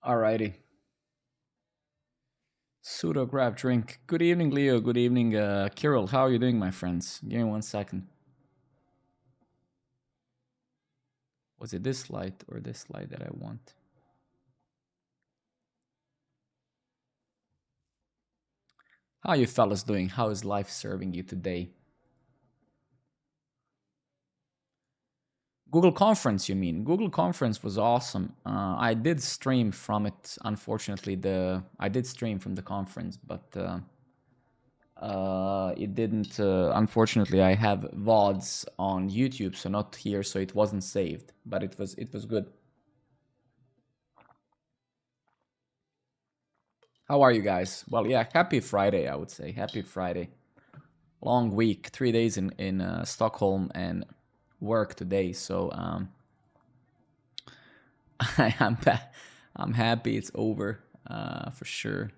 Alrighty. Pseudo grab drink. Good evening, Leo. Good evening, Kirill. How are you doing, my friends? Give me 1 second. Was it this slide or this slide that I want? How are you fellas doing? How is life serving you today? Google Conference, you mean? Google Conference was awesome. I did stream from it. Unfortunately, I did stream from the conference, but it didn't. Unfortunately, I have VODs on YouTube, so not here, so it wasn't saved. But it was good. How are you guys? Well, yeah, happy Friday, I would say. Happy Friday. Long week, 3 days in Stockholm and work today. So I'm happy it's over for sure.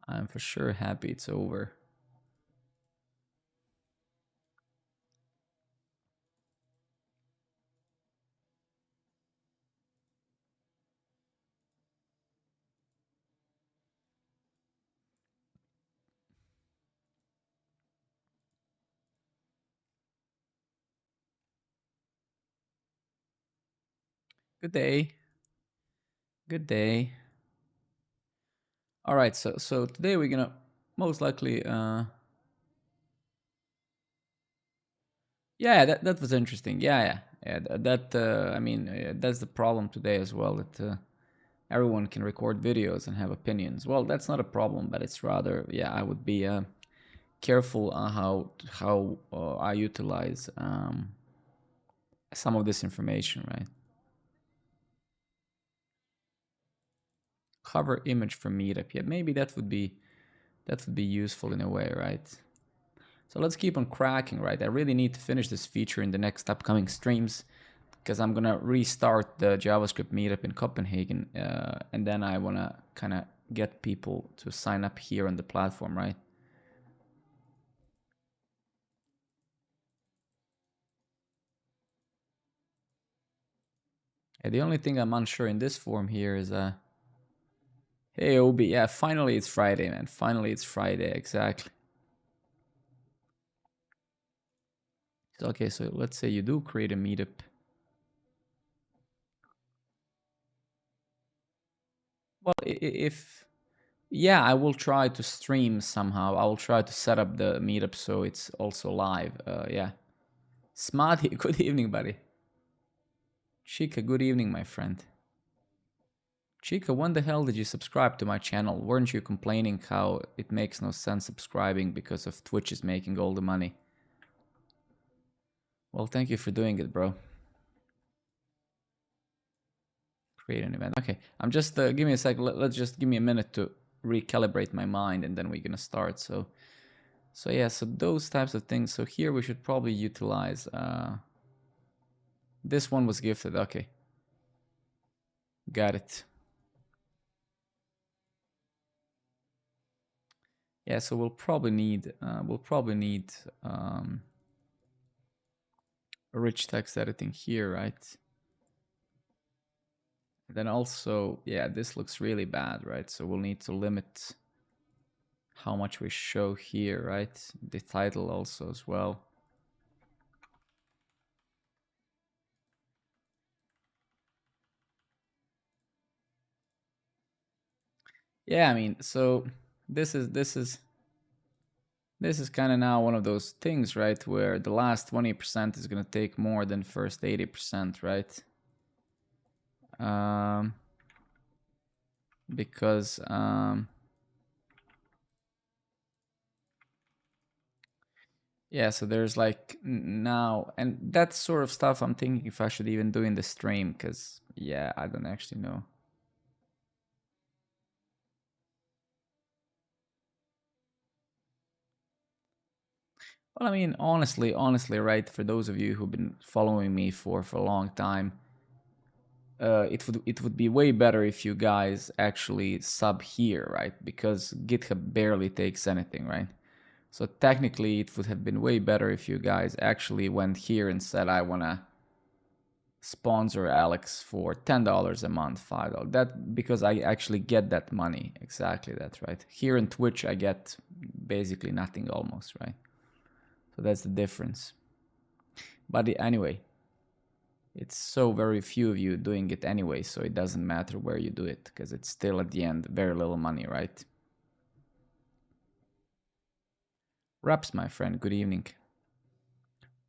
I'm for sure happy it's over. Good day. Good day. All right, so today we're gonna most likely yeah, that was interesting. Yeah. That I mean, that's the problem today as well. That everyone can record videos and have opinions. Well, that's not a problem, but it's rather, yeah, I would be careful on how I utilize some of this information, right? Cover image from Meetup. Yeah, maybe that would be useful in a way, right? So let's keep on cracking, right? I really need to finish this feature in the next upcoming streams because I'm gonna restart the JavaScript meetup in Copenhagen, and then I wanna kind of get people to sign up here on the platform, right? Yeah, the only thing I'm unsure in this form here is hey Obi, yeah, finally it's Friday, man. Finally it's Friday, exactly. So, okay, so let's say you do create a meetup. Well, if yeah, I will try to stream somehow. I will try to set up the meetup so it's also live. Yeah. Smarty, good evening, buddy. Chica, good evening, my friend. Chica, when the hell did you subscribe to my channel? Weren't you complaining how it makes no sense subscribing because of Twitch is making all the money? Well, thank you for doing it, bro. Create an event. Okay, I'm just, give me a sec. Let's just give me a minute to recalibrate my mind and then we're gonna start. So yeah, so those types of things. So here we should probably utilize, this one was gifted. Okay, got it. Yeah, so we'll probably need rich text editing here, right? Then also, yeah, this looks really bad, right? So we'll need to limit how much we show here, right? The title also as well. Yeah, I mean, so this is kind of now one of those things, right, where the last 20% is going to take more than first 80%, right? Because yeah, so there's like now, and that sort of stuff I'm thinking if I should even do in the stream, because yeah, I don't actually know. Well, I mean, honestly, right, for those of you who've been following me for a long time, it would be way better if you guys actually sub here, right? Because GitHub barely takes anything, right? So technically, it would have been way better if you guys actually went here and said, I wanna sponsor Alex for $10 a month, $5. That because I actually get that money. Exactly, that's right. Here in Twitch, I get basically nothing almost, right? So that's the difference. But anyway, it's so very few of you doing it anyway, so it doesn't matter where you do it because it's still at the end very little money, right? Raps, my friend, good evening.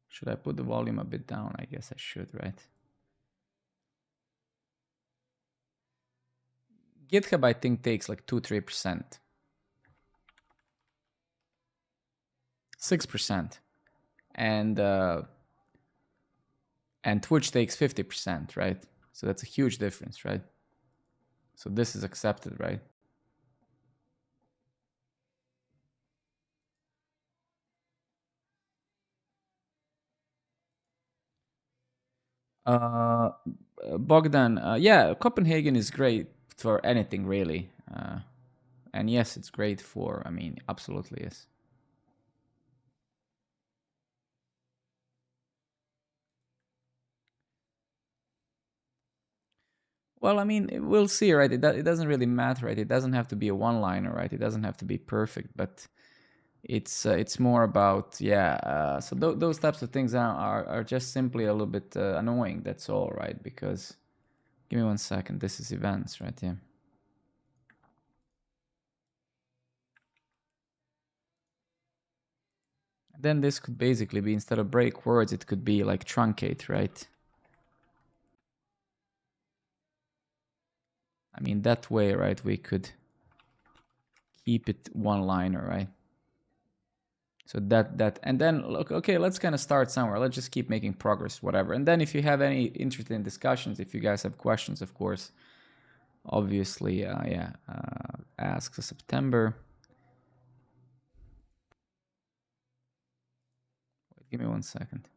Should I put the volume a bit down? I guess I should, right? GitHub, I think, takes like 2-3%. 6%. And Twitch takes 50%, right? So that's a huge difference, right? So this is accepted, right? Uh, Bogdan, yeah, Copenhagen is great for anything really. And yes, it's great for, I mean, absolutely yes. Well, I mean, we'll see, right? It doesn't really matter, right? It doesn't have to be a one-liner, right? It doesn't have to be perfect, but it's more about, yeah. So those types of things are just simply a little bit annoying. That's all, right? Because give me 1 second. This is events, right? Yeah. Then this could basically be, instead of break words, it could be like truncate, right? I mean, that way, right, we could keep it one-liner, right? So and then, look, okay, let's kind of start somewhere. Let's just keep making progress, whatever. And then if you have any interest in discussions, if you guys have questions, of course, obviously, yeah, ask September. Wait, give me 1 second.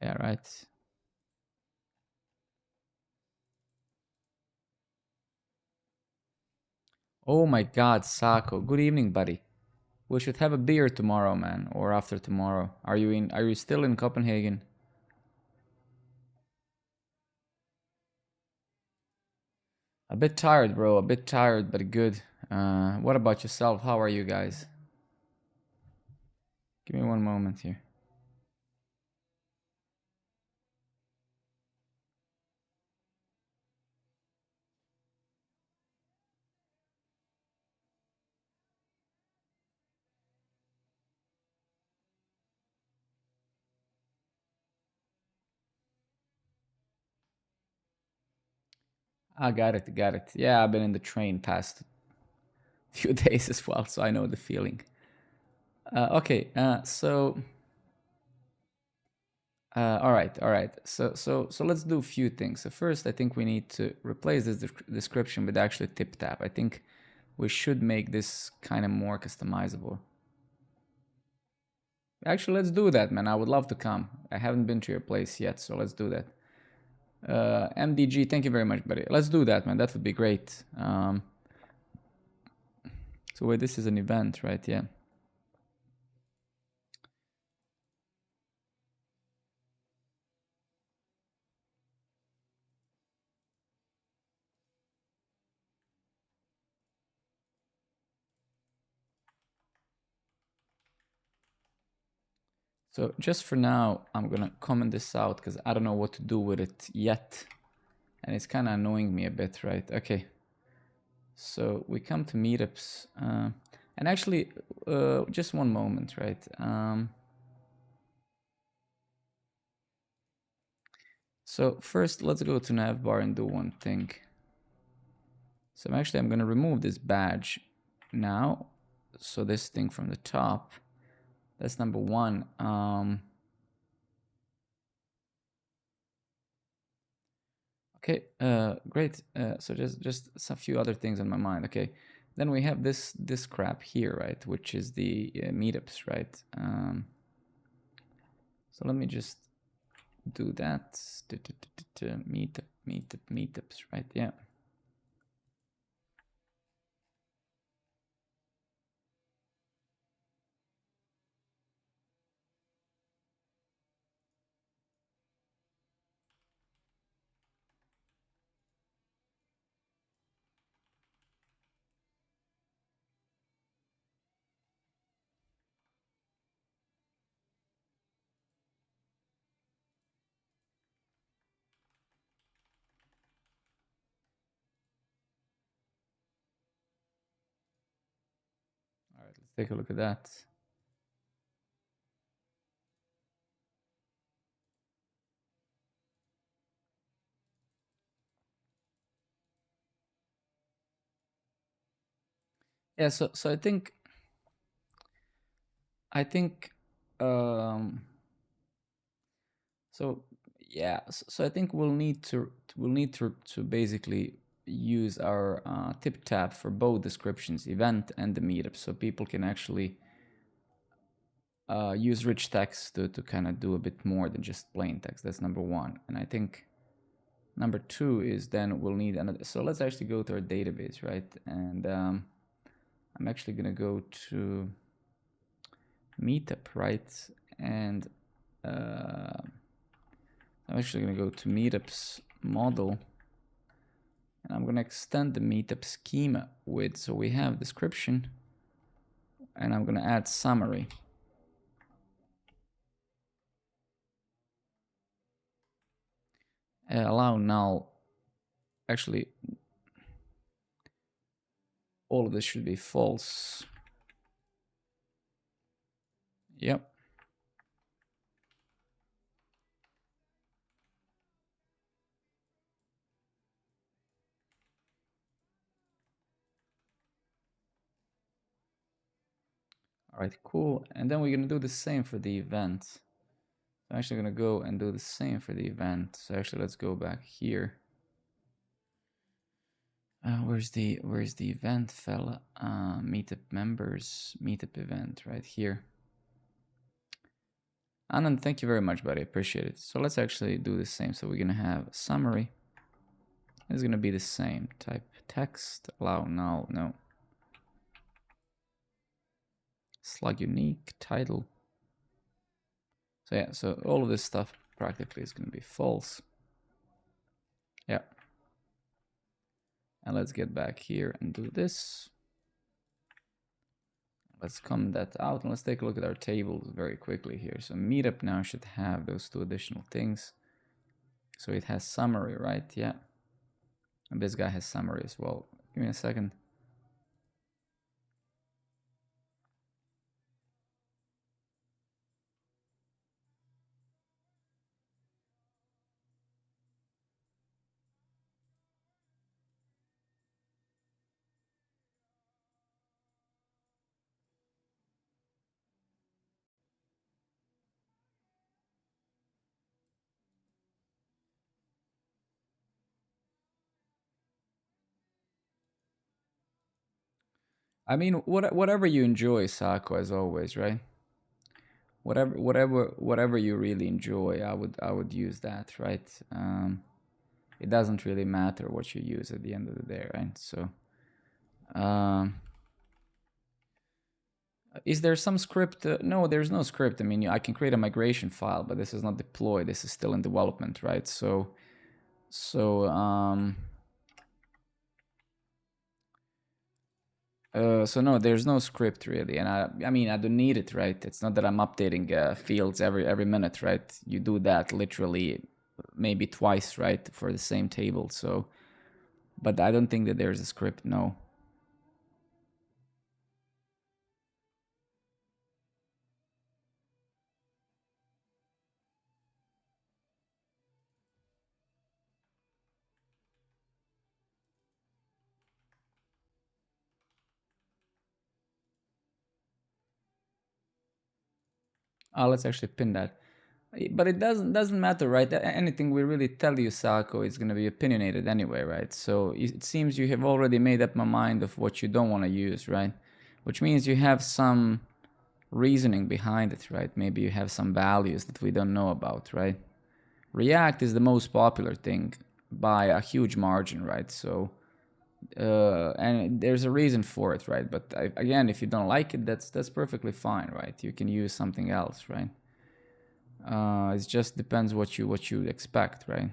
Yeah, right. Oh my God, Sako. Good evening, buddy. We should have a beer tomorrow, man, or after tomorrow. Are you in? Are you still in Copenhagen? A bit tired, bro. A bit tired, but good. What about yourself? How are you guys? Give me 1 moment here. I got it, got it. Yeah, I've been in the train past few days as well, so I know the feeling. Okay, all right, all right. So let's do a few things. So first, I think we need to replace this description with actually tip tab. I think we should make this kind of more customizable. Actually, let's do that, man. I would love to come. I haven't been to your place yet, so let's do that. MDG, thank you very much, buddy. Let's do that, man. That would be great. So wait, this is an event, right? Yeah. So just for now, I'm gonna comment this out because I don't know what to do with it yet. And it's kind of annoying me a bit, right? Okay. So we come to meetups. And actually, just 1 moment, right? So first, let's go to navbar and do one thing. So I'm gonna remove this badge now. So this thing from the top, that's number 1. Okay, great. So just a few other things on my mind. Okay, then we have this crap here, right? Which is the meetups, right? So let me just do that. Meetups, right? Yeah. take a look at that. Yeah, so I think um so yeah, so I think we'll need to basically use our tip tab for both descriptions, event and the meetup, so people can actually use rich text to kind of do a bit more than just plain text. That's number one. And I think number two is then we'll need another. So let's actually go to our database, right? And I'm actually going to go to meetup, right? And I'm actually going to go to meetups model. And I'm going to extend the meetup schema with, so we have description. And I'm going to add summary. Allow null. Actually, all of this should be false. Yep. All right, cool. And then we're going to do the same for the event. I'm actually going to go and do the same for the event. So actually, let's go back here. Where's the event, fella? Meetup members, meetup event right here. Anand, thank you very much, buddy. Appreciate it. So let's actually do the same. So we're going to have summary. It's going to be the same. Type text, allow null, no. Slug unique, title. So yeah, so all of this stuff practically is going to be false. Yeah. And let's get back here and do this. Let's comment that out and let's take a look at our tables very quickly here. So meetup now should have those two additional things. So it has summary, right? Yeah. And this guy has summary as well. Give me a second. I mean, whatever you enjoy, Sako, as always, right? Whatever you really enjoy, I would use that, right? It doesn't really matter what you use at the end of the day, right? So, um, is there some script? No, there's no script. I mean, I can create a migration file, but this is not deployed. This is still in development, right? So no, there's no script really, and I mean, I don't need it, right? It's not that I'm updating fields every minute, right? You do that literally maybe twice, right, for the same table. So, but I don't think that there's a script. No. Let's actually pin that. But it doesn't matter, right? Anything we really tell you, Sako, is going to be opinionated anyway, right? So it seems you have already made up my mind of what you don't want to use, right? Which means you have some reasoning behind it, right? Maybe you have some values that we don't know about, right? React is the most popular thing by a huge margin, right? So and there's a reason for it, right? But again, if you don't like it, that's perfectly fine, right? You can use something else, right? It just depends what you expect, right?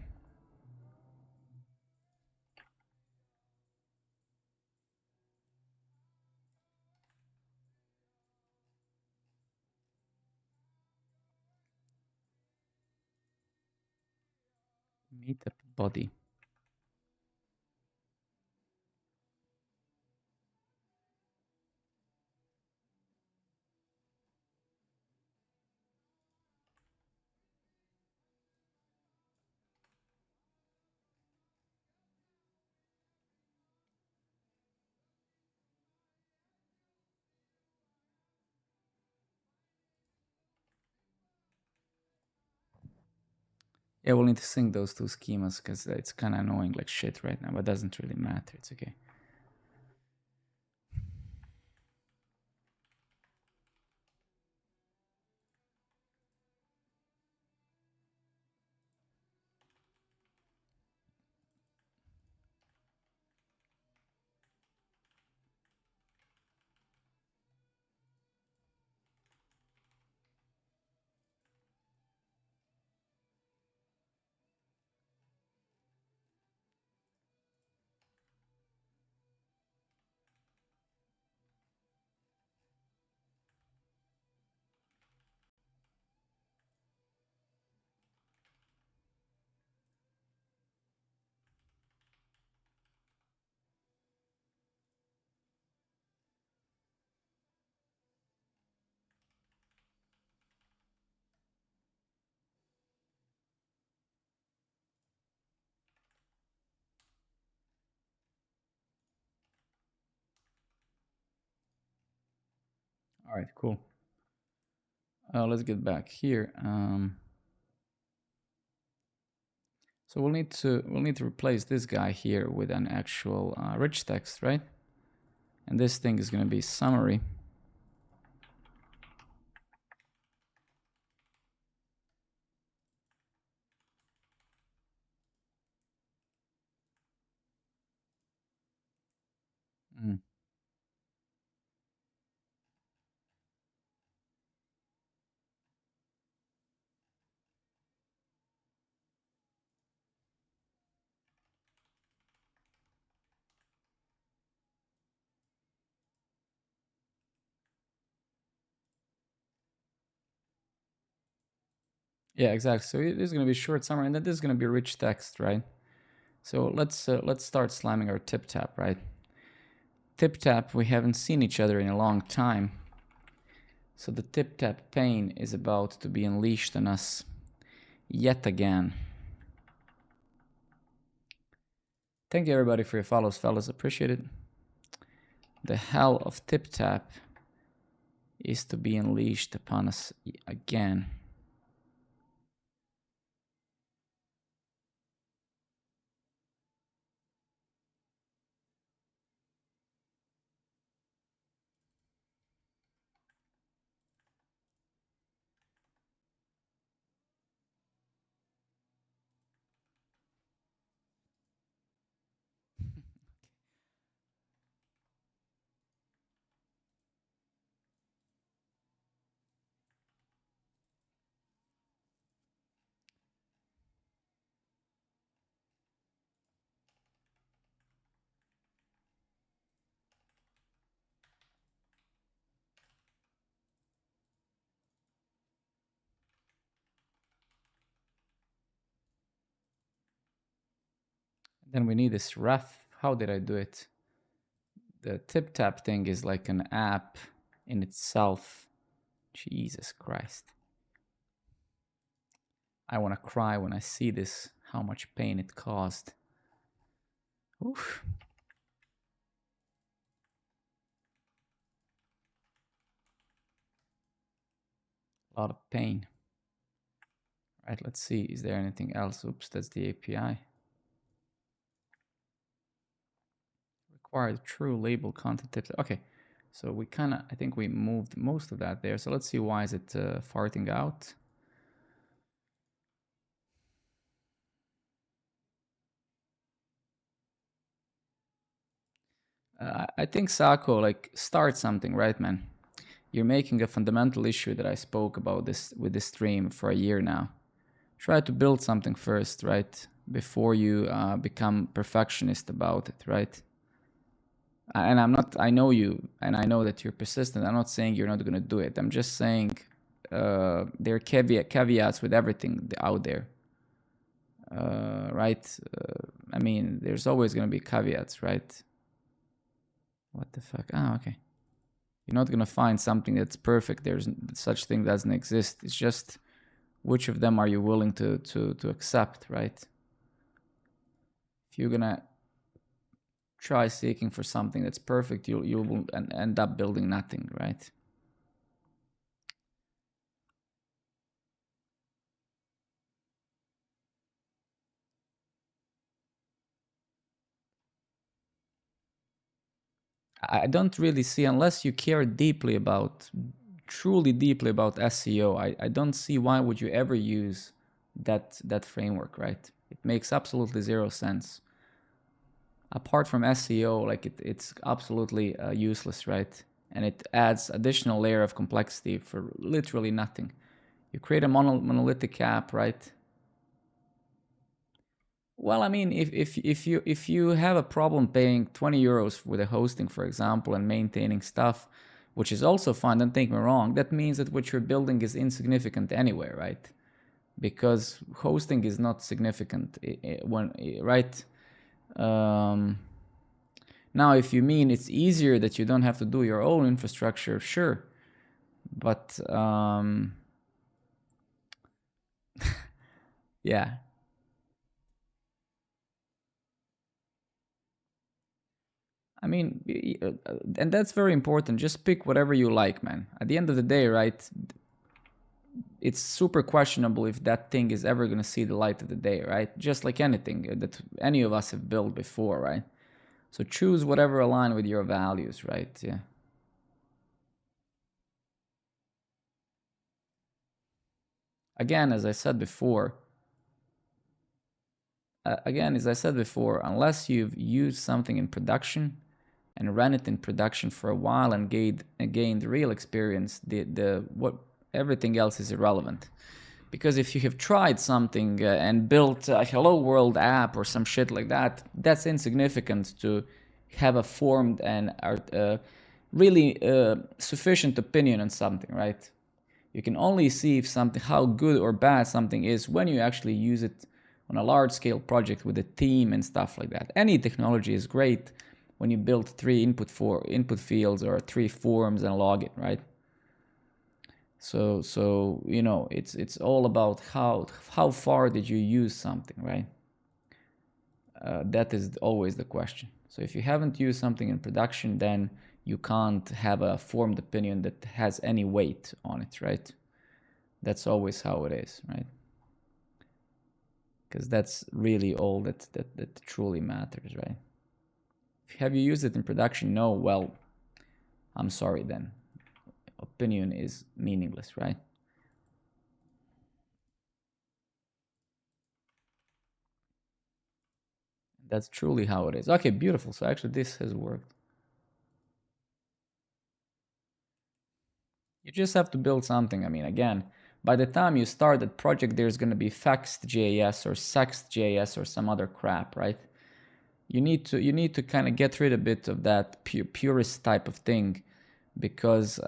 Meetup body. Yeah, we'll need to sync those two schemas because it's kind of annoying like shit right now, but it doesn't really matter. It's okay. All right, cool. Let's get back here. So we'll need to replace this guy here with an actual rich text, right? And this thing is going to be summary. Mm. Yeah, exactly. So it is going to be short summary, and then this is going to be rich text, right? So let's start slamming our tip tap, right? Tip tap, we haven't seen each other in a long time. So the tip tap pain is about to be unleashed on us yet again. Thank you everybody for your follows, fellas. Appreciate it. The hell of tip tap is to be unleashed upon us again. Then we need this ref. How did I do it? The tip tap thing is like an app in itself. Jesus Christ. I want to cry when I see this, how much pain it caused. Oof. A lot of pain. All right, let's see. Is there anything else? Oops, that's the API. Required true label content tips. Okay, so we kind of, I think we moved most of that there. So let's see, why is it farting out? I think Sako, like, start something, right, man? You're making a fundamental issue that I spoke about this with this stream for a year now. Try to build something first, right? Before you become perfectionist about it, right? And I'm not, I know you, and I know that you're persistent. I'm not saying you're not going to do it. I'm just saying there are caveats with everything out there, right? I mean, there's always going to be caveats, right? What the fuck? Ah, okay. You're not going to find something that's perfect. There's such thing doesn't exist. It's just which of them are you willing to accept, right? If you're going to try seeking for something that's perfect, you will end up building nothing, right? I don't really see, unless you care deeply about, truly deeply about SEO, I don't see why would you ever use that framework, right? It makes absolutely zero sense. Apart from SEO, like it's absolutely useless, right? And it adds additional layer of complexity for literally nothing. You create a monolithic app, right? Well, I mean, if you have a problem paying 20 euros with a hosting, for example, and maintaining stuff, which is also fine, don't take me wrong, that means that what you're building is insignificant anyway, right? Because hosting is not significant right? Um, Now, if you mean it's easier that you don't have to do your own infrastructure, sure, but yeah. I mean, and that's very important. Just pick whatever you like, man. At the end of the day, right? It's super questionable if that thing is ever going to see the light of the day, right? Just like anything that any of us have built before, right? So choose whatever align with your values, right? Yeah. Again, as I said before, unless you've used something in production and ran it in production for a while and gained real experience, the what everything else is irrelevant. Because if you have tried something and built a hello world app or some shit like that, that's insignificant to have a formed and really sufficient opinion on something, right? You can only see if something, how good or bad something is when you actually use it on a large scale project with a team and stuff like that. Any technology is great when you build three input fields or three forms and log it, right? So it's all about how far did you use something, right? That is always the question. So if you haven't used something in production, then you can't have a formed opinion that has any weight on it, right? That's always how it is, right? Because that's really all that truly matters, right? Have you used it in production? No. Well, I'm sorry then. Opinion is meaningless, right? That's truly how it is. Okay, beautiful. So actually this has worked. You just have to build something. I mean, again, by the time you start that project, there's going to be Faxt.js or Sext.js or some other crap, right? You need to kind of get rid a bit of that purist type of thing, because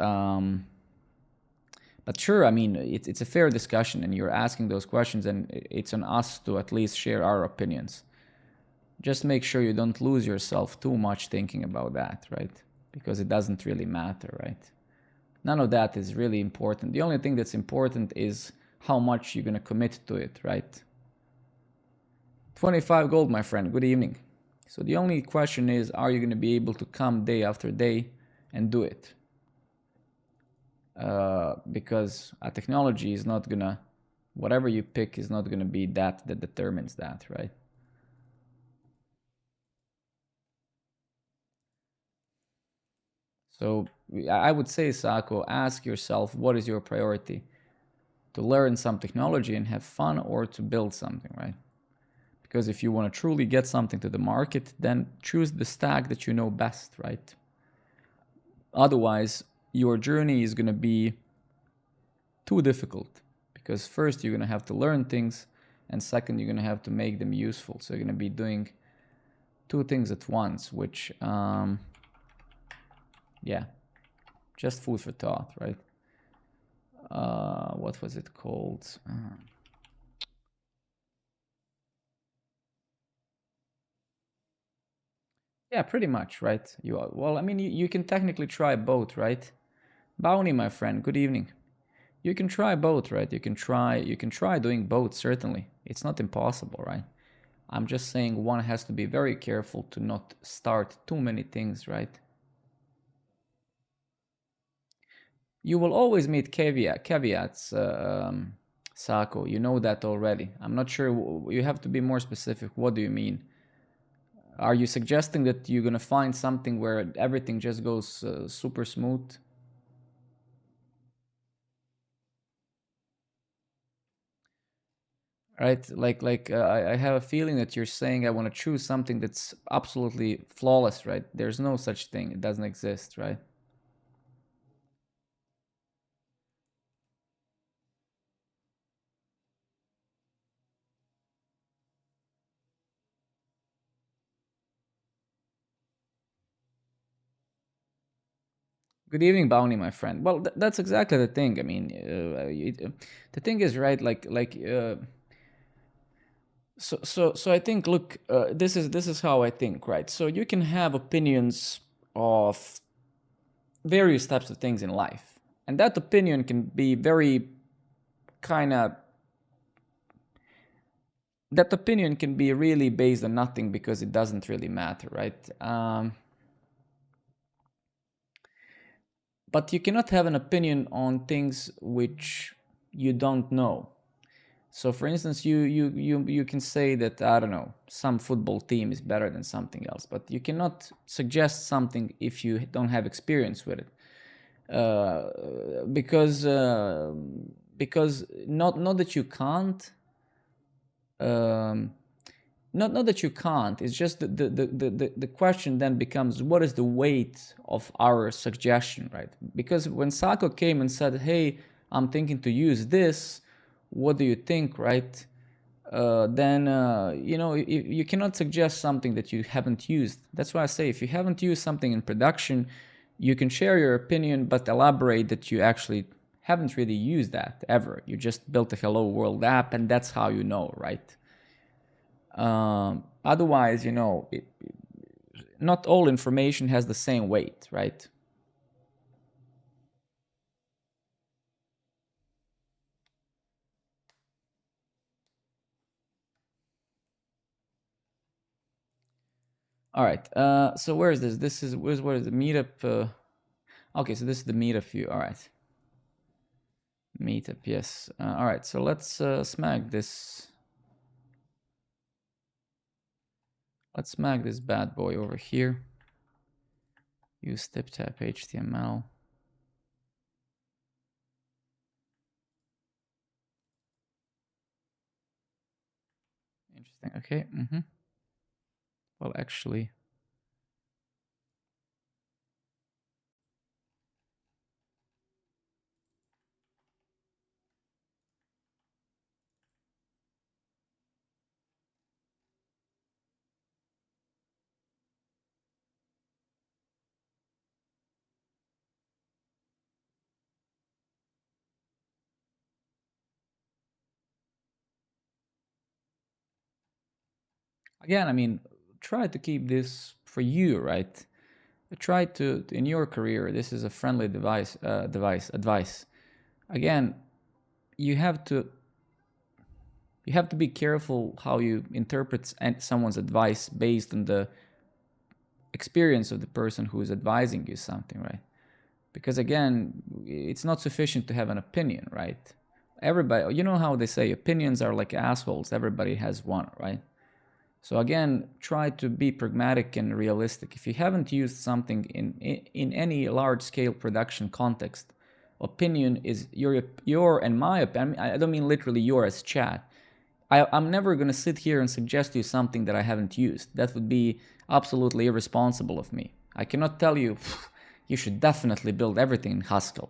but sure, I mean, it's a fair discussion, and you're asking those questions, and it's on us to at least share our opinions. Just make sure you don't lose yourself too much thinking about that, right? Because it doesn't really matter, right? None of that is really important. The only thing that's important is how much you're going to commit to it, right? 25 gold, my friend. Good evening. So the only question is, are you going to be able to come day after day and do it? Because a technology is not going to, whatever you pick is not going to be that determines that, right? So I would say, Sako, ask yourself, what is your priority? To learn some technology and have fun, or to build something, right? Because if you want to truly get something to the market, then choose the stack that you know best, right? Otherwise, your journey is going to be too difficult, because first you're going to have to learn things, and second you're going to have to make them useful. So you're going to be doing two things at once, which yeah, just food for thought, right? What was it called? Yeah, pretty much, right? Well, I mean, you can technically try both, right? Bounty, my friend, good evening. You can try both, right? You can try doing both, certainly. It's not impossible, right? I'm just saying one has to be very careful to not start too many things, right? You will always meet caveats, Sako. You know that already. I'm not sure. You have to be more specific. What do you mean? Are you suggesting that you're gonna find something where everything just goes super smooth? Right? I have a feeling that you're saying I want to choose something that's absolutely flawless, right? There's no such thing. It doesn't exist, right? Good evening, Bounty, my friend. Well, that's exactly the thing. I mean, the thing is, right? So I think, look, this is how I think, right? So you can have opinions of various types of things in life, and that opinion can be very kind of that opinion can be really based on nothing because it doesn't really matter, right? But you cannot have an opinion on things which you don't know. So, for instance, you can say that, I don't know, some football team is better than something else, but you cannot suggest something if you don't have experience with it, because not that you can't. Um, not that you can't, it's just the question then becomes, what is the weight of our suggestion, right? Because when Sako came and said, hey, I'm thinking to use this, what do you think, right? Then you cannot suggest something that you haven't used. That's why I say, if you haven't used something in production, you can share your opinion but elaborate that you actually haven't really used that ever. You just built a hello world app and that's how you know, right? Otherwise, not all information has the same weight, right? All right. So where is this? This is where is the meetup? Okay, so this is the meetup view. All right. Meetup, yes. All right. So let's smack this. Let's smack this bad boy over here. Use tip tap HTML. Interesting. Okay. Well, actually, again, I mean, try to keep this for you, right? Try to in your career. This is a friendly advice. Again, you have to be careful how you interpret someone's advice based on the experience of the person who is advising you something, right? Because again, it's not sufficient to have an opinion, right? Everybody, you know how they say opinions are like assholes, everybody has one, right? So again, try to be pragmatic and realistic. If you haven't used something in any large scale production context, opinion is your and my opinion. I don't mean literally your as chat. I'm never going to sit here and suggest to you something that I haven't used. That would be absolutely irresponsible of me. I cannot tell you, you should definitely build everything in Haskell.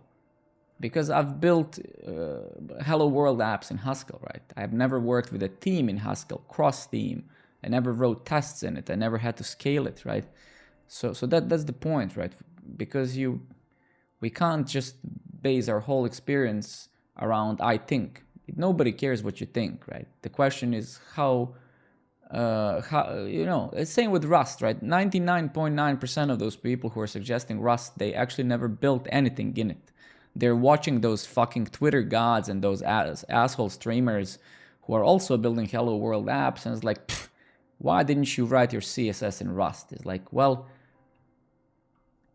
Because I've built Hello World apps in Haskell, right? I've never worked with a theme in Haskell, cross theme. I never wrote tests in it. I never had to scale it, right? So that's the point, right? Because we can't just base our whole experience around I think. Nobody cares what you think, right? The question is how it's same with Rust, right? 99.9% of those people who are suggesting Rust, they actually never built anything in it. They're watching those fucking Twitter gods and those asshole streamers who are also building Hello World apps, and it's like, why didn't you write your CSS in Rust? It's like, well,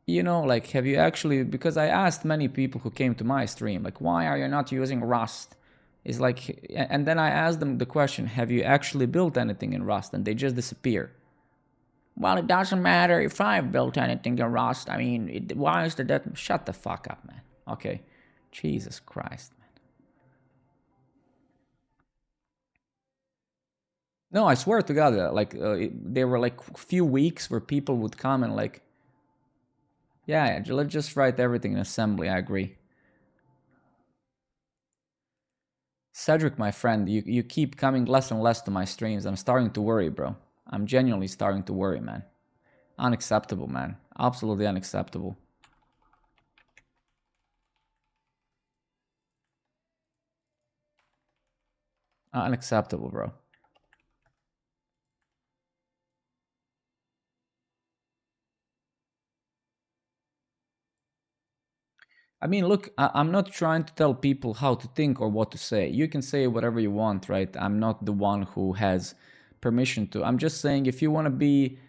like, have you actually, because I asked many people who came to my stream, like, why are you not using Rust? It's like, and then I asked them the question, have you actually built anything in Rust? And they just disappear. Well, it doesn't matter if I've built anything in Rust. I mean, why is that? Shut the fuck up, man. Okay. Jesus Christ, man. No, I swear to God, there were like few weeks where people would come and like, yeah, let's just write everything in assembly. I agree. Cedric, my friend, you keep coming less and less to my streams. I'm starting to worry, bro. I'm genuinely starting to worry, man. Unacceptable, man. Absolutely unacceptable. Unacceptable, bro. I mean, look, I'm not trying to tell people how to think or what to say. You can say whatever you want, right? I'm not the one who has permission to. I'm just saying if you want to be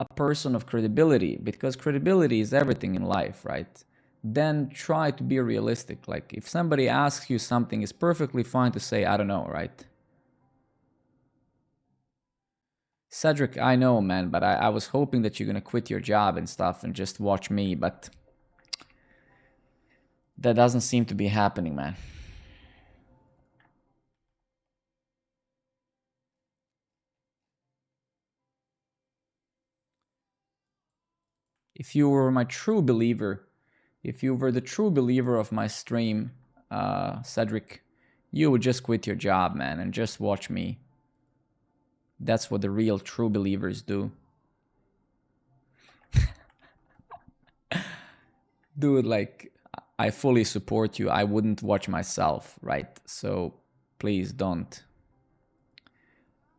a person of credibility, because credibility is everything in life, right? Then try to be realistic. Like if somebody asks you something, it's perfectly fine to say, I don't know, right? Cedric, I know, man, but I was hoping that you're gonna quit your job and stuff and just watch me, but that doesn't seem to be happening, man. If you were my true believer, if you were the true believer of my stream, Cedric, you would just quit your job, man, and just watch me. That's what the real true believers do. Dude, like, I fully support you. I wouldn't watch myself, right? So please don't.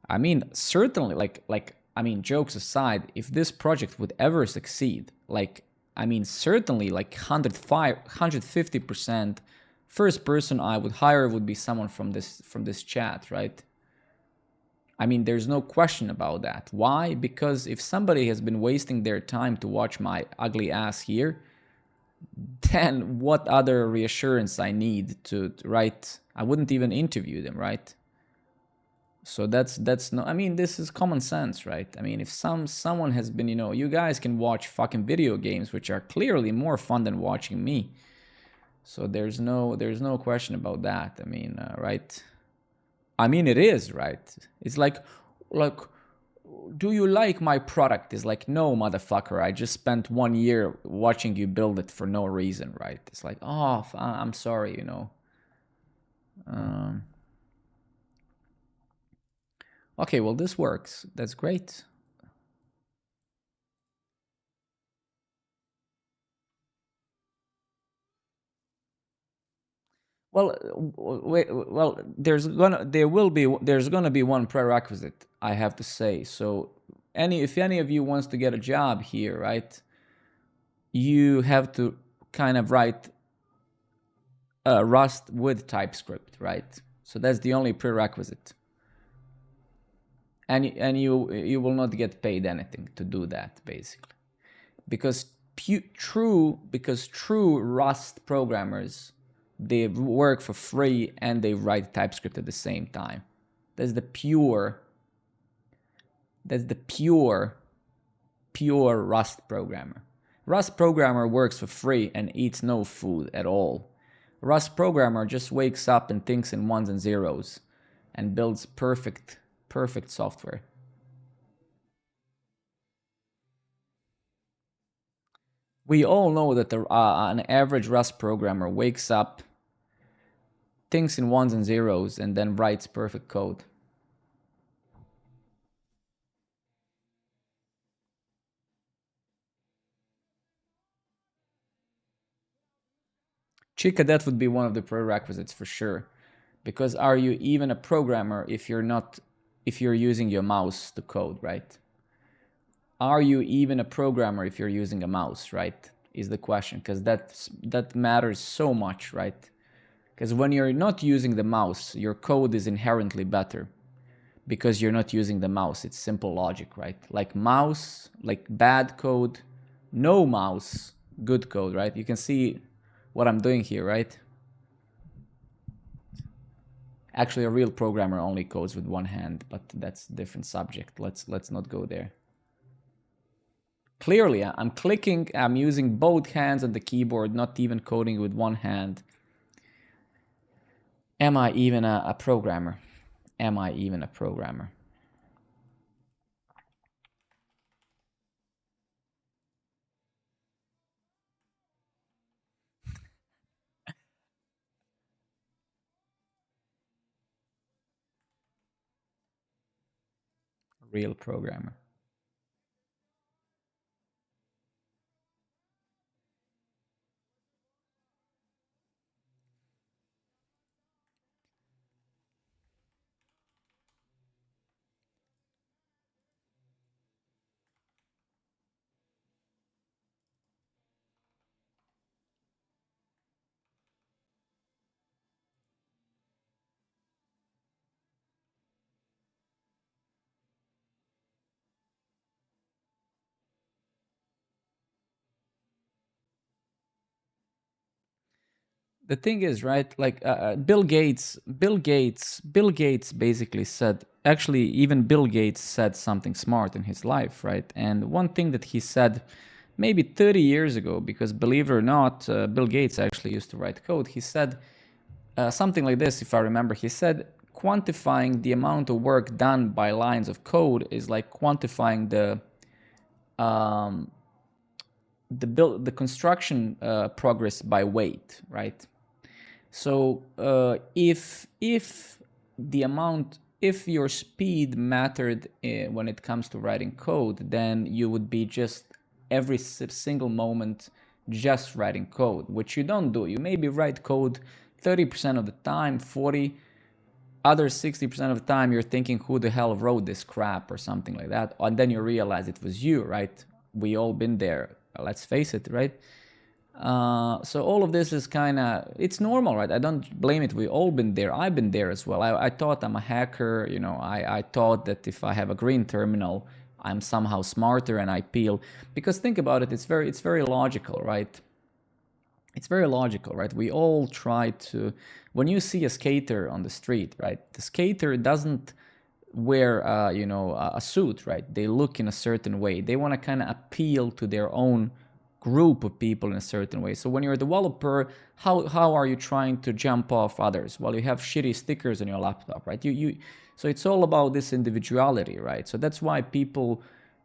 I mean, certainly, I mean, jokes aside, if this project would ever succeed, like, I mean, certainly, like 150%, first person I would hire would be someone from this chat, right? I mean, there's no question about that. Why? Because if somebody has been wasting their time to watch my ugly ass here, then what other reassurance I need to write? I wouldn't even interview them, right? So that's no. I mean, this is common sense, right? I mean, if someone has been, you guys can watch fucking video games, which are clearly more fun than watching me. So there's no question about that. I mean, right? I mean, it is right. It's like, do you like my product? Is like, no, motherfucker. I just spent 1 year watching you build it for no reason, right? It's like, oh, I'm sorry. Um, okay, well, this works. That's great. Well, there's gonna be one prerequisite I have to say. So, if any of you wants to get a job here, right? You have to kind of write Rust with TypeScript, right? So that's the only prerequisite, and you will not get paid anything to do that, basically, because true Rust programmers, they work for free and they write TypeScript at the same time. That's the pure pure Rust programmer. Rust programmer works for free and eats no food at all. Rust programmer just wakes up and thinks in ones and zeros and builds perfect software. We all know that an average Rust programmer wakes up, thinks in ones and zeros, and then writes perfect code. Chica, that would be one of the prerequisites for sure. Because are you even a programmer if you're using your mouse to code, right? Are you even a programmer if you're using a mouse, right? Is the question, because that matters so much, right? Because when you're not using the mouse, your code is inherently better because you're not using the mouse. It's simple logic, right? Like mouse, like bad code, no mouse, good code, right? You can see what I'm doing here, right? Actually, a real programmer only codes with one hand, but that's a different subject. Let's not go there. Clearly, I'm clicking, I'm using both hands on the keyboard, not even coding with one hand. Am I even a programmer? Am I even a programmer? Real programmer. The thing is, right? Like Bill Gates basically said. Actually, even Bill Gates said something smart in his life, right? And one thing that he said, maybe 30 years ago, because believe it or not, Bill Gates actually used to write code. He said something like this, if I remember. He said, quantifying the amount of work done by lines of code is like quantifying um, the construction progress by weight, right? So if the amount, if your speed mattered when it comes to writing code, then you would be just every single moment just writing code, which you don't do. You maybe write code 30% of the time, 40, other 60% of the time you're thinking, who the hell wrote this crap or something like that, and then you realize it was you, right? We all been there. Let's face it, right? So all of this is kind of, it's normal, right? I don't blame it. We all been there. I've been there as well. I thought I'm a hacker. You know, I thought that if I have a green terminal, I'm somehow smarter and I peel. Because think about it, it's very logical, right? It's very logical, right? We all try to, when you see a skater on the street, right? The skater doesn't wear, a suit, right? They look in a certain way. They want to kind of appeal to their own group of people in a certain way. So when you're a developer, how are you trying to jump off others? Well, you have shitty stickers on your laptop, right? So it's all about this individuality, right? So that's why people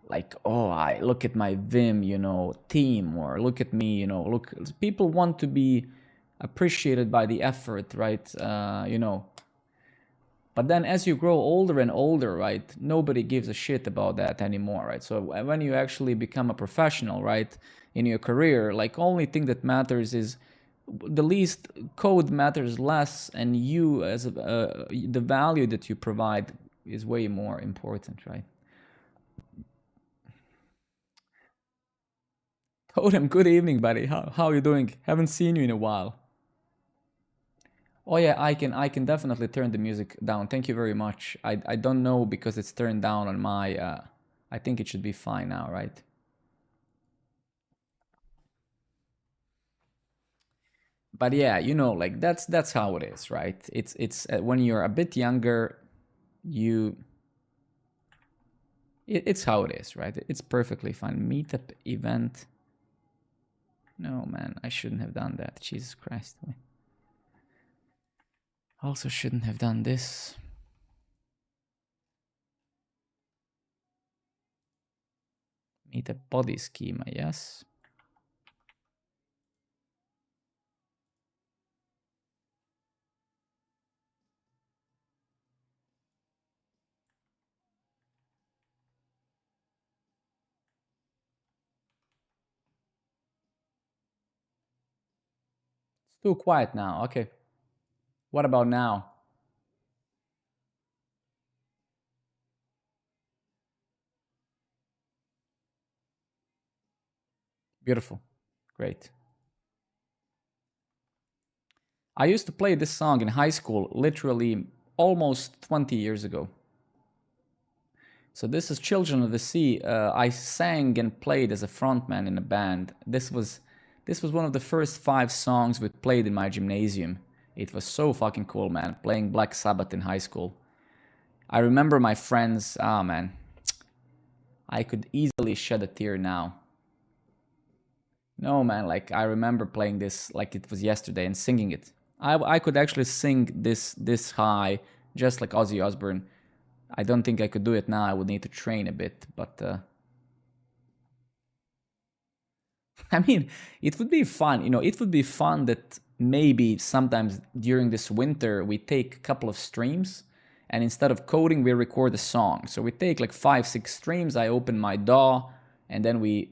like, oh, I look at my Vim, theme, or look at me, look. People want to be appreciated by the effort, right? But then as you grow older and older, right, nobody gives a shit about that anymore, right? So when you actually become a professional, right, in your career, like only thing that matters is the least code matters less, and you as the value that you provide is way more important, right? Totem, good evening, buddy. How are you doing? Haven't seen you in a while. Oh yeah, I can definitely turn the music down. Thank you very much. I don't know because it's turned down on my I think it should be fine now, right? But yeah, like that's how it is, right? It's when you're a bit younger, you it's how it is, right? It's perfectly fine. Meetup event. No, man, I shouldn't have done that. Jesus Christ. Also shouldn't have done this. Meetup body schema, yes. It's too quiet now. Okay. What about now? Beautiful. Great. I used to play this song in high school, literally almost 20 years ago. So this is Children of the Sea. I sang and played as a frontman in a band. This was one of the first 5 songs we played in my gymnasium. It was so fucking cool, man. Playing Black Sabbath in high school. I remember my friends. Ah, man, I could easily shed a tear now. No, man, like I remember playing this like it was yesterday and singing it. I could actually sing this high just like Ozzy Osbourne. I don't think I could do it now. I would need to train a bit, but I mean, it would be fun. It would be fun that maybe sometimes during this winter we take a couple of streams, and instead of coding, we record a song. So we take like 5, 6 streams. I open my DAW, and then we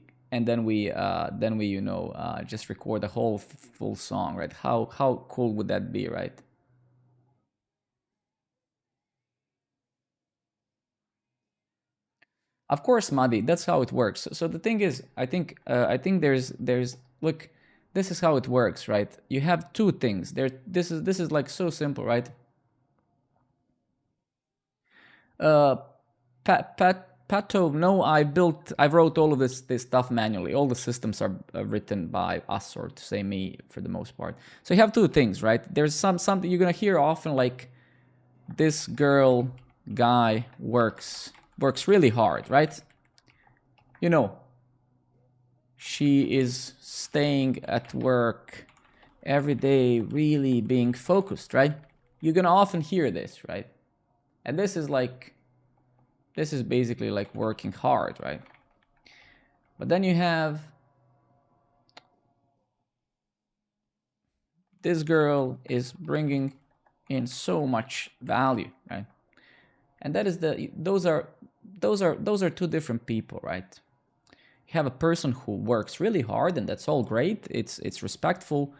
just record the whole full song, right? How cool would that be, right? Of course, Madi. That's how it works. So the thing is, I think there's look, this is how it works, right? You have two things. This is like so simple, right? Uh, Pato, no, I wrote all of this stuff manually. All the systems are written by us, or to say me, for the most part. So you have two things, right? There's something you're gonna hear often, like this girl guy works really hard, right? You know, she is staying at work every day, really being focused, right? You're gonna often hear this, right? And this is basically like working hard, right? But then you have this girl is bringing in so much value, right? And that is those are two different people, right? You have a person who works really hard, and that's all great. It's respectful,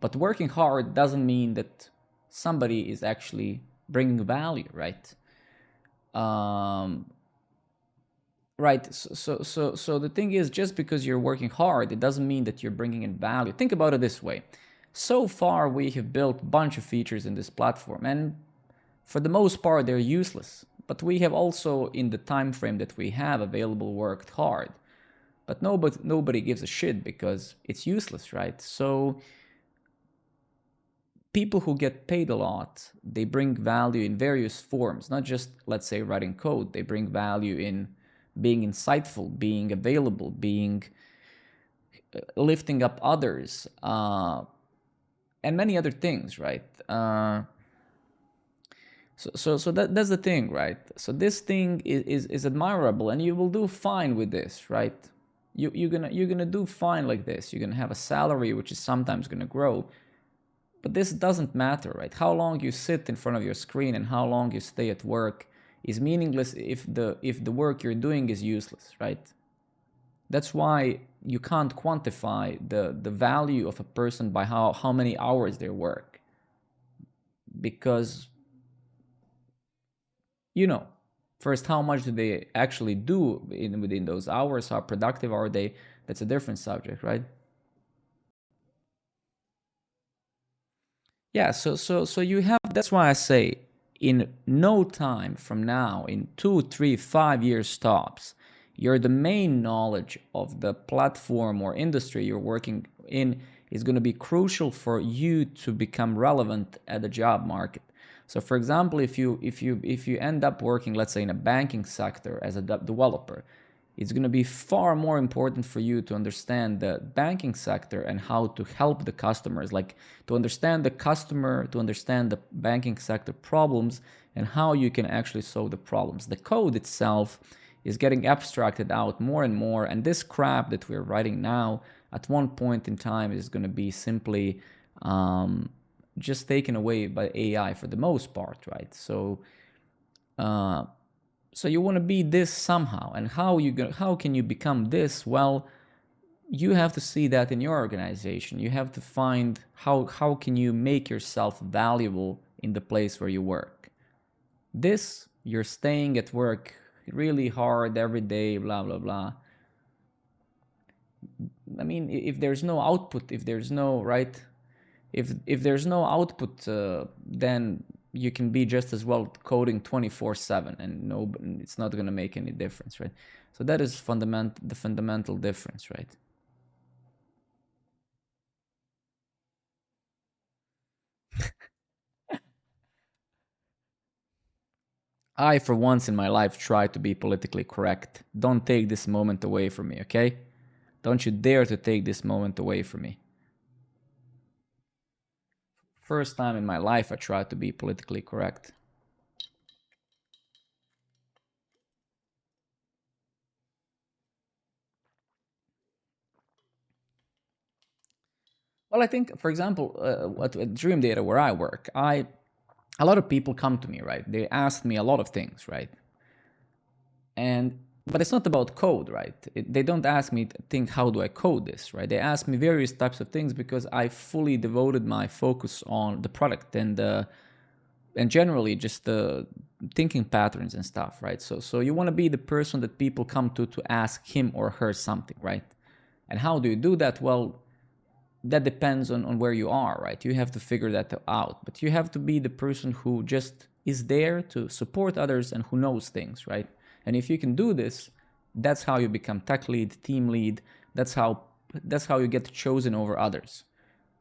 but working hard doesn't mean that somebody is actually bringing value, right? Um, right. So the thing is, just because you're working hard, it doesn't mean that you're bringing in value. Think about it this way. So far, we have built a bunch of features in this platform, and for the most part, they're useless. But we have also, in the time frame that we have available, worked hard. But nobody gives a shit because it's useless, right? So people who get paid a lot, they bring value in various forms, not just, let's say, writing code. They bring value in being insightful, being available, being lifting up others, and many other things, right? So that's the thing, right? So this thing is admirable, and you will do fine with this, right? You're gonna do fine like this. You're gonna have a salary which is sometimes gonna grow, but this doesn't matter, right? How long you sit in front of your screen and how long you stay at work is meaningless if the work you're doing is useless, right? That's why you can't quantify the value of a person by how many hours they work, because you know first, how much do they actually do within those hours? How productive are they? That's a different subject, right? Yeah, so you have, that's why I say, in no time from now, in 2, 3, 5 years tops, your domain knowledge of the platform or industry you're working in is going to be crucial for you to become relevant at the job market. So for example, if you end up working, let's say, in a banking sector as a developer, it's going to be far more important for you to understand the banking sector and how to help the customers, like to understand the customer, to understand the banking sector problems, and how you can actually solve the problems. The code itself is getting abstracted out more and more, and this crap that we're writing now at one point in time is going to be simply just taken away by AI for the most part, right? Uh, so you want to be this somehow, and how can you become this? Well, you have to see that in your organization. You have to find how can you make yourself valuable in the place where you work. This, you're staying at work really hard every day, blah blah blah. I mean, if there's no output, if there's no, right, if there's no output, then you can be just as well coding 24/7, and no, it's not going to make any difference, right? So that is the fundamental difference, right? I, for once in my life, try to be politically correct. Don't take this moment away from me, okay? Don't you dare to take this moment away from me. First time in my life I tried to be politically correct. Well, I think, for example, at Dream Data where I work, a lot of people come to me, right? They ask me a lot of things, right? But it's not about code, right? They don't ask me to think, how do I code this, right? They ask me various types of things because I fully devoted my focus on the product and generally just the thinking patterns and stuff, right? So you want to be the person that people come to ask him or her something, right? And how do you do that? Well, that depends on where you are, right? You have to figure that out, but you have to be the person who just is there to support others and who knows things, right? And if you can do this, that's how you become tech lead, team lead. That's how you get chosen over others.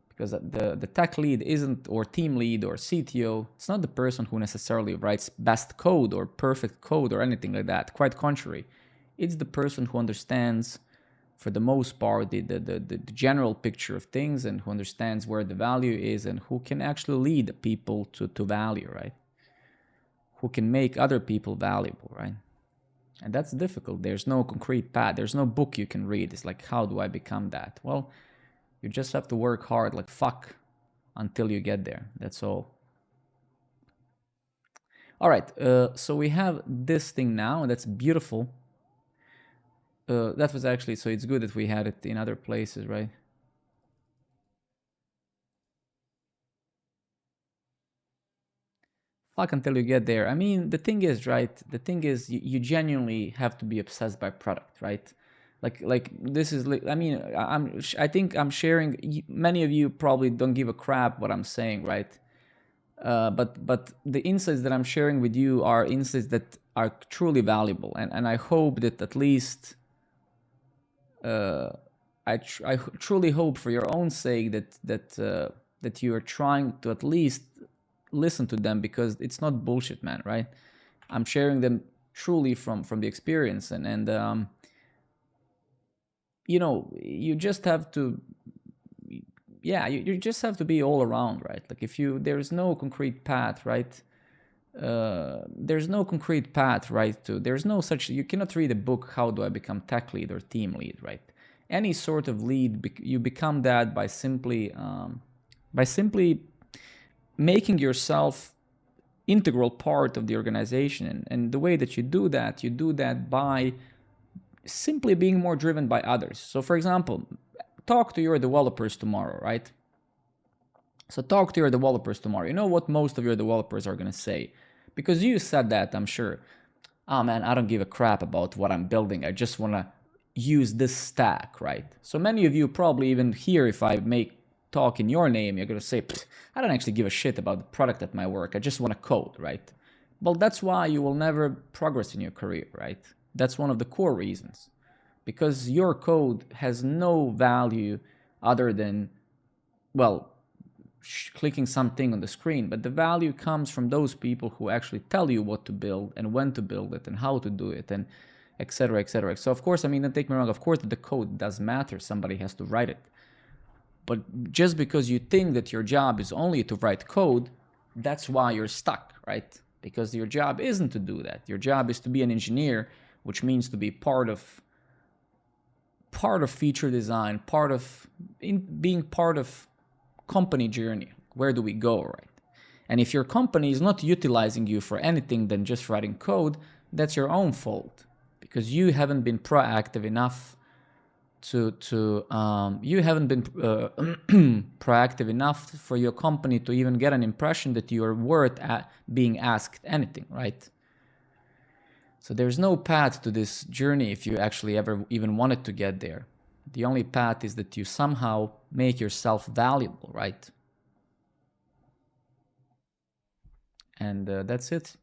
Because the tech lead isn't, or team lead or CTO, it's not the person who necessarily writes best code or perfect code or anything like that. Quite contrary, it's the person who understands, for the most part, the general picture of things, and who understands where the value is and who can actually lead people to value, right? Who can make other people valuable, right? And that's difficult. There's no concrete path. There's no book you can read. It's like, how do I become that? Well, you just have to work hard like fuck until you get there. That's all. All right. So we have this thing now, and that's beautiful. That was actually, so it's good that we had it in other places, right? Fuck until you get there. I mean, the thing is, right? The thing is, you genuinely have to be obsessed by product, right? Like this is. I mean, I think I'm sharing. Many of you probably don't give a crap what I'm saying, right? But the insights that I'm sharing with you are insights that are truly valuable, and I hope that at least I truly hope for your own sake that you are trying to at least listen to them, because it's not bullshit, man, right? I'm sharing them truly from the experience, and you just have to, yeah, you just have to be all around, right? Like, if you there's no concrete path, right? There's no concrete path, right? There's no such, you cannot read a book, how do I become tech lead or team lead, right? Any sort of lead, you become that by simply making yourself integral part of the organization. And the way that you do that by simply being more driven by others. So, for example, talk to your developers tomorrow, right? So talk to your developers tomorrow. You know what most of your developers are going to say? Because you said that, I'm sure. Oh man, I don't give a crap about what I'm building. I just want to use this stack, right? So many of you probably even here, if I make talk in your name, you're going to say, I don't actually give a shit about the product at my work. I just want to code, right? Well, that's why you will never progress in your career, right? That's one of the core reasons. Because your code has no value other than, well, clicking something on the screen, but the value comes from those people who actually tell you what to build and when to build it and how to do it, and etc, etc. So of course, I mean, don't take me wrong, of course the code does matter, somebody has to write it, but just because you think that your job is only to write code, that's why you're stuck, right? Because your job isn't to do that. Your job is to be an engineer, which means to be part of feature design, being part of company journey. Where do we go, right? And if your company is not utilizing you for anything than just writing code, that's your own fault, because you haven't been proactive enough you haven't been proactive enough for your company to even get an impression that you are worth being asked anything, right? So there's no path to this journey if you actually ever even wanted to get there. The only path is that you somehow make yourself valuable, right? And that's it.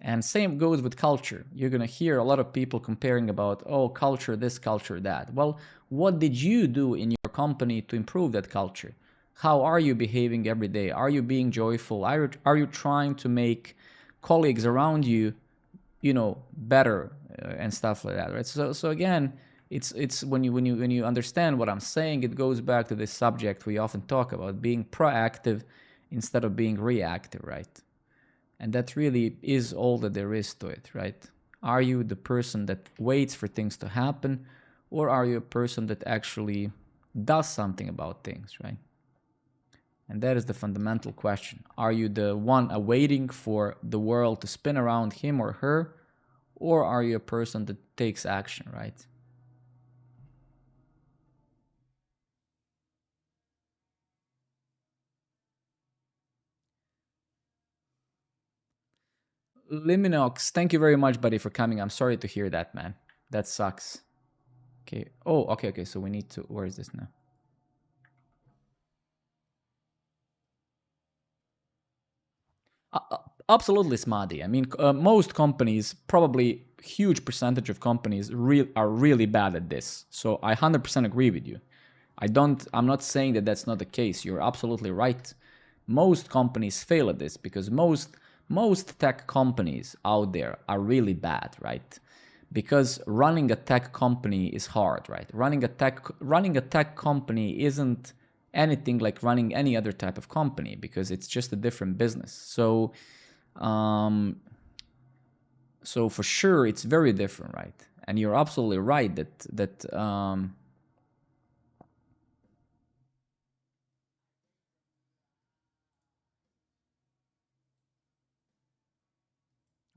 And same goes with culture. You're going to hear a lot of people comparing about, oh, culture this, culture that. Well, what did you do in your company to improve that culture? How are you behaving every day? Are you being joyful? Are you trying to make colleagues around you you know, better and stuff like that, right? So again, it's when you understand what I'm saying, it goes back to this subject we often talk about, being proactive instead of being reactive, right? And that really is all that there is to it, right? Are you the person that waits for things to happen, or are you a person that actually does something about things, right? And that is the fundamental question. Are you the one awaiting for the world to spin around him or her, or are you a person that takes action, right? Liminox, thank you very much, buddy, for coming. I'm sorry to hear that, man. That sucks. Okay. Oh, okay. So we need to. Where is this now? Absolutely, Smadi. I mean, most companies, probably huge percentage of companies, are really bad at this. So I 100% agree with you. I'm not saying that that's not the case. You're absolutely right. Most companies fail at this because most tech companies out there are really bad, right? Because running a tech company is hard, right? Running a tech company isn't anything like running any other type of company because it's just a different business. Um, so for sure, it's very different, right? And you're absolutely right that.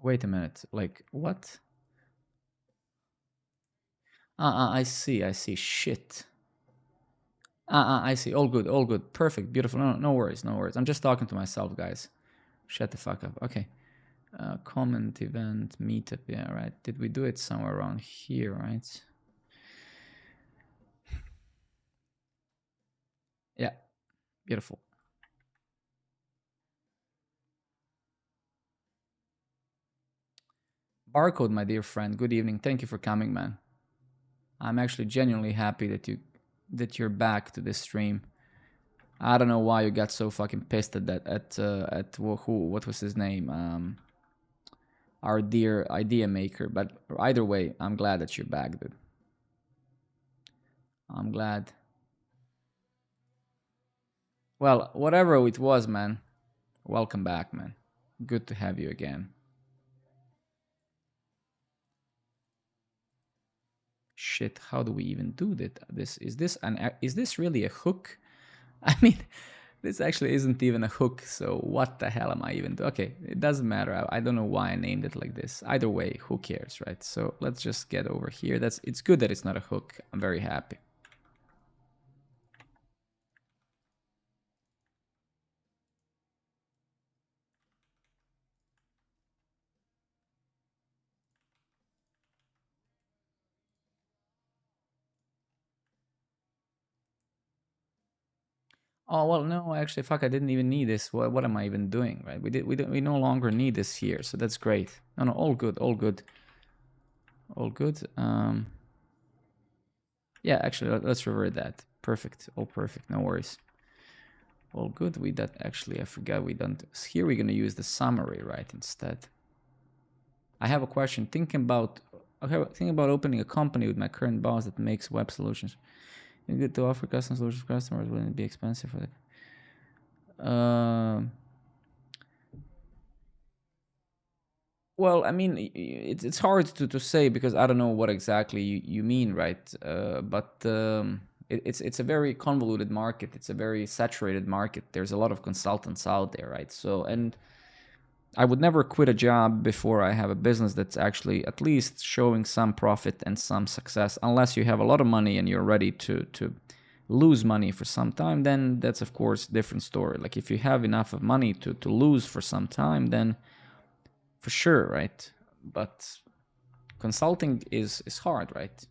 Wait a minute, like what? I see, I see. Shit. I see. All good, all good. Perfect, beautiful. No worries, no worries. I'm just talking to myself, guys. Shut the fuck up. Okay. Comment event meetup. Yeah, right. Did we do it somewhere around here, right? Yeah, beautiful. Barcode, my dear friend. Good evening. Thank you for coming, man. I'm actually genuinely happy that you're back to this stream. I don't know why you got so fucking pissed at that at who what was his name our dear idea maker, but either way, I'm glad that you're back, dude. I'm glad. Well, whatever it was, man, welcome back, man. Good to have you again. Shit, how do we even do that? Is this really a hook? I mean, this actually isn't even a hook, so what the hell am I even doing? Okay, it doesn't matter. I don't know why I named it like this. Either way, who cares, right? So let's just get over here. It's good that it's not a hook. I'm very happy. Oh well, no, actually, fuck, I didn't even need this. What am I even doing, right? We no longer need this here, so that's great. No, all good, all good, all good. Yeah, actually, let's revert that. Perfect, all perfect, no worries. All good. We that actually, I forgot we don't. Here we're gonna use the summary, right? Instead, I have a question. Thinking about opening a company with my current boss that makes web solutions. Is it good to offer custom solutions to customers? Wouldn't it be expensive for the? Well, I mean, it's hard to say because I don't know what exactly you mean, right? But it's a very convoluted market. It's a very saturated market. There's a lot of consultants out there, right? So, and I would never quit a job before I have a business that's actually at least showing some profit and some success. Unless you have a lot of money and you're ready to lose money for some time, then that's of course a different story. Like if you have enough of money to lose for some time, then for sure, right? But consulting is hard, right?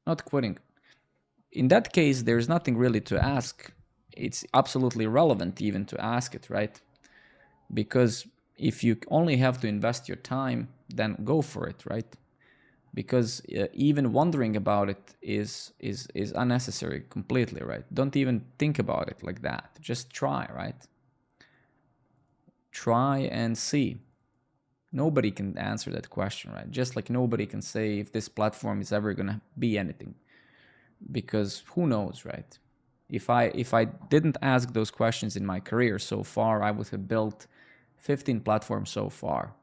Not quitting. In that case, there's nothing really to ask. It's absolutely relevant even to ask it, right? Because if you only have to invest your time, then go for it, right? Because even wondering about it is unnecessary completely, right? Don't even think about it like that. Just try, right? Try and see. Nobody can answer that question, right? Just like nobody can say if this platform is ever gonna be anything, because who knows, right? If I didn't ask those questions in my career so far, I would have built 15 platforms so far.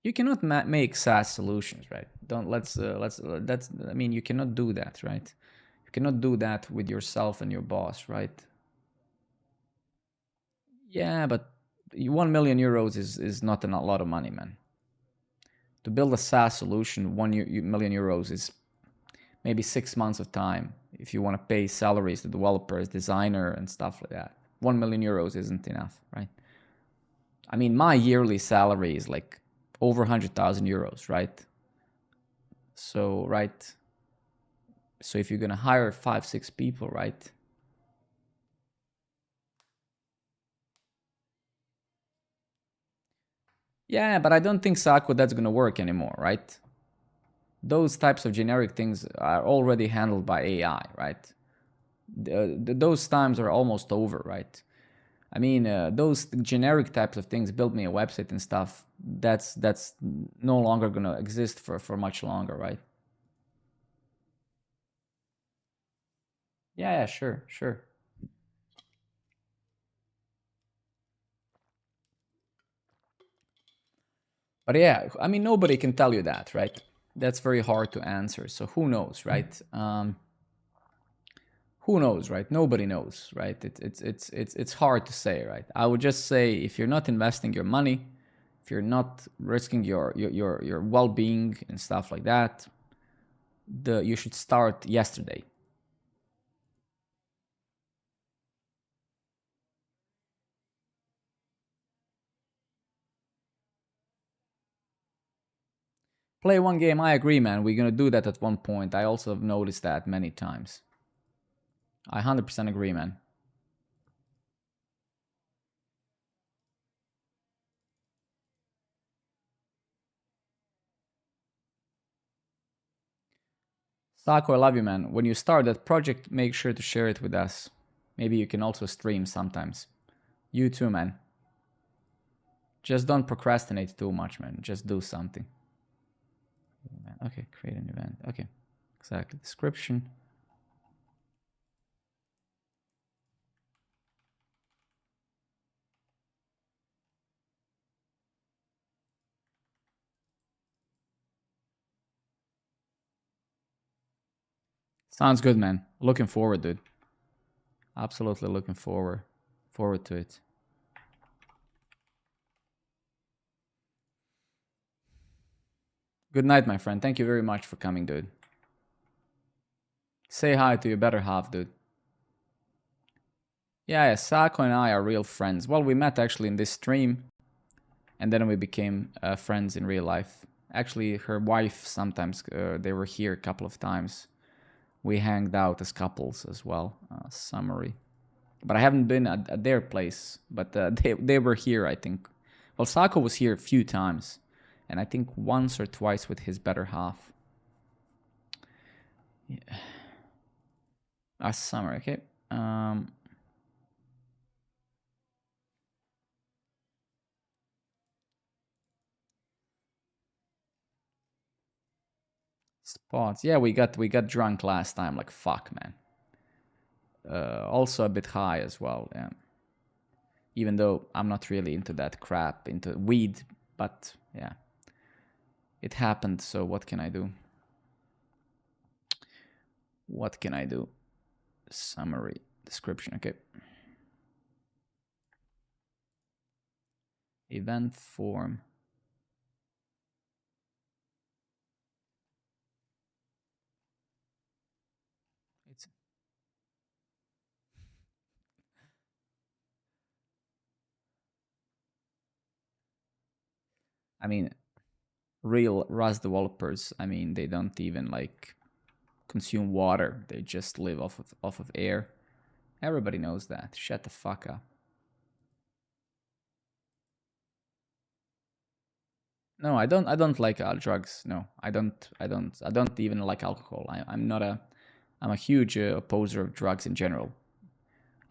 You cannot make SaaS solutions, right? Don't let's that's I mean you cannot do that, right? You cannot do that with yourself and your boss, right? Yeah, but 1 million euros is not a lot of money, man. To build a SaaS solution, 1 million euros is maybe 6 months of time if you want to pay salaries to developers, designer, and stuff like that. 1 million euros isn't enough, right? I mean, my yearly salary is like over 100,000 euros, right? So, right. So if you're gonna hire 5, 6 people, right? Yeah, but I don't think Sako that's gonna work anymore, right? Those types of generic things are already handled by AI, right? Those times are almost over, right? I mean, those generic types of things, build me a website and stuff. That's no longer gonna exist for much longer, right? Yeah, yeah, sure, sure. But yeah, I mean, nobody can tell you that, right? That's very hard to answer. So who knows, right? Who knows, right? Nobody knows, right? It's hard to say, right? I would just say if you're not investing your money, if you're not risking your well-being and stuff like that, you should start yesterday. Play one game, I agree, man. We're gonna do that at one point. I also have noticed that many times. I 100% agree, man. Sako, I love you, man. When you start that project, make sure to share it with us. Maybe you can also stream sometimes. You too, man. Just don't procrastinate too much, man. Just do something. Okay, create an event. Okay, exactly. Description. Sounds good, man. Looking forward, dude. Absolutely looking forward to it. Good night, my friend. Thank you very much for coming, dude. Say hi to your better half, dude. Yeah, Sako and I are real friends. Well, we met actually in this stream, and then we became friends in real life. Actually, her wife sometimes, they were here a couple of times. We hanged out as couples as well. Summary. But I haven't been at their place, but they were here, I think. Well, Sako was here a few times, and I think once or twice with his better half. Yeah. Summary, okay. Spots. Yeah, we got drunk last time. Like fuck, man. Also a bit high as well. Yeah. Even though I'm not really into that crap, into weed, but yeah, it happened. So what can I do? What can I do? Summary description. Okay. Event form. It's. I mean, real Rust developers. I mean, they don't even like consume water. They just live off of air. Everybody knows that. Shut the fuck up. No, I don't. I don't like drugs. No, I don't. I don't. I don't even like alcohol. I'm not a. I'm a huge opposer of drugs in general.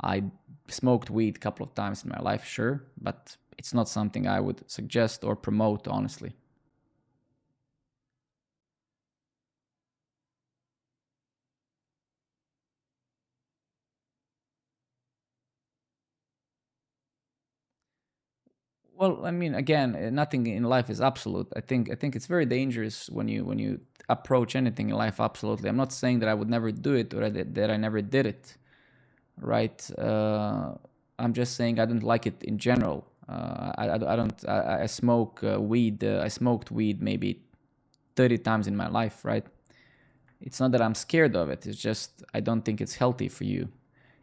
I smoked weed a couple of times in my life, sure, but it's not something I would suggest or promote, honestly. Well, I mean, again, nothing in life is absolute. I think it's very dangerous when you approach anything in life absolutely. I'm not saying that I would never do it or that I never did it, right? I'm just saying I don't like it in general. I don't. I smoke weed. I smoked weed maybe 30 times in my life, right? It's not that I'm scared of it. It's just I don't think it's healthy for you.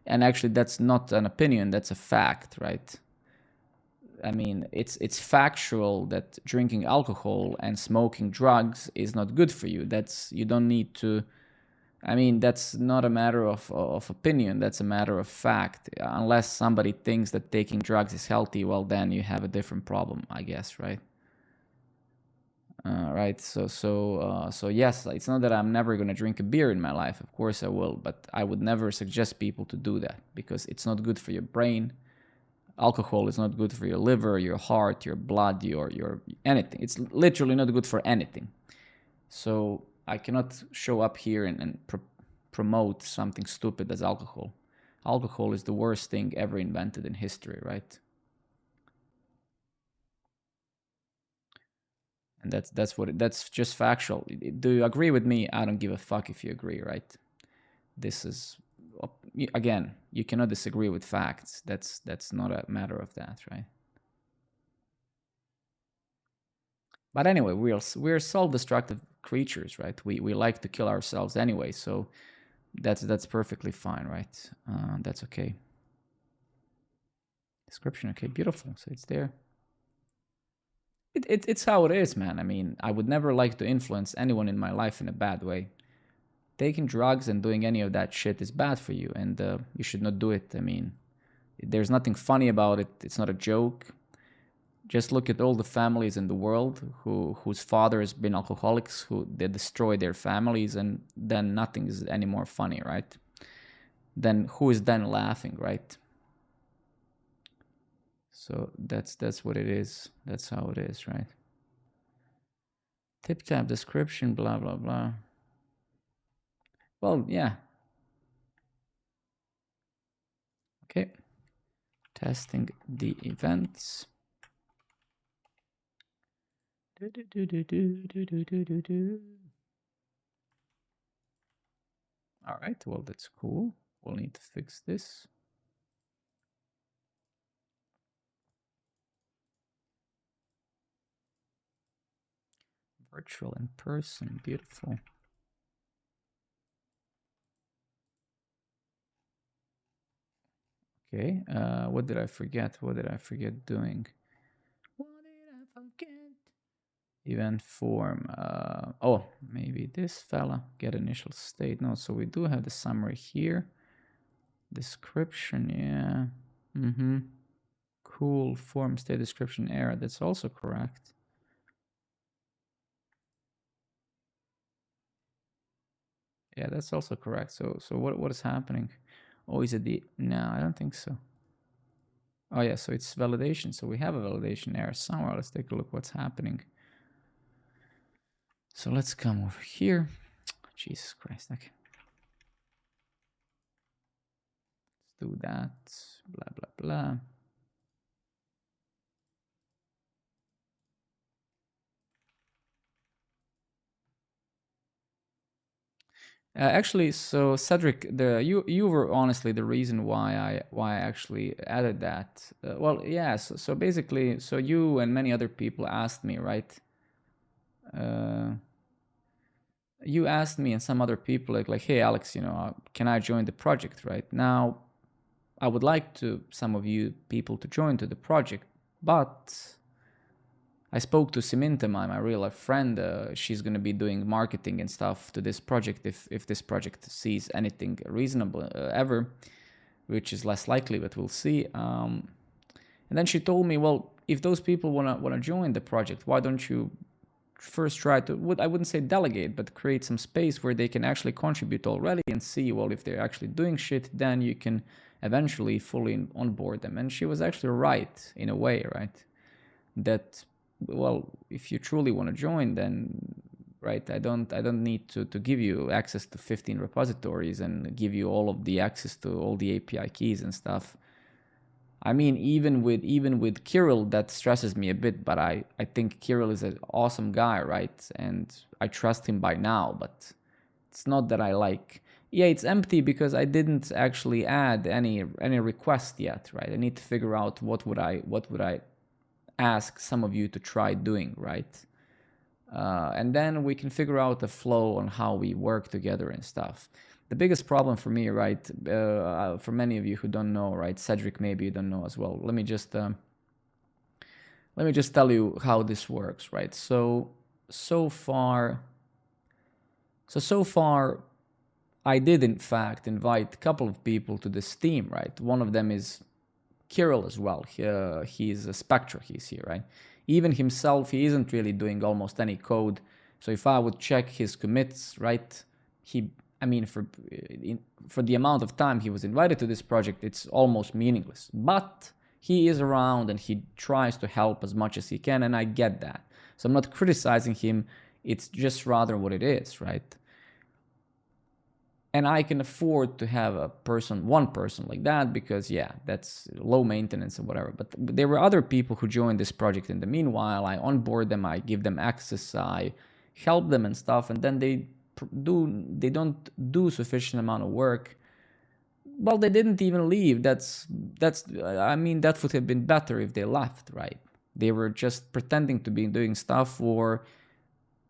And actually, that's not an opinion. That's a fact, right? I mean, it's factual that drinking alcohol and smoking drugs is not good for you. That's you don't need to. I mean, that's not a matter of opinion. That's a matter of fact. Unless somebody thinks that taking drugs is healthy, well, then you have a different problem, I guess, right? Right. So yes, it's not that I'm never gonna drink a beer in my life. Of course I will, but I would never suggest people to do that because it's not good for your brain. Alcohol is not good for your liver, your heart, your blood, your anything. It's literally not good for anything. So I cannot show up here and promote something stupid as alcohol. Alcohol is the worst thing ever invented in history, right? And that's just factual. Do you agree with me? I don't give a fuck if you agree, right? This is again, you cannot disagree with facts. That's not a matter of that, right? But anyway, we're self-destructive creatures, right? We like to kill ourselves anyway, so that's perfectly fine, right? That's okay. Description, okay, beautiful. So it's there. It's how it is, man. I mean, I would never like to influence anyone in my life in a bad way. Taking drugs and doing any of that shit is bad for you, and you should not do it. I mean, there's nothing funny about it. It's not a joke. Just look at all the families in the world whose father has been alcoholics, who they destroy their families, and then nothing is any more funny, right? Then who is then laughing, right? So that's what it is. That's how it is, right? Tip tab description, blah blah blah. Well, yeah. Okay. Testing the events. All right, well, that's cool. We'll need to fix this. Virtual in person, beautiful. Okay, what did I forget? What did I forget doing? What did I forget? Event form. Oh, maybe this fella. Get initial state. No, so we do have the summary here. Description, yeah. Mm-hmm. Cool. Form state description error. That's also correct. Yeah, that's also correct. So what is happening? Oh, is it the no, I don't think so. Oh yeah, so it's validation. So we have a validation error somewhere. Let's take a look what's happening. So let's come over here. Jesus Christ. Okay. Let's do that. Blah blah blah. Actually, so Cedric, you were honestly the reason why I actually added that. Well, yeah. So basically, so you and many other people asked me, right? Uh, you asked me and some other people like, hey Alex, can I join the project? Right now, I would like to some of you people to join to the project, but I spoke to Siminta, my real life friend. She's going to be doing marketing and stuff to this project if this project sees anything reasonable ever, which is less likely, but we'll see. And then she told me, well, if those people wanna join the project, why don't you first try to I wouldn't say delegate, but create some space where they can actually contribute already and see, well, if they're actually doing shit, then you can eventually fully onboard them. And she was actually right in a way, right? That, well, if you truly want to join, then right, I don't need to give you access to 15 repositories and give you all of the access to all the API keys and stuff. I mean, even with Kirill, that stresses me a bit, but I think Kirill is an awesome guy, right? And I trust him by now, but it's not that I like. Yeah, it's empty because I didn't actually add any request yet, right? I need to figure out what would I ask some of you to try doing, right? And then we can figure out the flow on how we work together and stuff. The biggest problem for me, right, for many of you who don't know, right, Cedric, maybe you don't know as well. Let me just tell you how this works, right? So far, I did in fact invite a couple of people to this team, right? One of them is Kirill as well. He's a Spectre. He's here, right? Even himself, he isn't really doing almost any code. So if I would check his commits, right, I mean, for the amount of time he was invited to this project, it's almost meaningless. But he is around and he tries to help as much as he can, and I get that. So I'm not criticizing him. It's just rather what it is, right? And I can afford to have one person like that because yeah, that's low maintenance and whatever. But there were other people who joined this project in the meanwhile. I onboard them, I give them access, I help them and stuff, and then they don't do sufficient amount of work. Well, they didn't even leave. I mean, that would have been better if they left, right? They were just pretending to be doing stuff or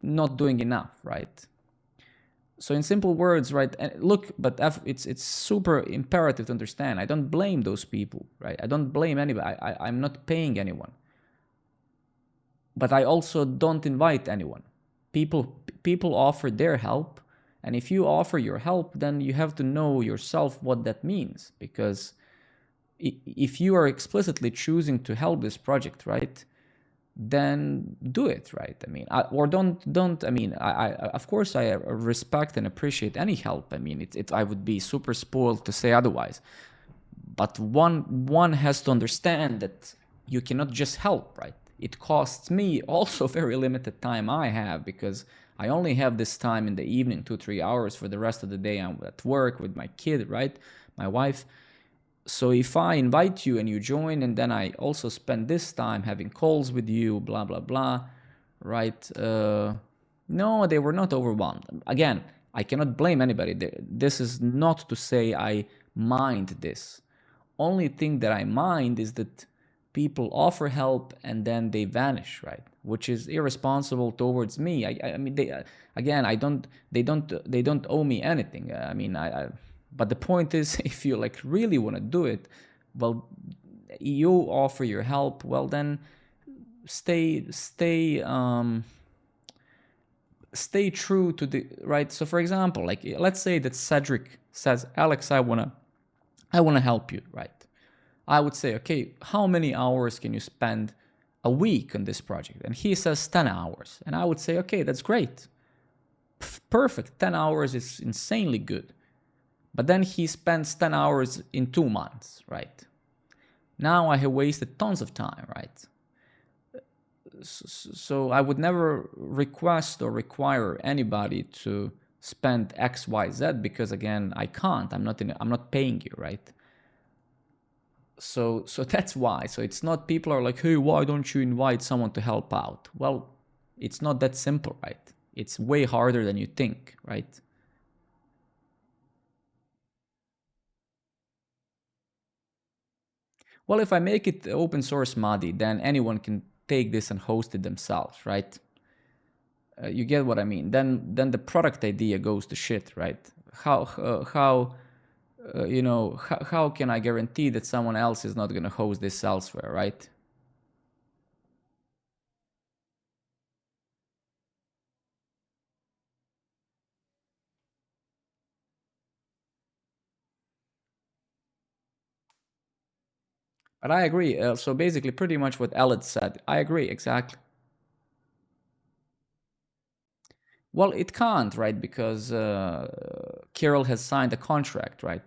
not doing enough, right? So in simple words, right? And look, but it's super imperative to understand. I don't blame those people, right? I don't blame anybody. I'm not paying anyone, but I also don't invite anyone. People offer their help, and if you offer your help, then you have to know yourself what that means. Because if you are explicitly choosing to help this project, right? Then do it, right? I mean, or don't. I mean, I of course I respect and appreciate any help. I mean, I would be super spoiled to say otherwise. But one has to understand that you cannot just help, right? It costs me also very limited time I have because I only have this time in the evening, 2-3 hours. For the rest of the day, I'm at work with my kid, right? My wife. So if I invite you and you join, and then I also spend this time having calls with you, blah blah blah, right? No, they were not overwhelmed. Again, I cannot blame anybody. This is not to say I mind this. Only thing that I mind is that people offer help and then they vanish, right? Which is irresponsible towards me. I mean, again, I don't. They don't owe me anything. I mean, but the point is, if you like really want to do it, well, you offer your help. Well, then stay true to the right. So, for example, like let's say that Cedric says, "Alex, I wanna help you," right? I would say, okay, how many hours can you spend a week on this project? And he says 10 hours, and I would say, okay, that's great, perfect. 10 hours is insanely good. But then he spends 10 hours in 2 months, right? Now I have wasted tons of time, right? So I would never request or require anybody to spend X, Y, Z because again, I can't. I'm not paying you, right? So that's why. So it's not people are like, hey, why don't you invite someone to help out? Well, it's not that simple, right? It's way harder than you think, right? Well, if I make it open source Madi, then anyone can take this and host it themselves, right? You get what I mean? Then the product idea goes to shit, right? How can I guarantee that someone else is not going to host this elsewhere, right? But I agree. So basically, pretty much what Elliot said. I agree exactly. Well, it can't, right? Because Kirill has signed a contract, right?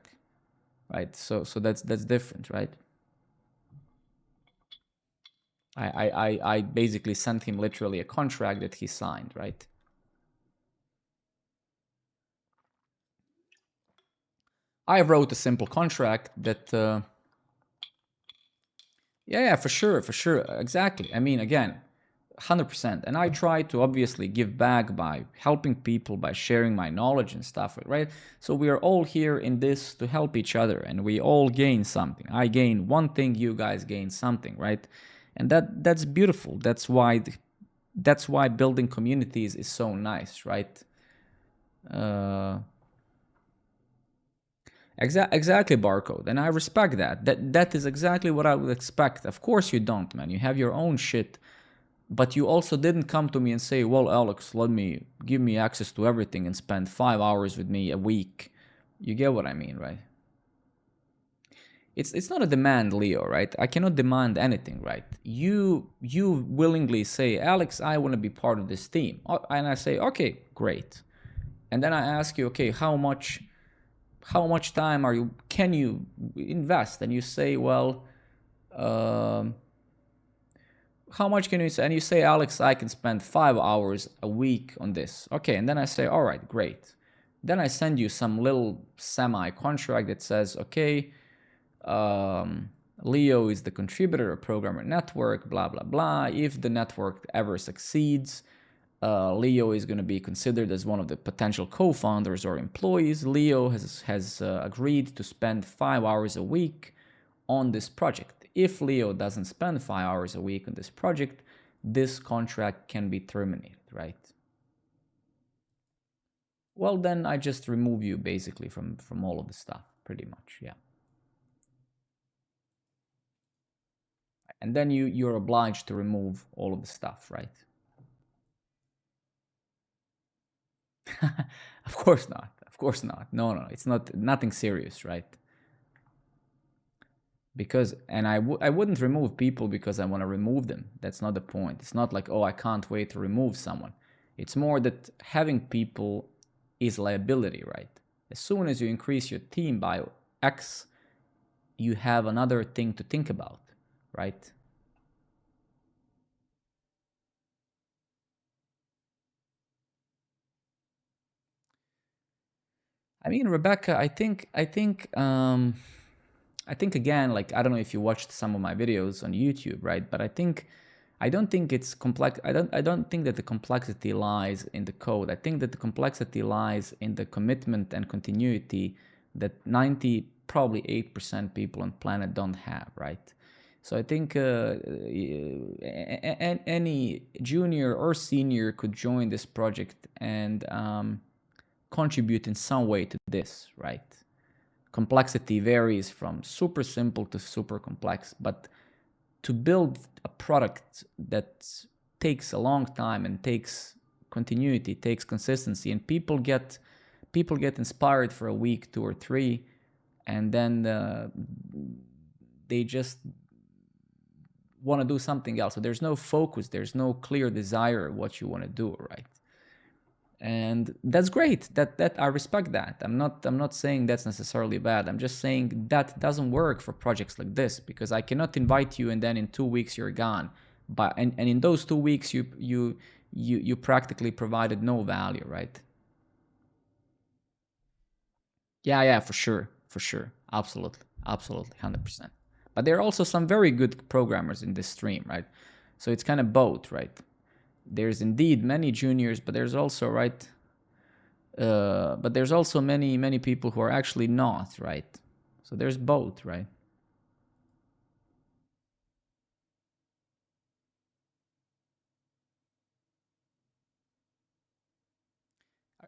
right? So that's different, right? I basically sent him literally a contract that he signed, right? I wrote a simple contract that, yeah, for sure, exactly. I mean, again, 100%. And I try to obviously give back by helping people, by sharing my knowledge and stuff, right? So we are all here in this to help each other, and we all gain something. I gain one thing, you guys gain something, right? And that's beautiful. That's why building communities is so nice, right? Uh, exactly, barcode, and I respect that. That is exactly what I would expect. Of course, you don't, man. You have your own shit, but you also didn't come to me and say, "Well, Alex, give me access to everything and spend 5 hours with me a week." You get what I mean, right? It's not a demand, Leo, right? I cannot demand anything, right? You willingly say, "Alex, I want to be part of this team," and I say, "Okay, great." And then I ask you, "Okay, how much time can you invest?" And you say, "Well, um, how much can you say?" And you say, "Alex, I can spend 5 hours a week on this." Okay, and then I say, "All right, great." Then I send you some little semi contract that says, "Okay, um, Leo is the contributor of Programmer Network, blah blah blah. If the network ever succeeds, Leo is going to be considered as one of the potential co-founders or employees. Leo has agreed to spend 5 hours a week on this project. If Leo doesn't spend 5 hours a week on this project, this contract can be terminated, right?" Well, then I just remove you basically from all of the stuff, pretty much, yeah. And then you're obliged to remove all of the stuff, right? Of course not. Of course not. No, no, it's not nothing serious, right? Because and I wouldn't remove people because I want to remove them. That's not the point. It's not like, oh, I can't wait to remove someone. It's more that having people is liability, right? As soon as you increase your team by X, you have another thing to think about, right? I mean, Rebecca, I think again, like, I don't know if you watched some of my videos on YouTube, right? But I don't think it's complex. I don't think that the complexity lies in the code. I think that the complexity lies in the commitment and continuity that 90, probably 8% people on planet don't have, right? So I think any junior or senior could join this project and contribute in some way to this, right? Complexity varies from super simple to super complex, but to build a product that takes a long time and takes continuity, takes consistency, and people get inspired for a week, 2 or 3, and then they just want to do something else. So there's no focus, there's no clear desire what you want to do, right? And that's great. That I respect that. I'm not saying that's necessarily bad. I'm just saying that doesn't work for projects like this, because I cannot invite you and then in 2 weeks you're gone. But and in those 2 weeks you practically provided no value, right? Yeah, for sure, absolutely, 100%. But there are also some very good programmers in this stream, right? So it's kind of both, right? There's indeed many juniors, but there's also, right, but there's also many people who are actually not, right? So there's both, right?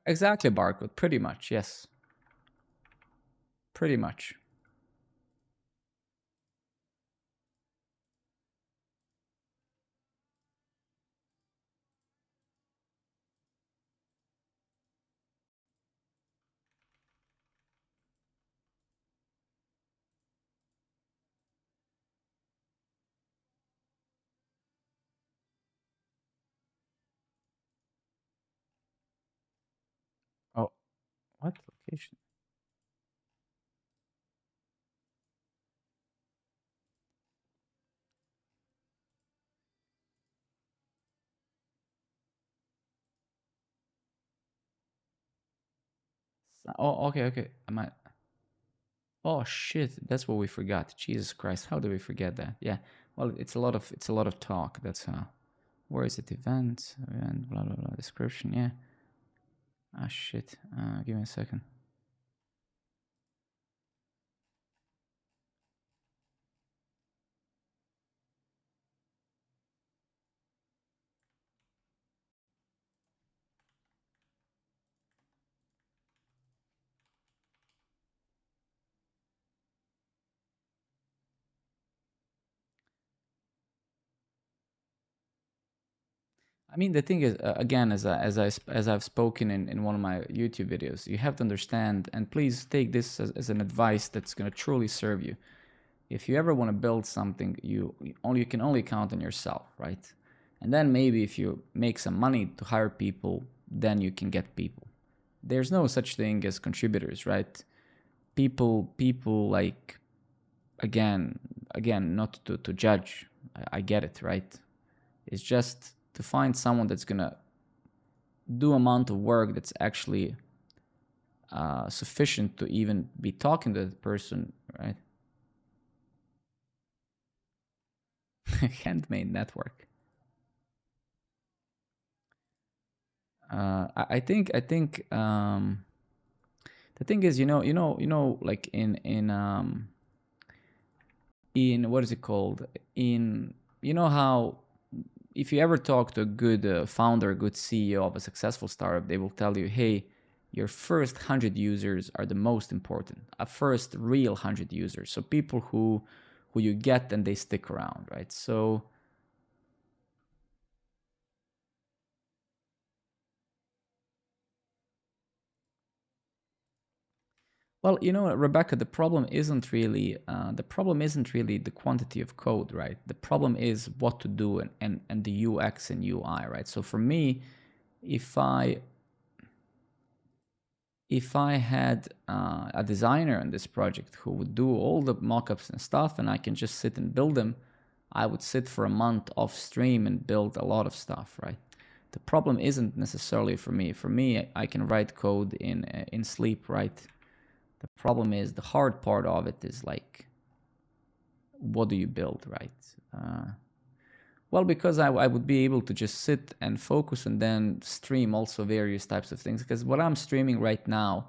Exactly, barcode, pretty much, yes, pretty much. Oh, what location? Oh, okay, okay. I might. Oh shit, that's what we forgot. Jesus Christ, how do we forget that? Yeah. Well, it's a lot of talk. That's where is it? Event, blah blah blah. Description. Yeah. Ah shit. Give me a second. I mean, the thing is, again, as I've spoken in one of my YouTube videos, you have to understand, and please take this as an advice that's going to truly serve you. If you ever want to build something, you can only count on yourself, right? And then maybe if you make some money to hire people, then you can get people. There's no such thing as contributors, right? People like, again, not to judge. I get it, right? It's just to find someone that's gonna do amount of work that's actually sufficient to even be talking to the person, right? Handmade network. I think the thing is, like in what is it called? In you know how if you ever talk to a good founder, a good CEO of a successful startup, they will tell you, hey, your first 100 users are the most important. A first real 100 users, so people who you get and they stick around, right? So well, Rebecca, the problem isn't really the quantity of code, right? The problem is what to do and the UX and UI, right? So for me, if I had a designer in this project who would do all the mockups and stuff, and I can just sit and build them, I would sit for a month off stream and build a lot of stuff, right? The problem isn't necessarily for me. For me, I can write code in sleep, right? The problem is the hard part of it is like, what do you build, right? Well, because I would be able to just sit and focus and then stream also various types of things. Because what I'm streaming right now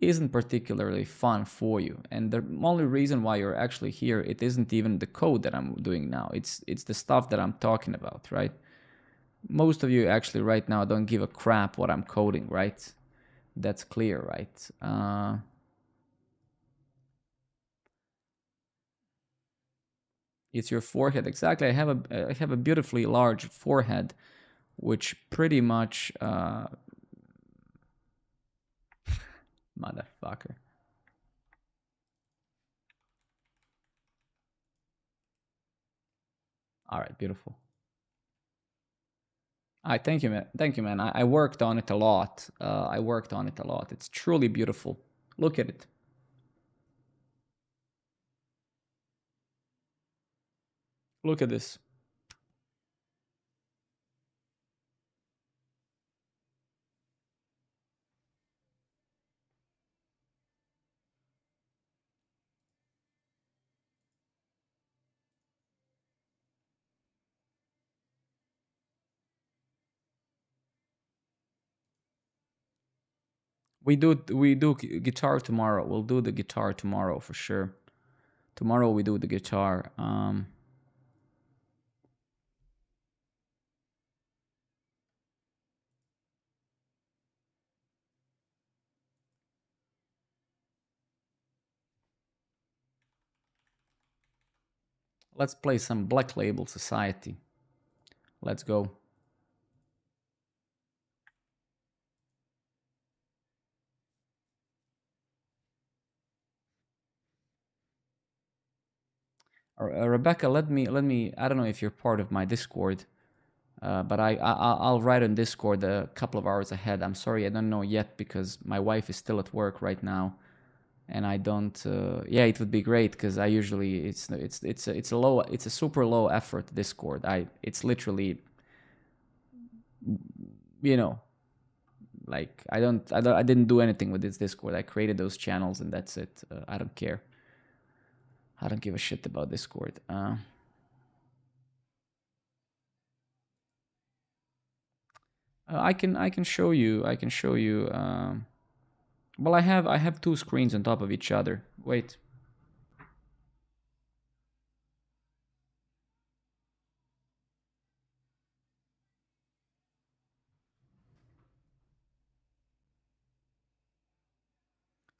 isn't particularly fun for you, and the only reason why you're actually here, it isn't even the code that I'm doing now. It's the stuff that I'm talking about, right? Most of you actually right now don't give a crap what I'm coding, right? That's clear, right? It's your forehead. Exactly. I have a beautifully large forehead, which pretty much motherfucker. All right, beautiful. I thank you, man. Thank you, man. I worked on it a lot. I worked on it a lot. It's truly beautiful. Look at it. Look at this. We do guitar tomorrow. We'll do the guitar tomorrow for sure. Tomorrow we do the guitar. Let's play some Black Label Society. Let's go. Rebecca, let me. I don't know if you're part of my Discord, but I'll write on Discord a couple of hours ahead. I'm sorry, I don't know yet because my wife is still at work right now, and I don't. Yeah, it would be great because I usually it's a super low effort Discord. It's literally, you know Like I didn't do anything with this Discord. I created those channels and that's it. I don't care. I don't give a shit about Discord. I can show you. I can show you. Well, I have two screens on top of each other. Wait.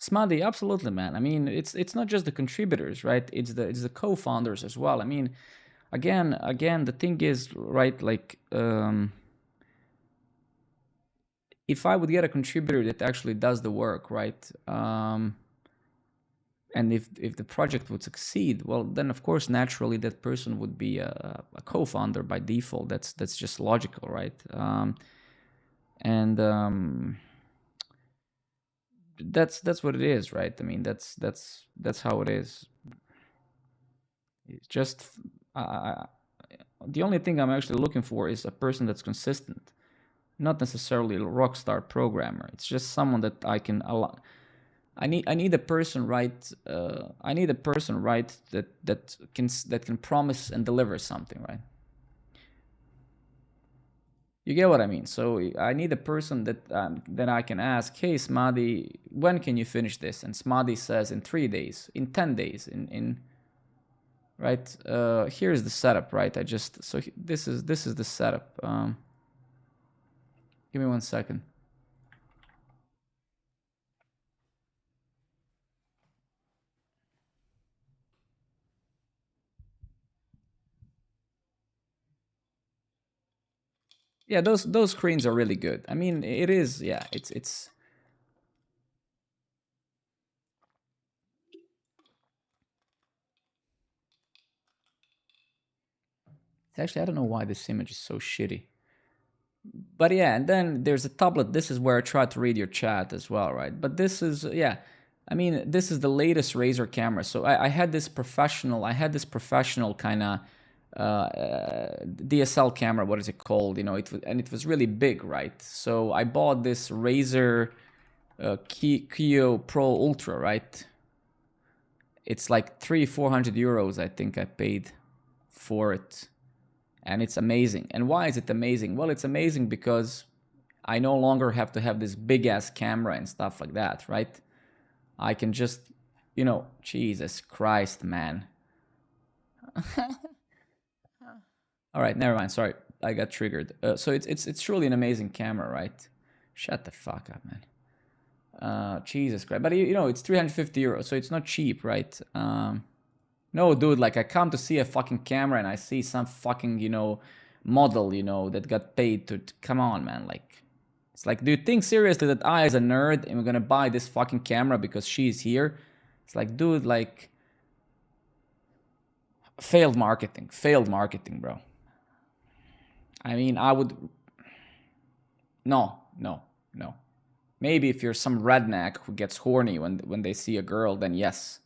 Smadi, absolutely, man. I mean, it's not just the contributors, right? It's the co-founders as well. I mean, again, the thing is, right? Like, if I would get a contributor that actually does the work, right? And if the project would succeed, well, then of course, naturally, that person would be a co-founder by default. That's just logical, right? And that's what it is, right? I mean, that's how it is. It's just the only thing I'm actually looking for is a person that's consistent, not necessarily a rock star programmer. It's just someone that I can allow. I need a person, right? I need a person, right, that can promise and deliver something, right? You get what I mean? So I need a person that I can ask, hey Smadi, when can you finish this? And Smadi says in 3 days, in 10 days, in right. Here's the setup, right? This is the setup. Give me 1 second. Yeah, those screens are really good. I mean, it is. Yeah, it's. Actually, I don't know why this image is so shitty. But yeah, and then there's a tablet. This is where I try to read your chat as well, right? But this is, yeah, I mean, this is the latest Razer camera. So I had this professional. I had this professional kind of DSL camera. What is it called? You know, it was really big, right? So I bought this Razer Kio Pro Ultra, right? It's like 400 euros. I think I paid for it, and it's amazing. And why is it amazing? Well, it's amazing because I no longer have to have this big ass camera and stuff like that, right? I can just, Jesus Christ, man. All right, never mind. Sorry, I got triggered. So it's truly an amazing camera, right? Shut the fuck up, man. Jesus Christ. But it's 350 euros, so it's not cheap, right? No, dude, like I come to see a fucking camera and I see some fucking, model, that got paid to come on, man. Like, it's like, do you think seriously that I, as a nerd, am gonna buy this fucking camera because she's here? It's like, dude, like, failed marketing, bro. I mean, I would, no, no, no. Maybe if you're some redneck who gets horny when they see a girl, then yes.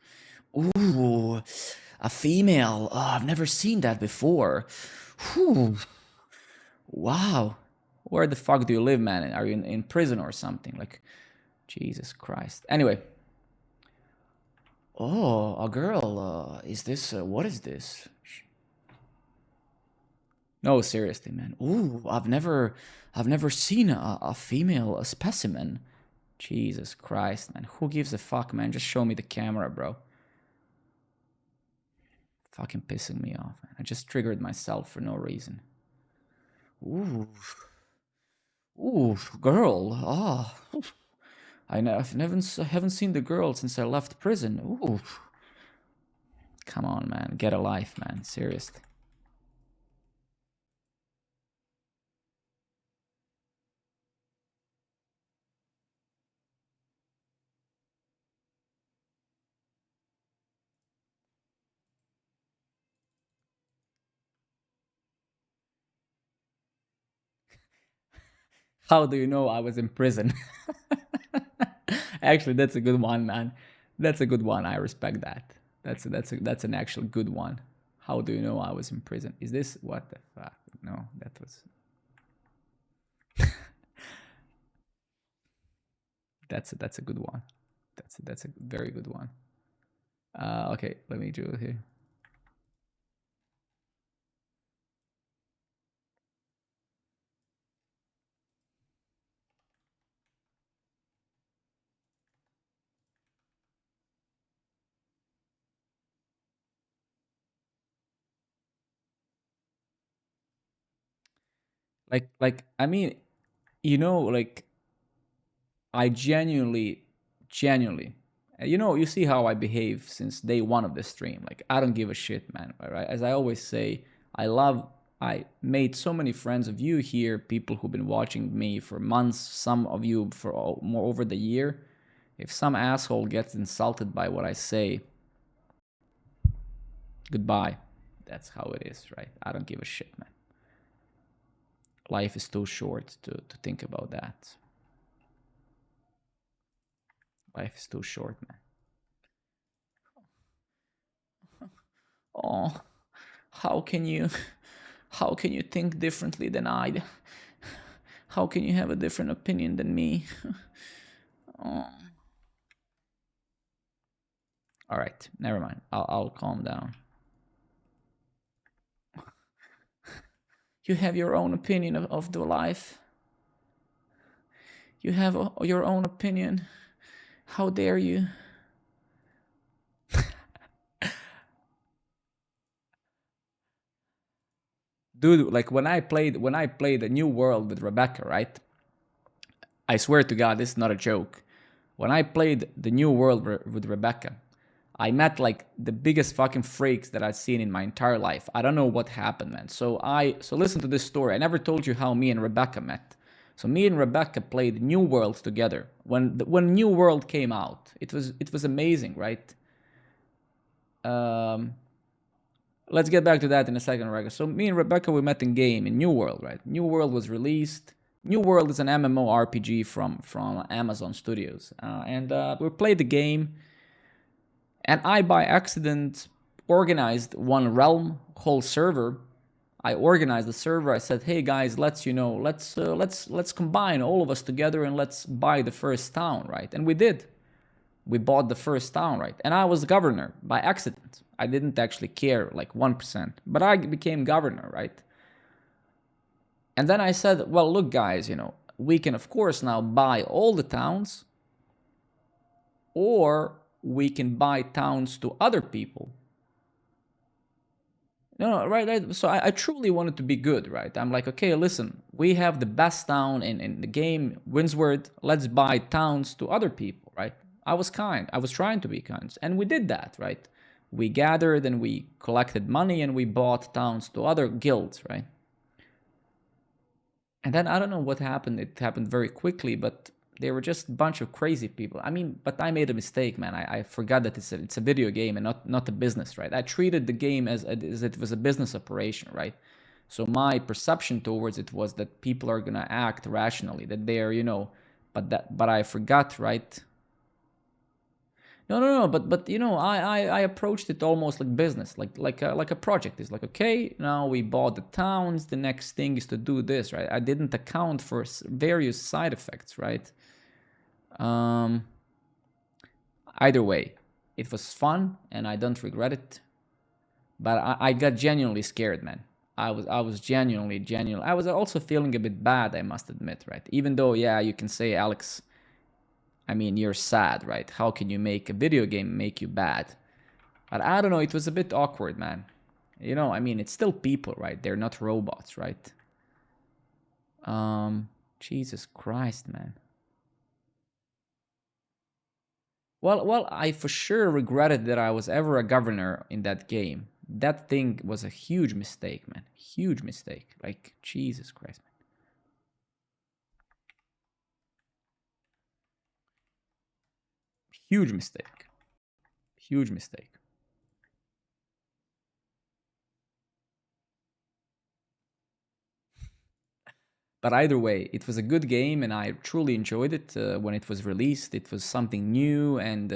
Ooh, a female. Oh, I've never seen that before. Whew. Wow. Where the fuck do you live, man? Are you in prison or something? Like, Jesus Christ. Anyway. Oh, a girl. Is this, what is this? No, seriously, man. Ooh, I've never seen a female specimen. Jesus Christ, man. Who gives a fuck, man? Just show me the camera, bro. Fucking pissing me off, man. I just triggered myself for no reason. Ooh. Ooh, girl. Ah. I haven't seen the girl since I left prison. Ooh. Come on, man. Get a life, man. Seriously. How do you know I was in prison? Actually, that's a good one, man. That's a good one. I respect that. That's an actual good one. How do you know I was in prison? Is this what the fuck? No, that was. That's a good one. That's a very good one. Okay, let me do it here. Like I mean, like I genuinely, you see how I behave since day one of the stream. Like I don't give a shit, man. Right? As I always say, I made so many friends of you here, people who've been watching me for months, some of you for more over the year. If some asshole gets insulted by what I say, goodbye. That's how it is, right? I don't give a shit, man. Life is too short to think about that. Life is too short, man. Oh, how can you how can you think differently than I? How can you have a different opinion than me? Oh. All right, never mind. I'll calm down. You have your own opinion of the life. You have your own opinion. How dare you? Dude, like when I played a New World with Rebecca, right? I swear to God, this is not a joke. When I played the New World with Rebecca, I met like the biggest fucking freaks that I've seen in my entire life. I don't know what happened, man. So listen to this story. I never told you how me and Rebecca met. So me and Rebecca played New World together. When New World came out, it was amazing, right? Um, let's get back to that in a second, Rebecca. So me and Rebecca we met in game in New World, right? New World was released. New World is an MMORPG from Amazon Studios, and we played the game. And I, by accident, organized one realm whole server. I organized the server. I said, "Hey guys, let's combine all of us together and let's buy the first town, right?" And we did. We bought the first town, right? And I was governor by accident. I didn't actually care, like 1%, but I became governor, right? And then I said, "Well, look, guys, we can of course now buy all the towns, or we can buy towns to other people." No, right. So I truly wanted to be good, right? I'm like, okay, listen, we have the best town in the game, Windsward. Let's buy towns to other people, right? I was kind. I was trying to be kind. And we did that, right? We gathered and we collected money and we bought towns to other guilds, right? And then I don't know what happened. It happened very quickly, but they were just a bunch of crazy people. I mean, but I made a mistake, man. I forgot that it's a video game and not a business, right? I treated the game as it was a business operation, right? So my perception towards it was that people are gonna act rationally, that they're, but I forgot, right? No. But I approached it almost like business, like a project. It's like, okay, now we bought the towns. The next thing is to do this, right? I didn't account for various side effects, right? Um, Either way, it was fun, and I don't regret it. But I got genuinely scared, man. I was genuinely. I was also feeling a bit bad, I must admit, right? Even though, yeah, you can say, Alex, I mean, you're sad, right? How can you make a video game make you bad? But I don't know, it was a bit awkward, man. I mean, it's still people, right? They're not robots, right? Jesus Christ, man. Well, I for sure regretted that I was ever a governor in that game. That thing was a huge mistake, man. Huge mistake. Like, Jesus Christ, man. Huge mistake. Huge mistake. But either way, it was a good game, and I truly enjoyed it when it was released. It was something new, and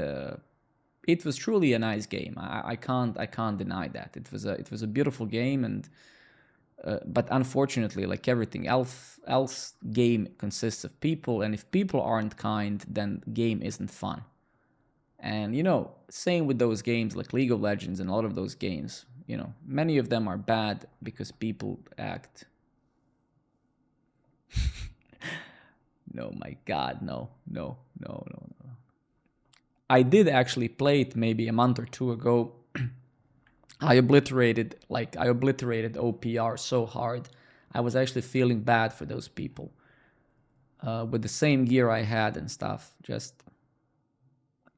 it was truly a nice game. I can't deny that. It was a beautiful game, and But unfortunately, like everything else, game consists of people, and if people aren't kind, then game isn't fun. And same with those games like League of Legends and a lot of those games. Many of them are bad because people act. No, my God, no, no, no, no, no. I did actually play it maybe a month or two ago. I obliterated OPR so hard. I was actually feeling bad for those people with the same gear I had and stuff. Just,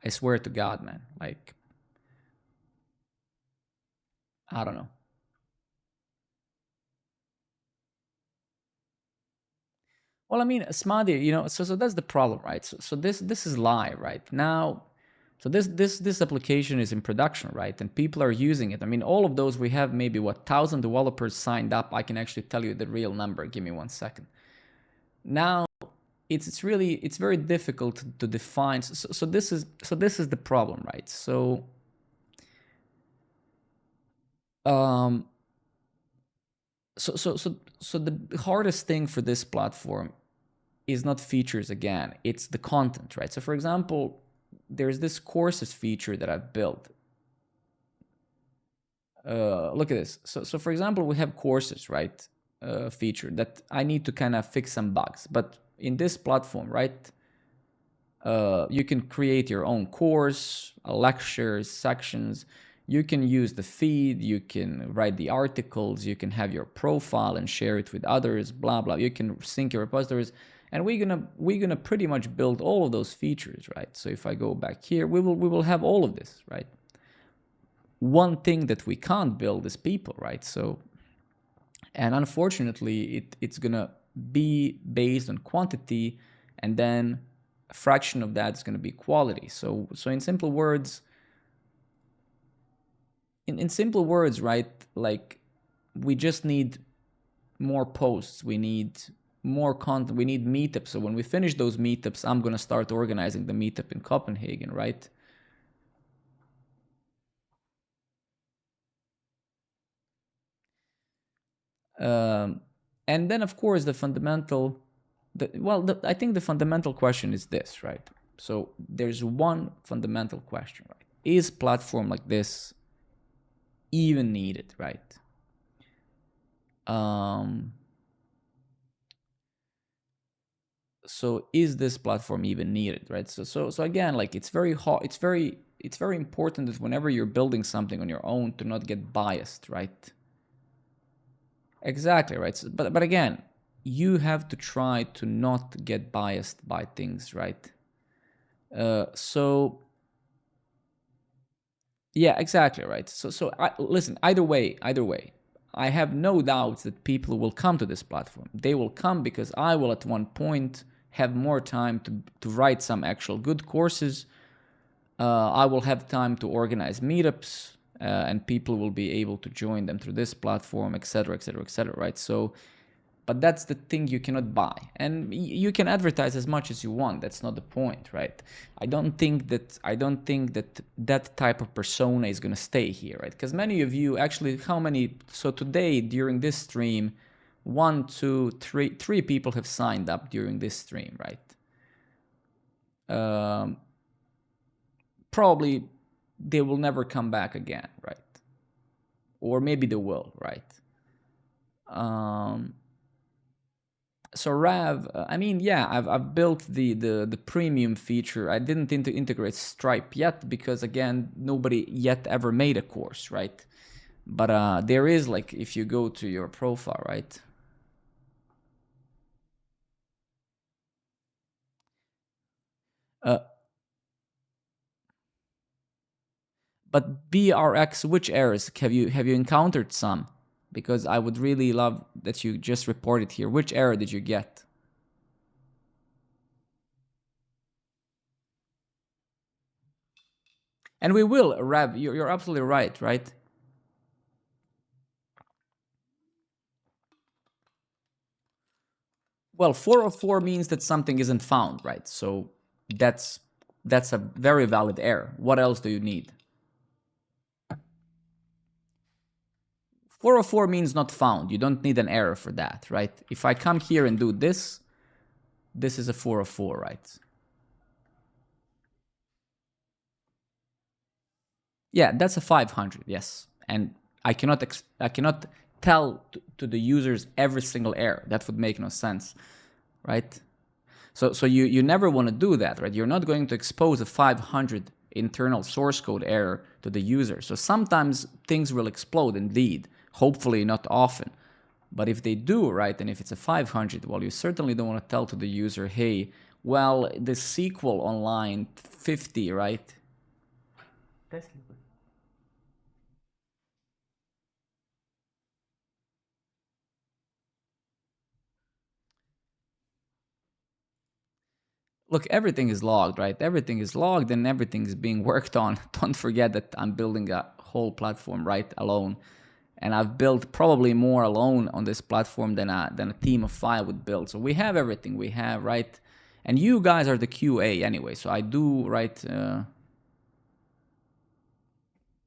I swear to God, man. Like, I don't know. Well, I mean, Smadi, so that's the problem, right? So this is live right now. So this application is in production, right? And people are using it. I mean, all of those, we have maybe 1,000 developers signed up. I can actually tell you the real number. Give me 1 second. Now, it's very difficult to define. So this is the problem, right? Um, so the hardest thing for this platform is not features again, it's the content, right? So for example, there's this courses feature that I've built. Look at this. So for example, we have courses, right? Feature that I need to kind of fix some bugs. But in this platform, right? You can create your own course, lectures, sections. You can use the feed, you can write the articles, you can have your profile and share it with others, blah blah. You can sync your repositories, and we're gonna pretty much build all of those features, right? So if I go back here, we will have all of this, right? One thing that we can't build is people, right? So, and unfortunately, it's gonna be based on quantity, and then a fraction of that is gonna be quality. So in simple words, in simple words, right? Like, we just need more posts. We need more content. We need meetups. So when we finish those meetups, I'm gonna start organizing the meetup in Copenhagen, right? And then, of course, I think the fundamental question is this, right? So there's one fundamental question, right? Is platform like this even needed, right? Um, so is this platform even needed, right? So again, like, it's very hard. It's very important that whenever you're building something on your own, to not get biased, right? Exactly, right. But again, you have to try to not get biased by things, right? So yeah, exactly, right. Listen, either way, I have no doubts that people will come to this platform. They will come because I will at one point have more time to write some actual good courses. I will have time to organize meetups, and people will be able to join them through this platform, etc., etc., etc. Right. So, but that's the thing you cannot buy, and you can advertise as much as you want. That's not the point, right? I don't think that that type of persona is going to stay here, right? Because many of you actually, how many, so today during this stream, one, two, three people have signed up during this stream, right? um, Probably they will never come back again, right? Or maybe they will, right? um, so Rav, I mean, yeah, I've built the premium feature. I didn't integrate Stripe yet because, again, nobody yet ever made a course, right? But there is, like, if you go to your profile, right? Uh, but BRX, which errors have you encountered some? Because I would really love that you just report it here. Which error did you get? And we will, Rav. You're absolutely right, right? Well, 404 means that something isn't found, right? So that's that's a very valid error. What else do you need? 404 means not found. You don't need an error for that, right? If I come here and do this, this is a 404, right? Yeah, that's a 500, yes. And I cannot tell to the users every single error. That would make no sense, right? So you never want to do that, right? You're not going to expose a 500 internal source code error to the user. So sometimes things will explode indeed, hopefully not often. But if they do, right, and if it's a 500, well, you certainly don't want to tell to the user, hey, well, the SQL on line 50, right? Look, everything is logged, right? Everything is logged and everything is being worked on. Don't forget that I'm building a whole platform, right, alone. And I've built probably more alone on this platform than a team of 5 would build. So we have everything we have, right? And you guys are the QA anyway. So I do, right?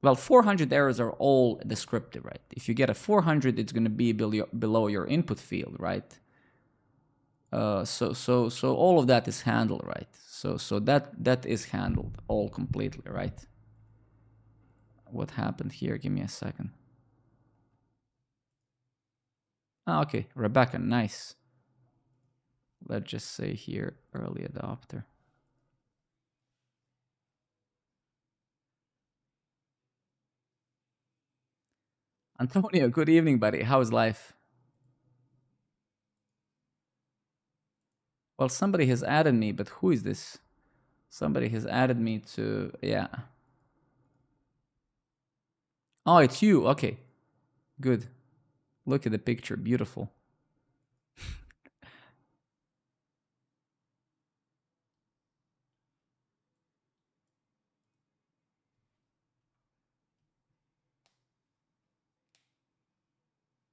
Well, 400 errors are all descriptive, right? If you get a 400, it's going to be below your input field, right? So all of that is handled, right? So that is handled all completely, right? What happened here? Give me a second. Ah, okay, Rebecca, nice. Let's just say here, early adopter. Antonio, good evening, buddy. How's life? Well, somebody has added me, but who is this? Somebody has added me to, yeah. Oh, it's you. Okay, good. Look at the picture. Beautiful.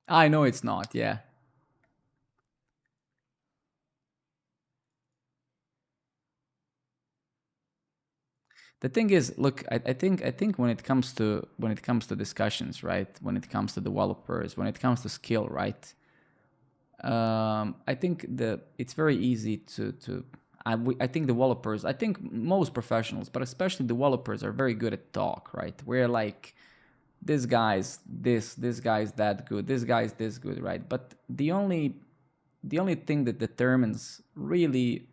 I know it's not. Yeah. The thing is, look, I think when it comes to discussions, right? When it comes to developers, when it comes to skill, right? I think it's very easy to I think developers, I think most professionals, but especially developers, are very good at talk, right? We're like, this guy's this guy's that good, this guy's this good, right? But the only thing that determines really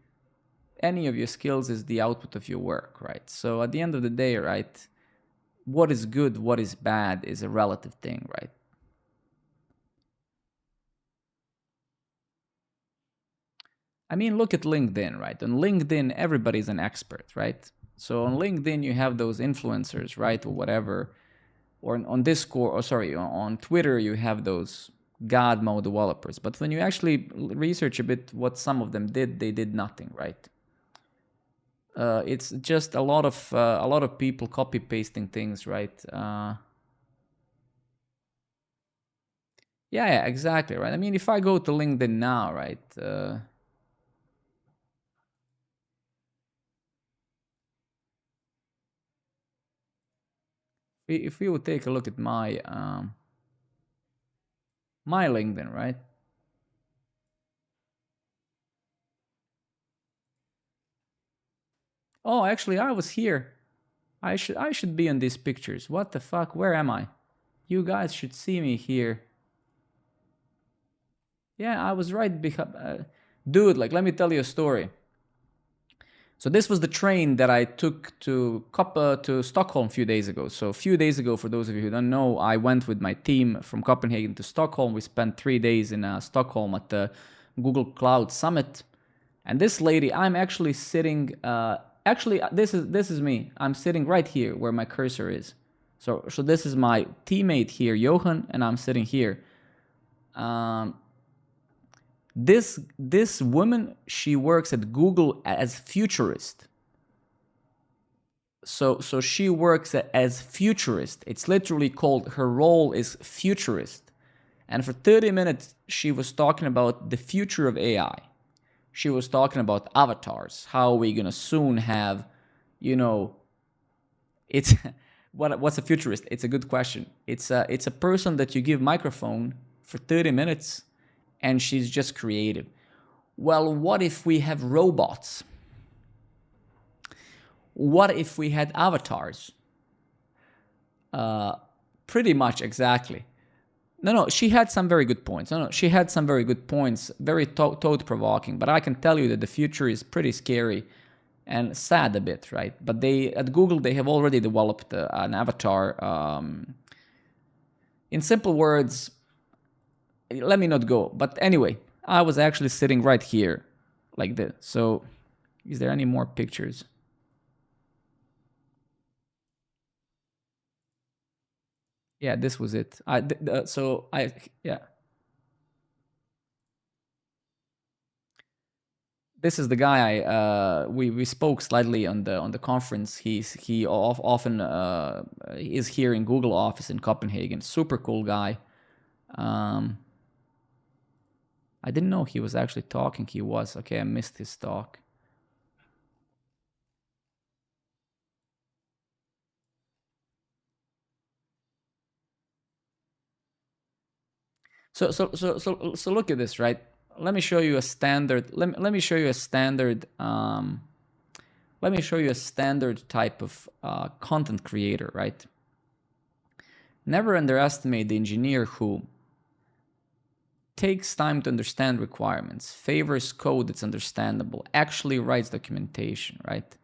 any of your skills is the output of your work, right? So at the end of the day, right, what is good, what is bad is a relative thing, right? I mean, look at LinkedIn, right? On LinkedIn, everybody's an expert, right? So on LinkedIn, you have those influencers, right, or whatever. Or on Discord, or sorry, on Twitter, you have those god mode developers. But when you actually research a bit what some of them did, they did nothing, right? It's just a lot of people copy pasting things, right? Yeah, exactly, right. I mean, if I go to LinkedIn now, right? If we would take a look at my LinkedIn, right? Oh, actually, I was here. I should be in these pictures. What the fuck? Where am I? You guys should see me here. Yeah, I was right behind. Dude, like, let me tell you a story. So this was the train that I took to Stockholm a few days ago. So a few days ago, for those of you who don't know, I went with my team from Copenhagen to Stockholm. We spent 3 days in Stockholm at the Google Cloud Summit. And this lady, I'm actually sitting. Actually, this is me. I'm sitting right here where my cursor is. So this is my teammate here, Johan, and I'm sitting here. Um, this woman, she works at Google as futurist. So she works as futurist. It's literally called, her role is futurist. And for 30 minutes she was talking about the future of AI. She was talking about avatars, how we're gonna soon have, you know, it's What's a futurist? It's a good question. It's a person that you give microphone for 30 minutes and she's just creative. Well, what if we have robots? What if we had avatars? Pretty much exactly. No, she had some very good points. No, she had some very good points, very thought provoking. But I can tell you that the future is pretty scary and sad a bit, right? But they at Google they have already developed an avatar. In simple words, let me not go. But anyway, I was actually sitting right here, like this. So, is there any more pictures? Yeah, this was it. Yeah. This is the guy we spoke slightly on the conference. He often is here in Google office in Copenhagen. Super cool guy. Um, I didn't know he was actually talking. He was okay. I missed his talk. So look at this, right? Let me show you a standard. Let me show you a standard. Let me show you a standard type of content creator, right? Never underestimate the engineer who takes time to understand requirements, favors code that's understandable, actually writes documentation, right?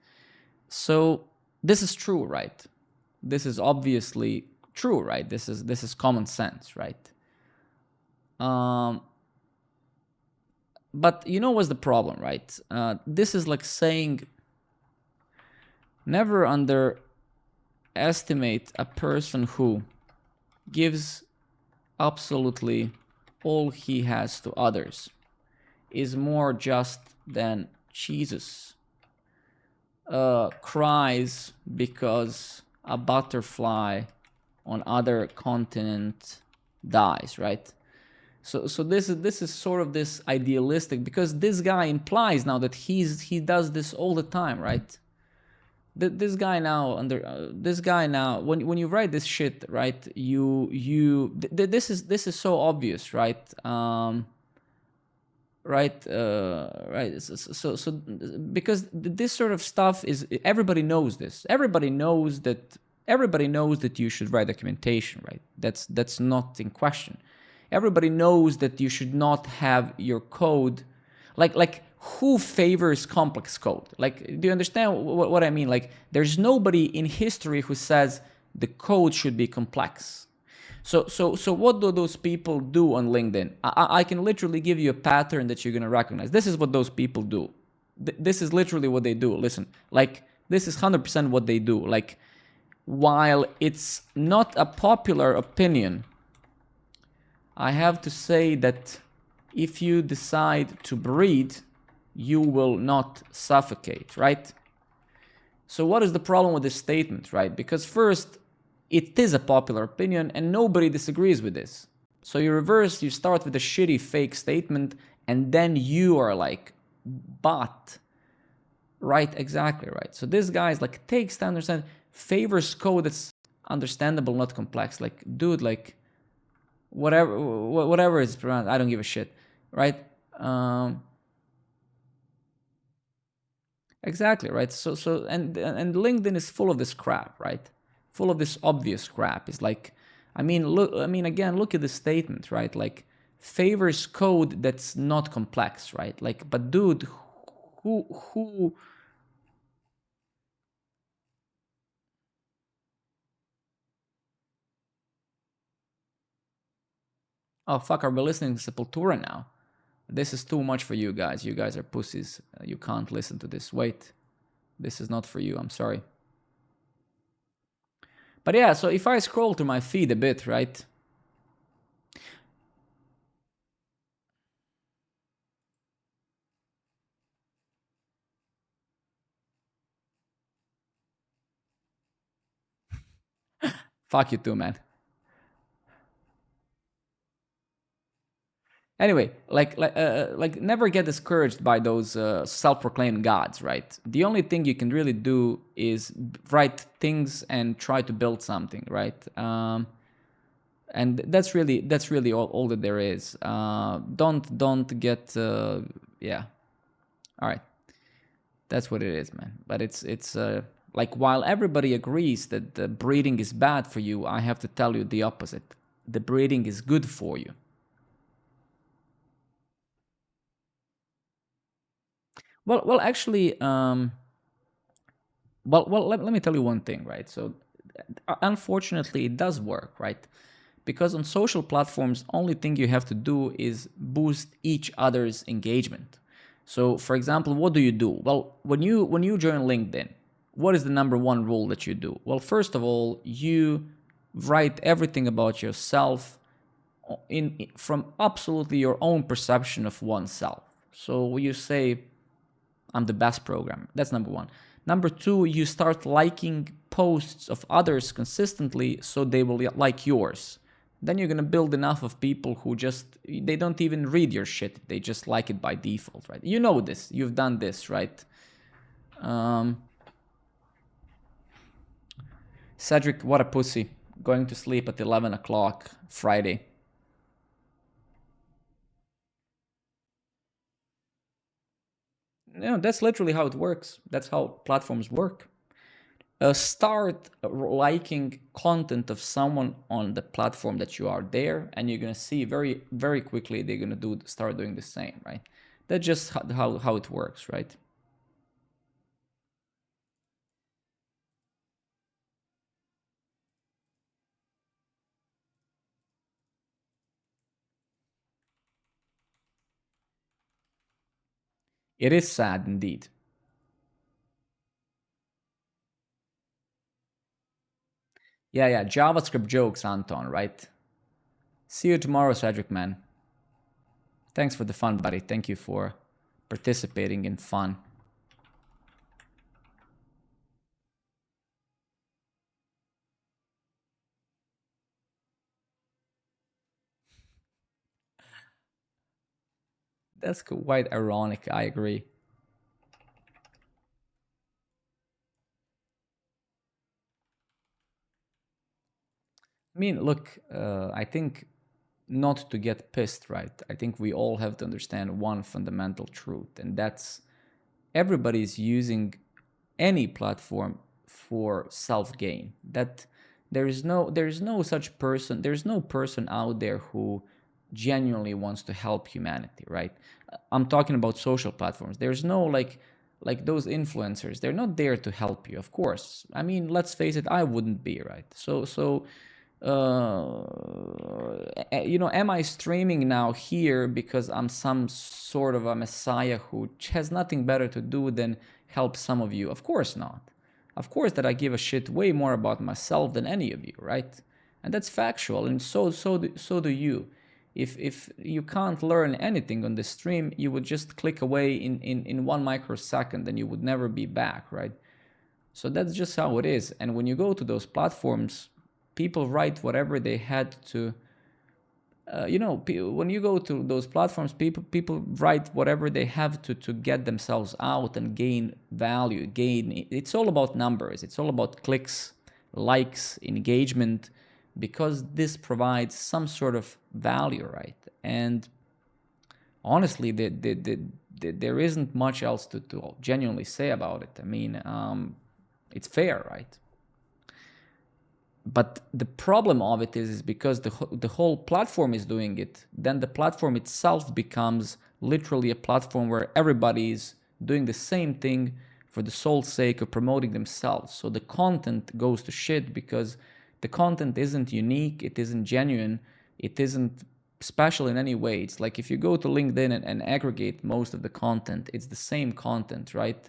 So this is true, right? This is obviously true, right? This is common sense, right? But you know what's the problem, right? This is like saying never underestimate a person who gives absolutely all he has to others, is more just than Jesus cries because a butterfly on other continent dies, right? So this is sort of this idealistic, because this guy implies now that he does this all the time, right? This guy now when you write this shit, right? This is so obvious, right? Right. So because this sort of stuff is, everybody knows this. Everybody knows that you should write documentation, right? That's not in question. Everybody knows that you should not have your code like who favors complex code? Like, do you understand what I mean? Like, there's nobody in history who says the code should be complex. So what do those people do on LinkedIn? I can literally give you a pattern that you're gonna recognize. This is what those people do. This is literally what they do. Listen, like, this is 100% what they do. Like, while it's not a popular opinion, I have to say that if you decide to breathe, you will not suffocate, right? So what is the problem with this statement, right? Because first, it is a popular opinion and nobody disagrees with this. So you start with a shitty fake statement and then you are like, but, right, exactly, right. So this guy is like, takes to understand, favors code that's understandable, not complex. Like, dude, like, whatever is pronounced, I don't give a shit, right? Um, exactly, right. And LinkedIn is full of this crap, right? Full of this obvious crap. It's like, again, look at the statement, right? Like, favors code that's not complex, right? Like, but dude, who? Oh fuck, are we listening to Sepultura now? This is too much for you guys. You guys are pussies. You can't listen to this. Wait, this is not for you. I'm sorry. But yeah, so if I scroll to my feed a bit, right? Fuck you too, man. Anyway, like never get discouraged by those self-proclaimed gods, right? The only thing you can really do is write things and try to build something, right? And that's really all that there is. Don't get yeah. All right, that's what it is, man. But it's like while everybody agrees that the breeding is bad for you, I have to tell you the opposite. The breeding is good for you. Well, actually, let me tell you one thing, right? So, unfortunately, it does work, right? Because on social platforms, only thing you have to do is boost each other's engagement. So, for example, what do you do? Well, when you join LinkedIn, what is the number one rule that you do? Well, first of all, you write everything about yourself in from absolutely your own perception of oneself. So you say, I'm the best programmer. That's number one. Number two, you start liking posts of others consistently so they will like yours. Then you're gonna build enough of people who just they don't even read your shit. They just like it by default, right? You know this. You've done this, right? Um, Cedric, what a pussy. Going to sleep at 11 o'clock Friday. No, that's literally how it works. That's how platforms work. Start liking content of someone on the platform that you are there, and you're gonna see very quickly they're gonna start doing the same, right? That's just how it works, right? It is sad indeed. Yeah, JavaScript jokes, Anton, right? See you tomorrow, Cedric, man. Thanks for the fun, buddy. Thank you for participating in fun. That's quite ironic, I agree. I mean, look, I think not to get pissed, right? I think we all have to understand one fundamental truth, and that's everybody's using any platform for self gain. That there is no such person, there's no person out there who genuinely wants to help humanity, right? I'm talking about social platforms. There's no like those influencers, they're not there to help you, of course. I mean, let's face it, I wouldn't be, right? So am I streaming now here because I'm some sort of a messiah who has nothing better to do than help some of you? Of course not. Of course that I give a shit way more about myself than any of you, right? And that's factual, and so do you. If you can't learn anything on the stream, you would just click away in 1 microsecond and you would never be back, right? So that's just how it is. And when you go to those platforms, people write whatever they had to. When you go to those platforms, people write whatever they have to get themselves out and gain value. Gain. It's all about numbers. It's all about clicks, likes, engagement, because this provides some sort of value, right? And honestly, there isn't much else to genuinely say about it. I mean, it's fair, right? But the problem of it is because the whole platform is doing it, then the platform itself becomes literally a platform where everybody is doing the same thing for the sole sake of promoting themselves. So the content goes to shit because the content isn't unique, it isn't genuine, it isn't special in any way. It's like if you go to LinkedIn and aggregate most of the content, it's the same content, right?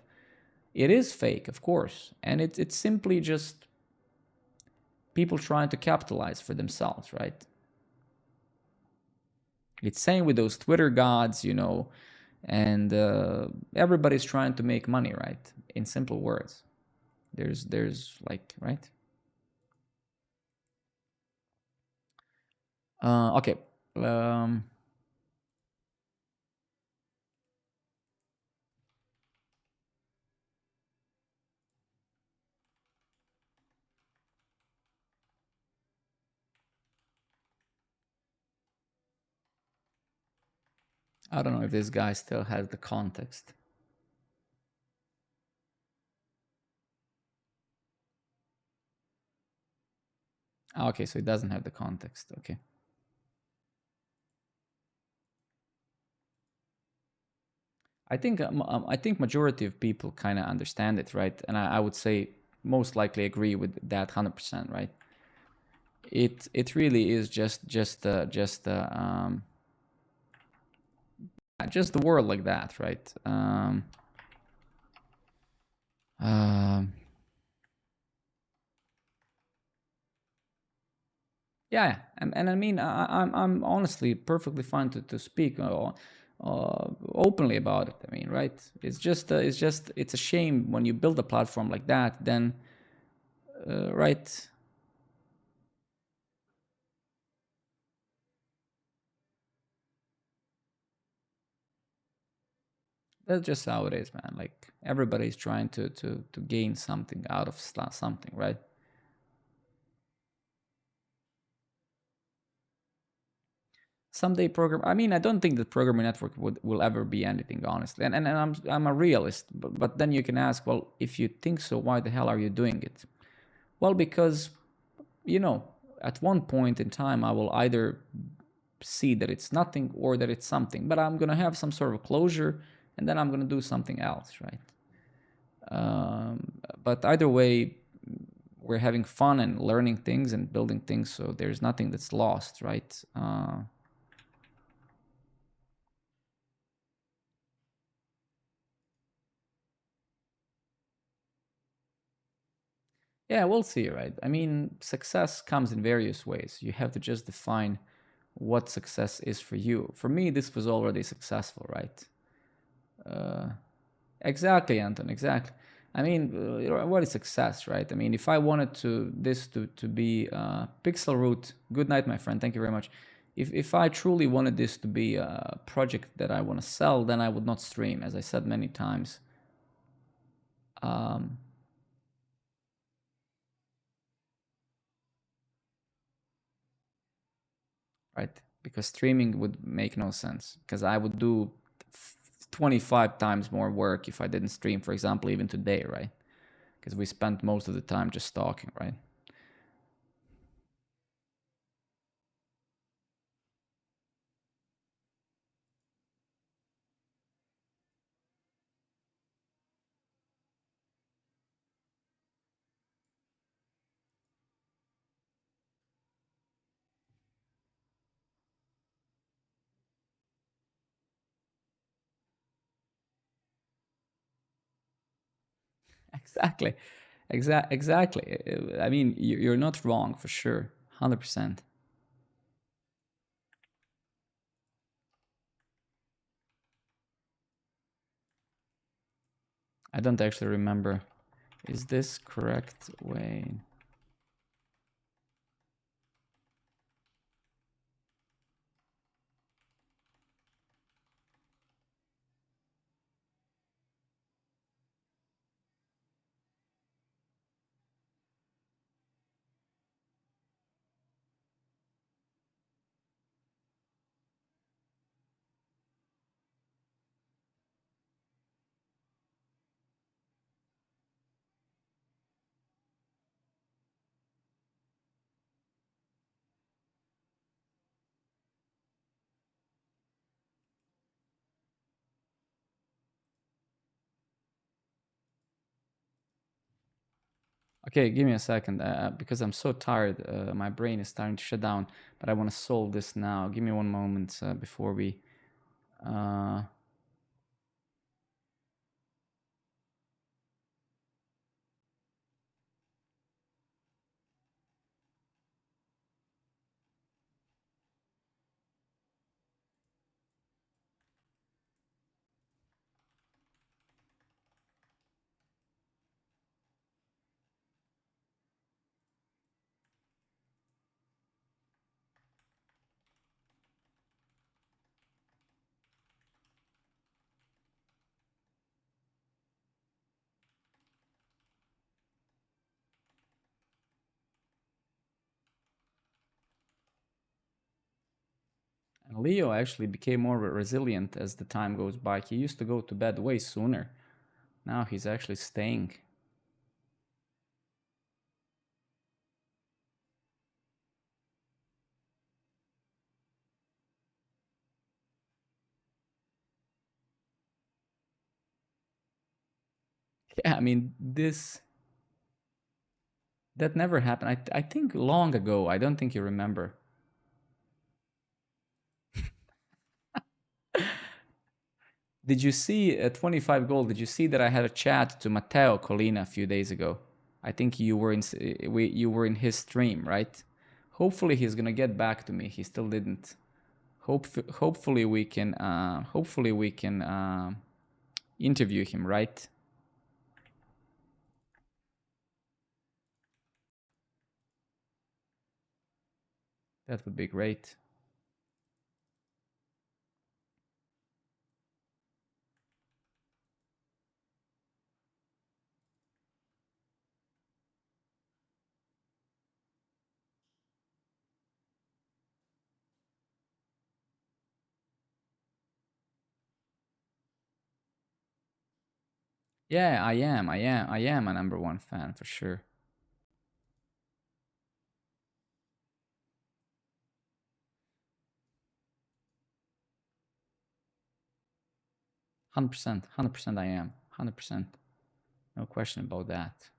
It is fake, of course, and it's simply just people trying to capitalize for themselves, right? It's same with those Twitter gods, and everybody's trying to make money, right? In simple words, there's like, right? Okay. Um, I don't know if this guy still has the context. Okay, so it doesn't have the context. Okay. I think majority of people kind of understand it, right? And I would say most likely agree with that 100%, right? It really is just the world like that, right? Um, yeah, and I mean I'm honestly perfectly fine to speak openly about it. I mean, right? It's a shame when you build a platform like that, then right. That's just how it is, man. Like everybody's trying to gain something out of something, right? Someday program. I mean, I don't think the programming network will ever be anything, honestly. And I'm a realist, but then you can ask, well, if you think so, why the hell are you doing it? Well, because you know, at one point in time, I will either see that it's nothing or that it's something, but I'm gonna have some sort of closure, and then I'm gonna do something else, right? But either way, we're having fun and learning things and building things, so there's nothing that's lost, right? Yeah, we'll see, right? I mean, success comes in various ways. You have to just define what success is for you. For me, this was already successful, right? Exactly, Anton. Exactly. I mean, what is success, right? I mean, if I wanted to be pixel root. Good night, my friend. Thank you very much. If I truly wanted this to be a project that I want to sell, then I would not stream, as I said many times. Um, right? Because streaming would make no sense. Because I would do 25 times more work if I didn't stream, for example, even today, right? Because we spent most of the time just talking, right? Exactly. Exactly. I mean, you're not wrong for sure. 100%. I don't actually remember. Is this correct way? Okay, give me a second because I'm so tired. My brain is starting to shut down, but I want to solve this now. Give me one moment before we. Uh, Leo actually became more resilient as the time goes by. He used to go to bed way sooner. Now he's actually staying. Yeah, I mean, that never happened. I think long ago. I don't think you remember. Did you see 25 gold? Did you see that I had a chat to Matteo Colina a few days ago? I think you were you were in his stream, right? Hopefully he's gonna get back to me. He still didn't. Hopefully we can interview him, right? That would be great. Yeah, I am a number one fan for sure. 100%, 100% I am. 100%. No question about that.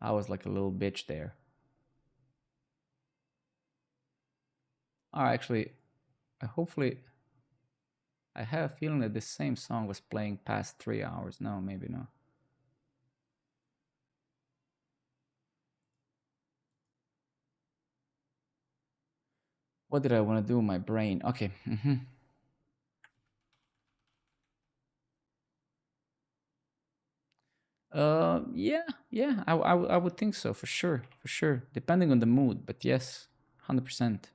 I was like a little bitch there. Actually, hopefully, I have a feeling that this same song was playing past 3 hours. No, maybe not. What did I want to do? My brain. Okay. Yeah, yeah. I would think so for sure, for sure. Depending on the mood, but yes, 100%.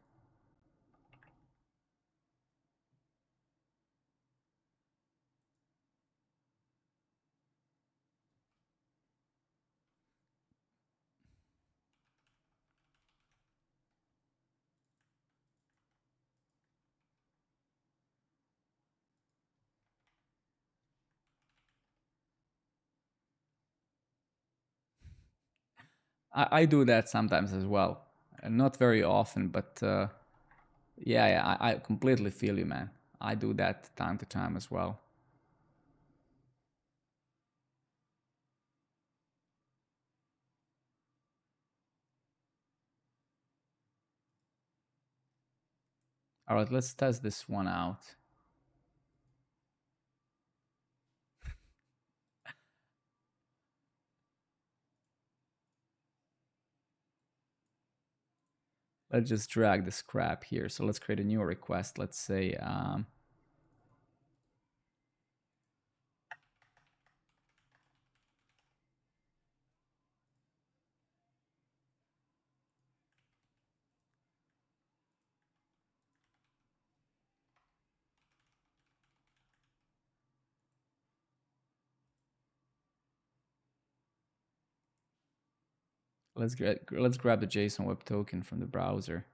I do that sometimes as well. Not very often, but yeah, yeah. I completely feel you, man. I do that time to time as well. All right, let's test this one out. Let's just drag this crap here. So let's create a new request. Let's say, let's grab the JSON Web Token from the browser.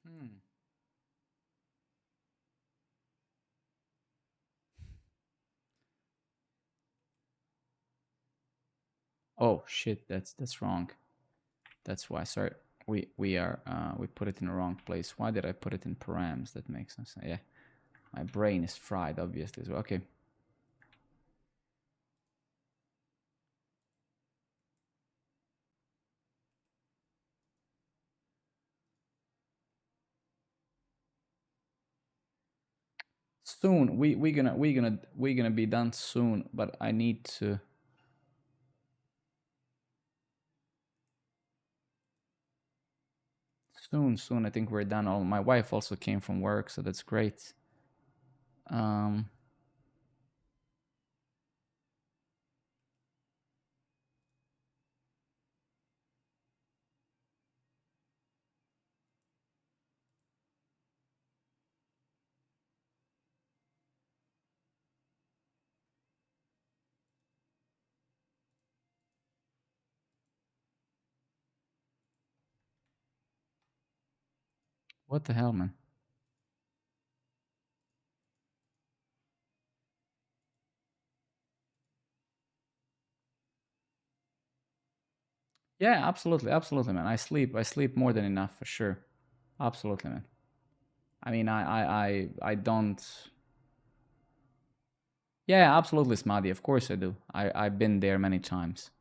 Hmm. Oh shit, that's wrong. That's why. Sorry, we put it in the wrong place. Why did I put it in params? That makes no sense. Yeah, my brain is fried, obviously. So okay. soon. We're gonna be done soon, but I need to. Soon. I think we're done. Oh, my wife also came from work, so that's great. Um, what the hell, man? Yeah, absolutely, man. I sleep more than enough for sure. Absolutely, man. I mean, I don't. Yeah, absolutely, Smadi. Of course I do. I've been there many times.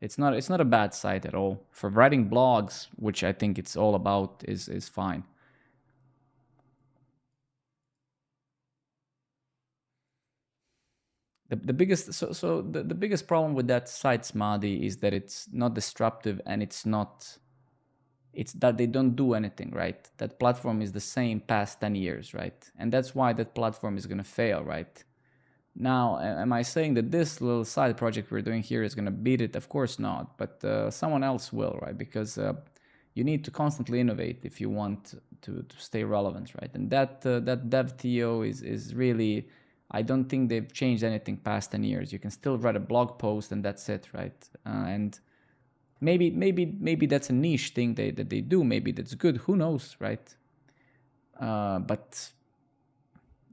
It's not a bad site at all for writing blogs, which I think it's all about. Is fine. The biggest the biggest problem with that site, Smadi, is that it's not disruptive and it's that they don't do anything, right? That platform is the same past 10 years, right? And that's why that platform is going to fail, right? Now, am I saying that this little side project we're doing here is going to beat it? Of course not, but someone else will, right? Because you need to constantly innovate if you want to stay relevant, right? And that dev TO is really, I don't think they've changed anything past 10 years. You can still write a blog post and that's it, right? And maybe that's a niche thing that they do. Maybe that's good. Who knows, right? But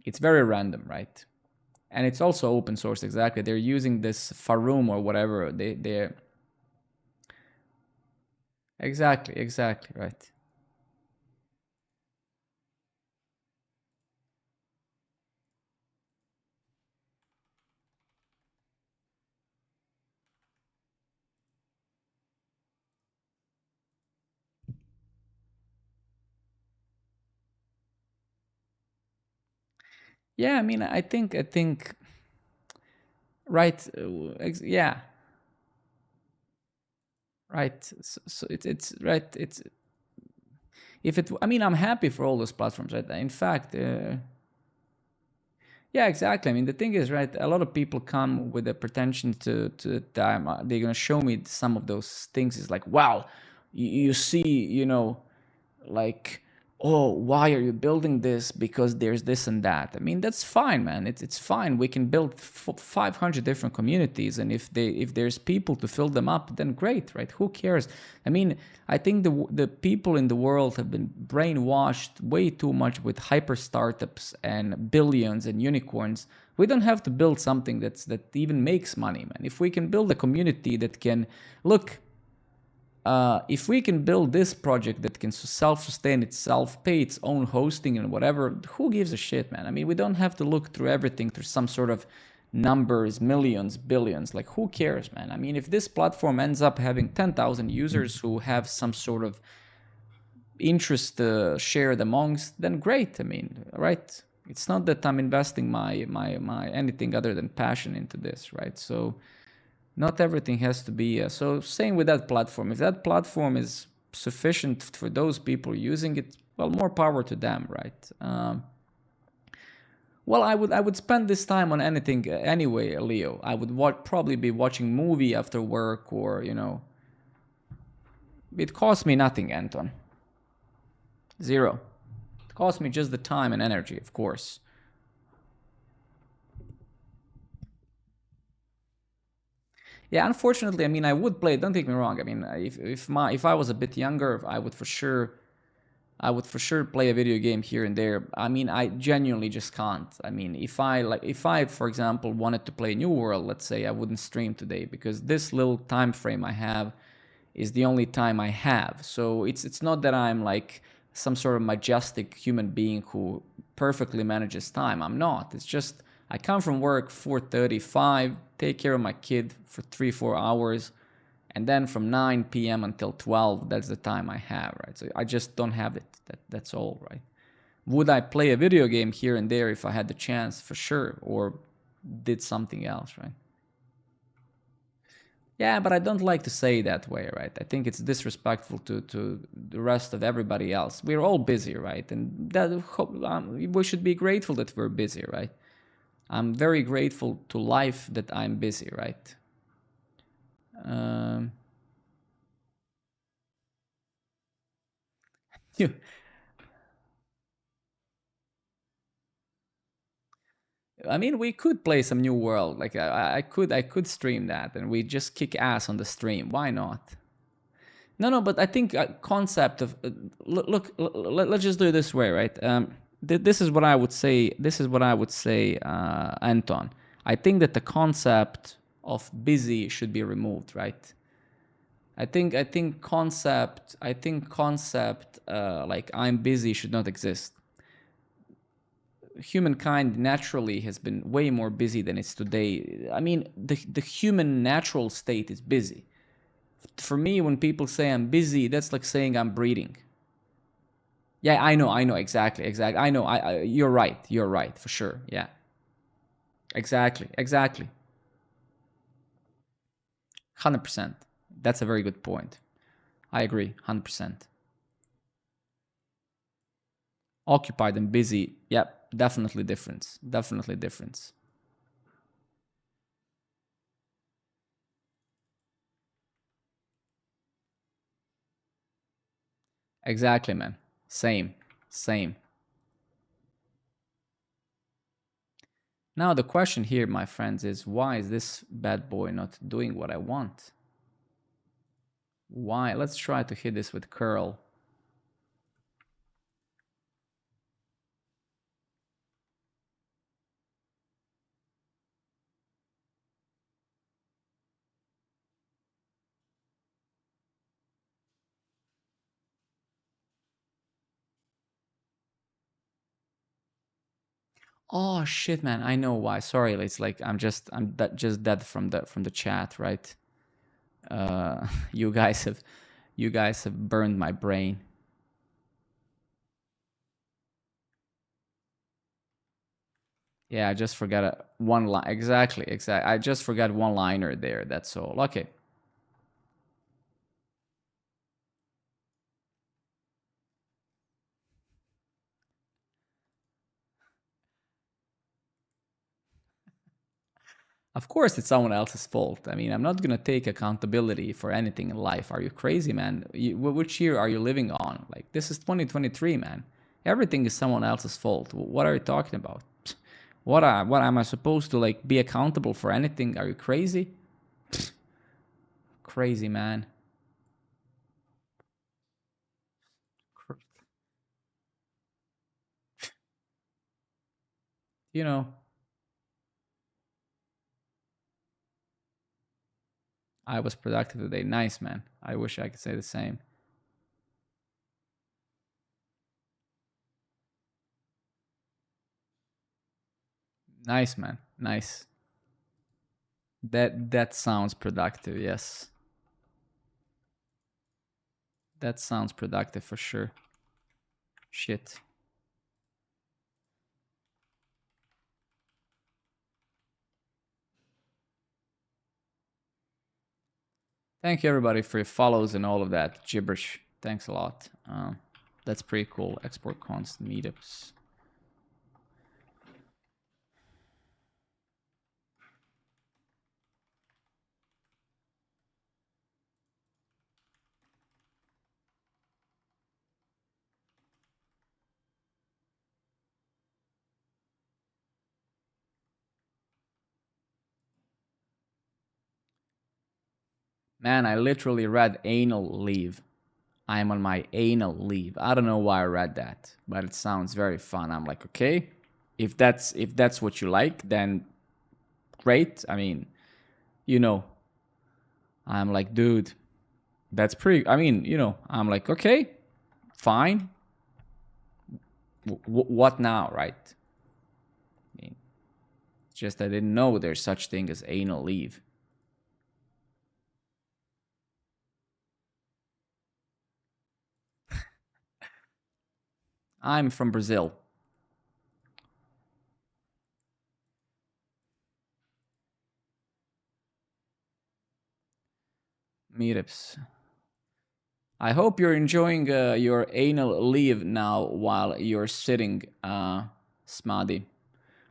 it's very random, right? And it's also open source. Exactly, they're using this Faroom or whatever. They're exactly right. Yeah, I mean, I think right. Yeah, right. So it's right. It's if it. I mean, I'm happy for all those platforms. Right. In fact, yeah, exactly. I mean, the thing is, right, a lot of people come with the pretension to that they're going to show me some of those things. It's like, wow, you see, like, oh, why are you building this? Because there's this and that. I mean, that's fine, man. It's fine. We can build 500 different communities, and if there's people to fill them up, then great, right? Who cares? I mean, I think the people in the world have been brainwashed way too much with hyper startups and billions and unicorns. We don't have to build something that even makes money, man. If we can build a community that can look, if we can build this project that can self-sustain itself, pay its own hosting and whatever, who gives a shit, man? I mean, we don't have to look through everything through some sort of numbers, millions, billions. Like, who cares, man? I mean, if this platform ends up having 10,000 users who have some sort of interest shared amongst, then great. I mean, right? It's not that I'm investing my anything other than passion into this, right? So not everything has to be so same with that platform. If that platform is sufficient for those people using it, well, more power to them, right? Well, I would spend this time on anything anyway, Leo. I would probably be watching movie after work, or it costs me nothing, Anton. Zero. It costs me just the time and energy, of course. Yeah, unfortunately, I mean, I would play. Don't take me wrong. I mean, if I was a bit younger, I would for sure play a video game here and there. I mean, I genuinely just can't. I mean, if I, for example, wanted to play New World, let's say, I wouldn't stream today because this little time frame I have is the only time I have. So it's not that I'm like some sort of majestic human being who perfectly manages time. I'm not. It's just I come from work 4:35, take care of my kid for 3-4 hours, and then from 9 p.m. until 12, that's the time I have, right? So I just don't have it. That's all, right? Would I play a video game here and there if I had the chance? For sure. Or did something else, right? Yeah, but I don't like to say it that way, right? I think it's disrespectful to the rest of everybody else. We're all busy, right? And that we should be grateful that we're busy, right? I'm very grateful to life that I'm busy, right? Um, you, I mean, we could play some new world. Like I could stream that, and we just kick ass on the stream. Why not? No, but I think concept of let's just do it this way, right? This is what I would say. This is what I would say, Anton. I think that the concept of busy should be removed, right? I think concept like I'm busy should not exist. Humankind naturally has been way more busy than it's today. I mean, the human natural state is busy. For me, when people say I'm busy, that's like saying I'm breathing. Yeah, I know, exactly. I know, you're right, for sure. Yeah, exactly. 100%. That's a very good point. I agree, 100%. Occupied and busy, yep, definitely difference. Definitely difference. Exactly, man. Same. Now the question here, my friends, is why is this bad boy not doing what I want? Why? Let's try to hit this with curl. Oh shit, man! I know why. Sorry, it's like I'm just dead from the chat, right? You guys have burned my brain. Yeah, I just forgot one line. Exactly. I just forgot one liner there. That's all. Okay. Of course, it's someone else's fault. I mean, I'm not gonna take accountability for anything in life. Are you crazy, man? Which year are you living on? Like, this is 2023, man. Everything is someone else's fault. What are you talking about? What am I supposed to like be accountable for anything? Are you crazy? Crazy, man. You know, I was productive today. Nice, man. I wish I could say the same. Nice, man. Nice. That sounds productive. Yes, that sounds productive for sure. Shit. Thank you everybody for your follows and all of that gibberish. Thanks a lot. That's pretty cool. Export const meetups. Man, I literally read anal leave. I'm on my anal leave. I don't know why I read that, but it sounds very fun. I'm like, okay, if that's what you like, then great. I mean, you know, I'm like, dude, that's pretty. I mean, I'm like, okay, fine. What now, right? I mean, just I didn't know there's such thing as anal leave. I'm from Brazil. Meetups. I hope you're enjoying your anal leave now while you're sitting, Smadi.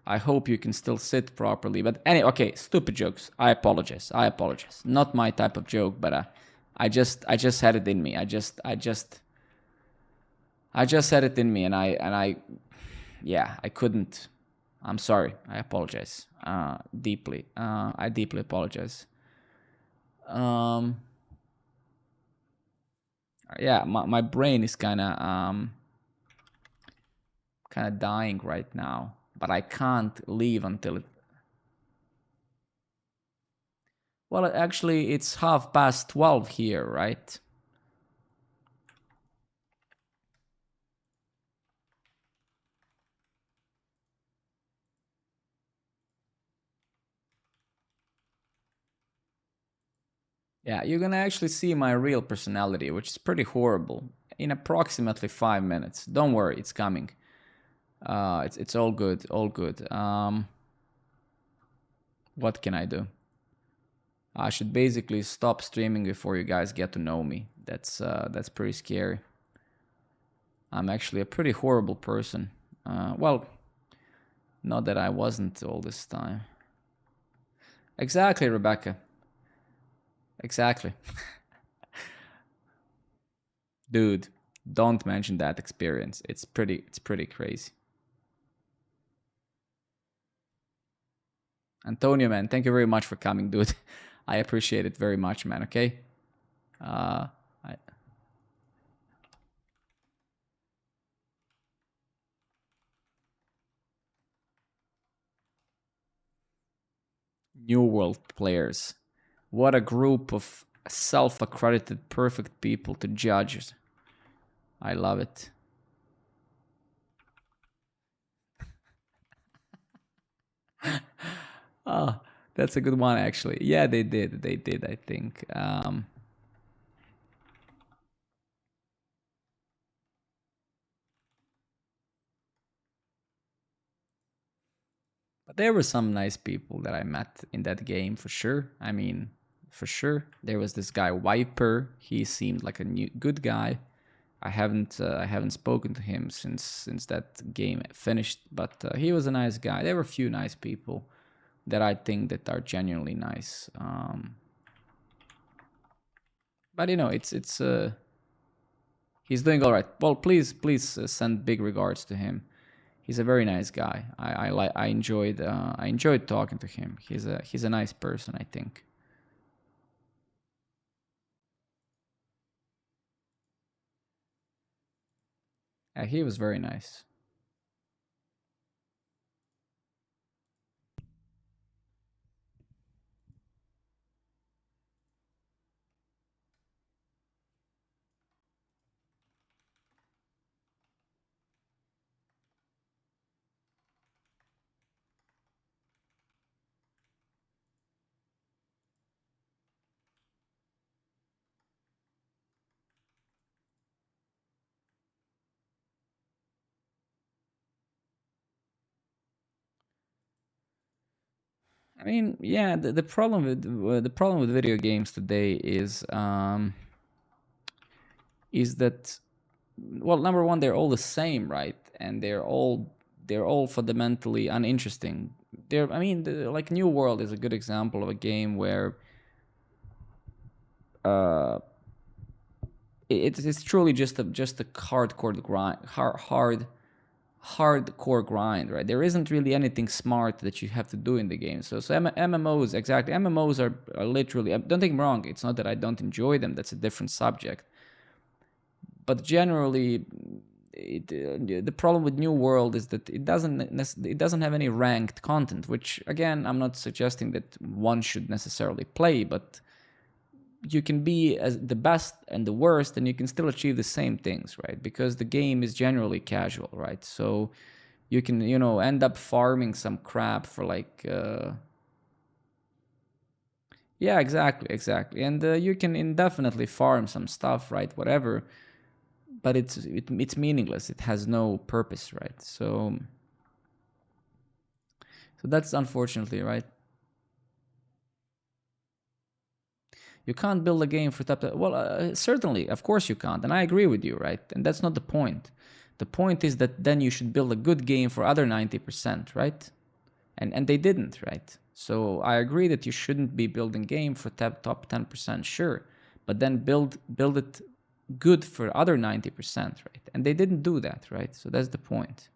I hope you can still sit properly. But anyway, okay, stupid jokes. I apologize. I apologize. Not my type of joke, but I just had it in me. I just had it in me, and yeah, I couldn't. I'm sorry. I apologize. Deeply. I deeply apologize. Um, yeah, my brain is kind of dying right now, but I can't leave until it. Well, actually, it's 12:30 here, right? Yeah, you're gonna actually see my real personality, which is pretty horrible, in approximately 5 minutes. Don't worry, it's coming. It's all good, all good. What can I do? I should basically stop streaming before you guys get to know me. That's pretty scary. I'm actually a pretty horrible person. Well, not that I wasn't all this time. Exactly, Rebecca. Exactly. Dude, don't mention that experience. It's pretty crazy. Antonio, man, thank you very much for coming, dude. I appreciate it very much, man. Okay. Uh, I, New World players. What a group of self-accredited perfect people to judge. I love it. Oh, that's a good one, actually. Yeah, they did. They did, I think. But there were some nice people that I met in that game for sure. I mean, for sure. There was this guy Wiper. He seemed like a good guy. I haven't spoken to him since that game finished, but he was a nice guy. There were a few nice people that I think that are genuinely nice. But it's he's doing all right. Well, please send big regards to him. He's a very nice guy. I enjoyed talking to him. He's a nice person, I think. Yeah, he was very nice. I mean, yeah, the problem with video games today is that, well, number one, they're all the same, right? And they're all fundamentally uninteresting. I mean, like New World is a good example of a game where uh, it's truly just a hardcore grind, hardcore grind, right? There isn't really anything smart that you have to do in the game. So MMOs, exactly. MMOs are literally. Don't take me wrong. It's not that I don't enjoy them. That's a different subject. But generally, the problem with New World is that it doesn't have any ranked content. Which again, I'm not suggesting that one should necessarily play, but you can be as the best and the worst, and you can still achieve the same things, right? Because the game is generally casual, right? So you can end up farming some crap for like yeah, exactly, and you can indefinitely farm some stuff, right? Whatever. but it's meaningless. It has no purpose, right? So that's unfortunately right. You can't build a game for top. Well, certainly, of course you can't, and I agree with you, right? And that's not the point. The point is that then you should build a good game for other 90%, right? And they didn't, right? So I agree that you shouldn't be building game for top 10%, sure, but then build it good for other 90%, right? And they didn't do that, right? So that's the point.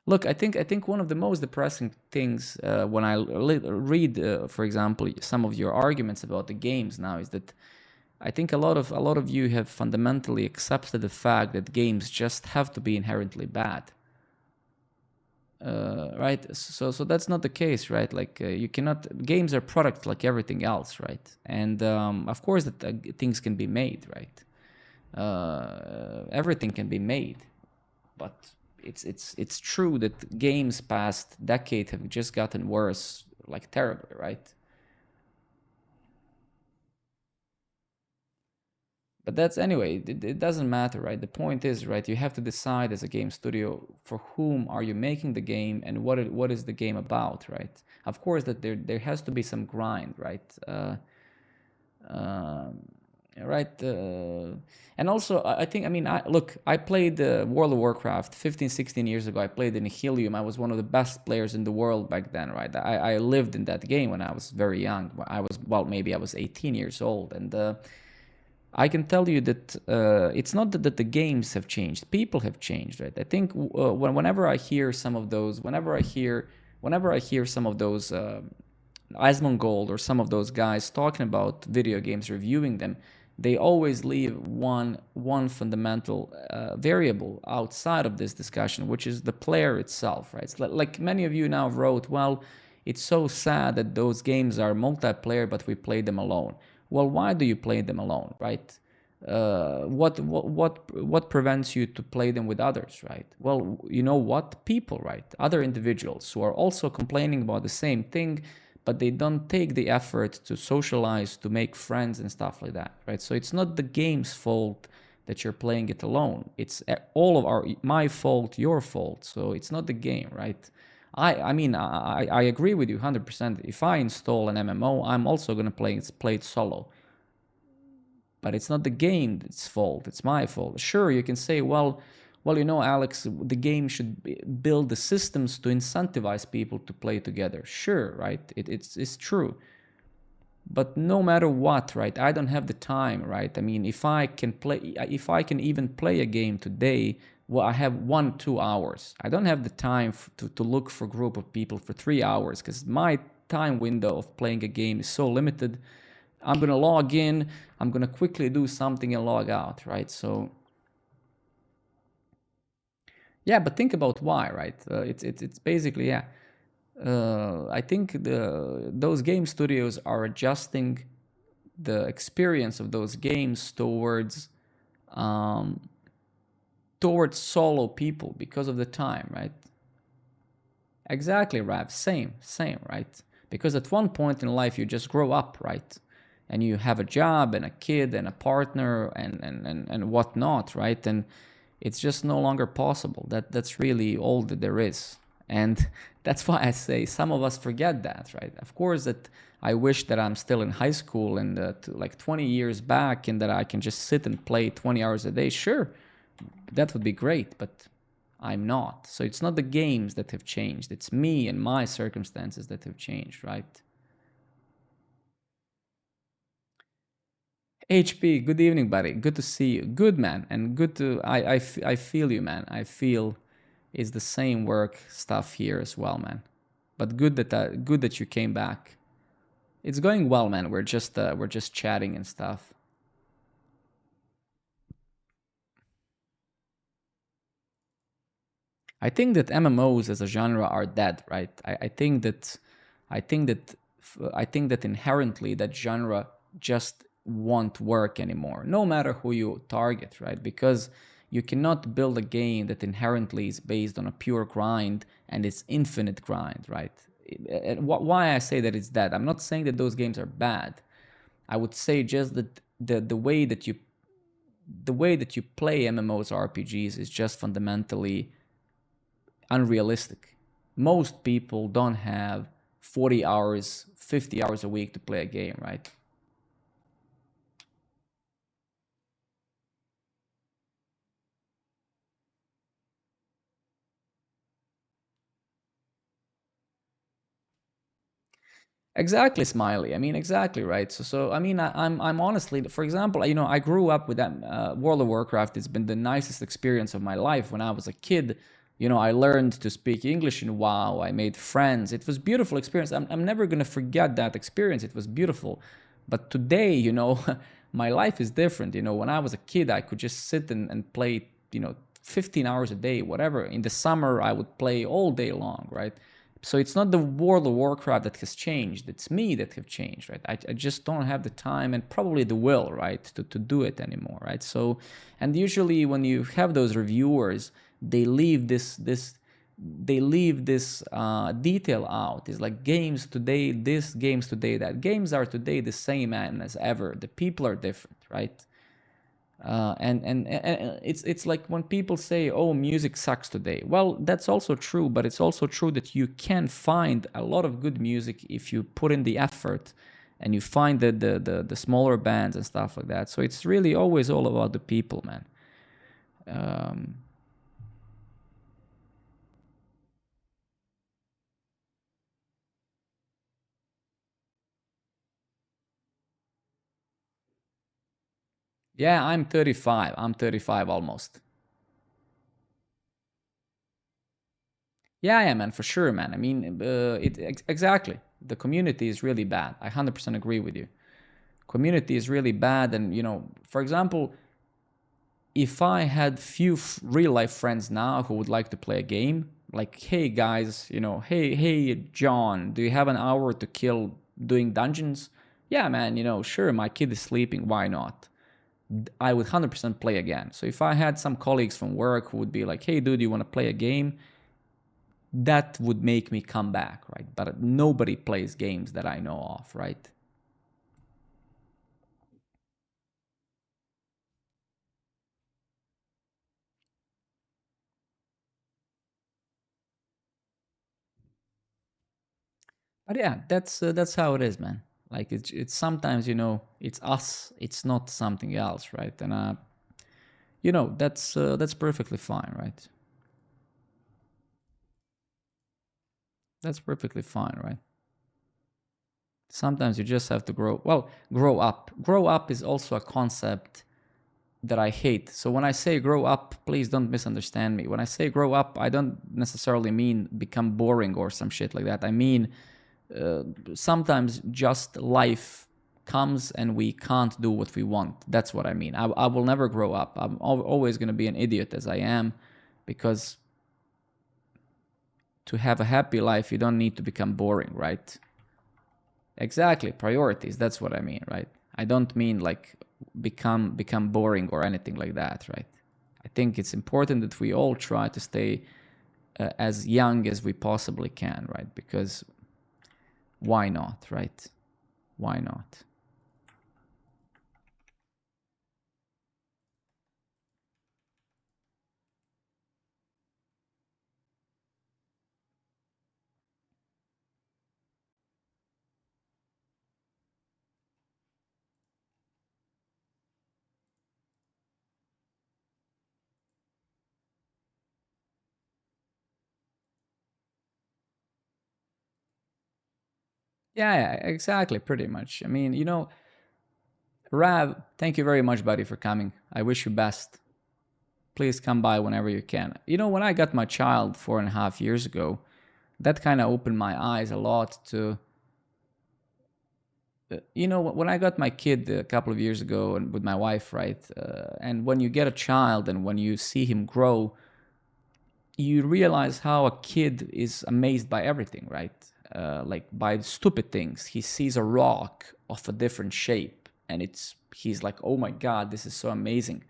Look, I think one of the most depressing things when I read, for example, some of your arguments about the games now is that I think a lot of you have fundamentally accepted the fact that games just have to be inherently bad, right? So that's not the case, right? Like you cannot. Games are products like everything else, right? And of course that things can be made, right? Everything can be made, but it's true that games past decade have just gotten worse, like terribly, right? But that's anyway, it doesn't matter, right? The point is, right, you have to decide as a game studio for whom are you making the game and what is the game about, right? Of course that there has to be some grind, right? Um right and also I think, I mean, I played World of Warcraft 15, 16 years ago. I played in Helium. I was one of the best players in the world back then, right? I lived in that game when I was very young. I was, well, maybe I was 18 years old, and I can tell you that it's not that the games have changed. People have changed, right? I think whenever I hear some of those, whenever I hear some of those Asmongold or some of those guys talking about video games, reviewing them, they always leave one fundamental variable outside of this discussion, which is the player itself, right? It's like many of you now wrote, well, it's so sad that those games are multiplayer, but we play them alone. Well, why do you play them alone, right? What prevents you to play them with others, right? Well, you know what? People, right? Other individuals who are also complaining about the same thing, but they don't take the effort to socialize, to make friends and stuff like that, right? So it's not the game's fault that you're playing it alone. It's all of my fault, your fault. So it's not the game, right? I mean, I agree with you 100%. If I install an MMO, I'm also gonna play it solo. But it's not the game's fault. It's my fault. Sure, you can say, well, Alex, the game should build the systems to incentivize people to play together. Sure, right? It's true. But no matter what, right? I don't have the time, right? I mean, if I can even play a game today, well, I have 1-2 hours. I don't have the time to look for a group of people for 3 hours because my time window of playing a game is so limited. I'm gonna log in, I'm gonna quickly do something and log out, right? So yeah, but think about why, right? It's basically, yeah. I think those game studios are adjusting the experience of those games um, towards solo people because of the time, right? Exactly, Rav. Same, right? Because at one point in life you just grow up, right? And you have a job and a kid and a partner and whatnot, right? And it's just no longer possible. That's really all that there is. And that's why I say some of us forget that, right? Of course that I wish that I'm still in high school and like 20 years back and that I can just sit and play 20 hours a day. Sure, that would be great, but I'm not. So it's not the games that have changed. It's me and my circumstances that have changed, right? HP, good evening, buddy. Good to see you. Good, man. And good to, I feel you, man. I feel it's the same work stuff here as well, man. But good that you came back. It's going well, man. We're just chatting and stuff. I think that MMOs as a genre are dead, right? I think that, I think that inherently that genre just won't work anymore, no matter who you target, right? Because you cannot build a game that inherently is based on a pure grind and it's infinite grind, right? and why I say that it's that, I'm not saying that those games are bad. I would say just that the way that you play MMOs or RPGs is just fundamentally unrealistic. Most people don't have 40 hours, 50 hours a week to play a game, right? Exactly, Smiley. I mean, exactly, right. So I mean, I'm honestly, for example, I grew up with that World of Warcraft. It's been the nicest experience of my life. When I was a kid, I learned to speak English in WoW. I made friends. It was a beautiful experience. I'm never gonna forget that experience. It was beautiful. But today, my life is different. When I was a kid, I could just sit and play, 15 hours a day, whatever. In the summer, I would play all day long, right? So it's not the World of Warcraft that has changed. It's me that have changed, right? I just don't have the time and probably the will, right, to do it anymore, right? So, and usually when you have those reviewers, they leave this detail out. It's like games today, this, games today, that. Games are today the same as ever. The people are different, right? And it's like when people say, "Oh, music sucks today." Well, that's also true, but it's also true that you can find a lot of good music if you put in the effort, and you find the smaller bands and stuff like that. So it's really always all about the people, man. Um, yeah, I'm 35. I'm 35 almost. Yeah, yeah, man, for sure, man. I mean, exactly. The community is really bad. I 100% agree with you. Community is really bad, and for example, if I had few real life friends now who would like to play a game, like, hey guys, hey John, do you have an hour to kill doing dungeons? Yeah, man, sure, my kid is sleeping, why not? I would 100% play again. So if I had some colleagues from work who would be like, hey dude, you want to play a game? That would make me come back, right? But nobody plays games that I know of, right? But yeah, that's how it is, man. Like it's sometimes it's us, it's not something else, right? And that's perfectly fine, right? That's perfectly fine, right? Sometimes you just have to grow up. Grow up is also a concept that I hate. So when I say grow up, please don't misunderstand me. When I say grow up, I don't necessarily mean become boring or some shit like that. I mean sometimes just life comes and we can't do what we want. That's what I mean. I will never grow up. I'm always going to be an idiot as I am, because to have a happy life, you don't need to become boring, right? Exactly. Priorities. That's what I mean, right? I don't mean like become boring or anything like that, right? I think it's important that we all try to stay as young as we possibly can, right? Because why not, right? Why not? Yeah, yeah, exactly, pretty much. I mean, Rav, thank you very much, buddy, for coming. I wish you best. Please come by whenever you can. When I got my child 4.5 years ago, that kind of opened my eyes a lot to, when I got my kid a couple of years ago and with my wife, right? And when you get a child and when you see him grow, you realize how a kid is amazed by everything, right? Like by stupid things. He sees a rock of a different shape, and he's like, "Oh my god, this is so amazing."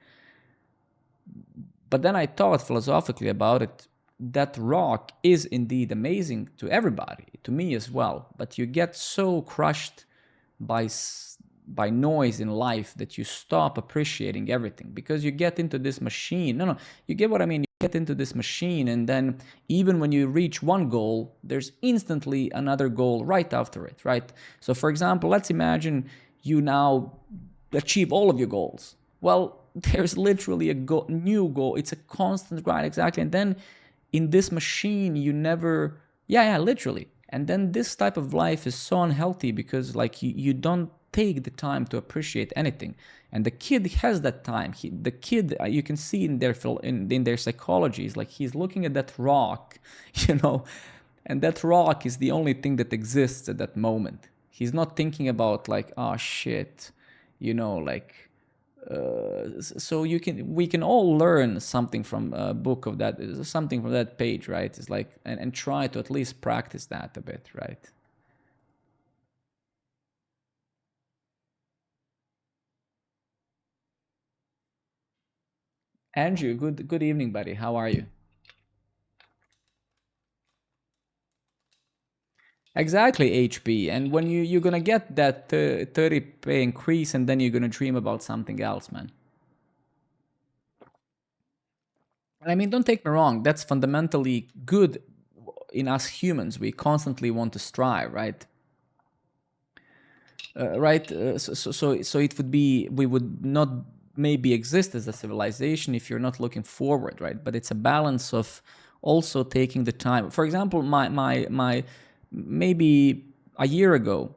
But then I thought philosophically about it. that rock is indeed amazing to everybody, to me as well. But you get so crushed by by noise in life that you stop appreciating everything because you get into this machine. No, you get what I mean. You get into this machine, and then even when you reach one goal, there's instantly another goal right after it, right? So, for example, let's imagine you now achieve all of your goals. Well, there's literally a new goal. It's a constant grind, exactly. And then in this machine, you never, yeah, literally. And then this type of life is so unhealthy because like you don't take the time to appreciate anything. And the kid has that time. The kid, you can see in their in their psychology, is like he's looking at that rock, you know, and that rock is the only thing that exists at that moment. He's not thinking about like, oh shit, you know, like so we can all learn something from a book of that, something from that page, right? It's like, and try to at least practice that a bit, right? Andrew, good evening, buddy. How are you? Exactly, HP. And when you're gonna get that 30 pay increase, and then you're gonna dream about something else, man. I mean, don't take me wrong. That's fundamentally good in us humans. We constantly want to strive, right? Right? So it would be, we would not maybe exist as a civilization if you're not looking forward, right? But it's a balance of also taking the time. For example, my maybe a year ago,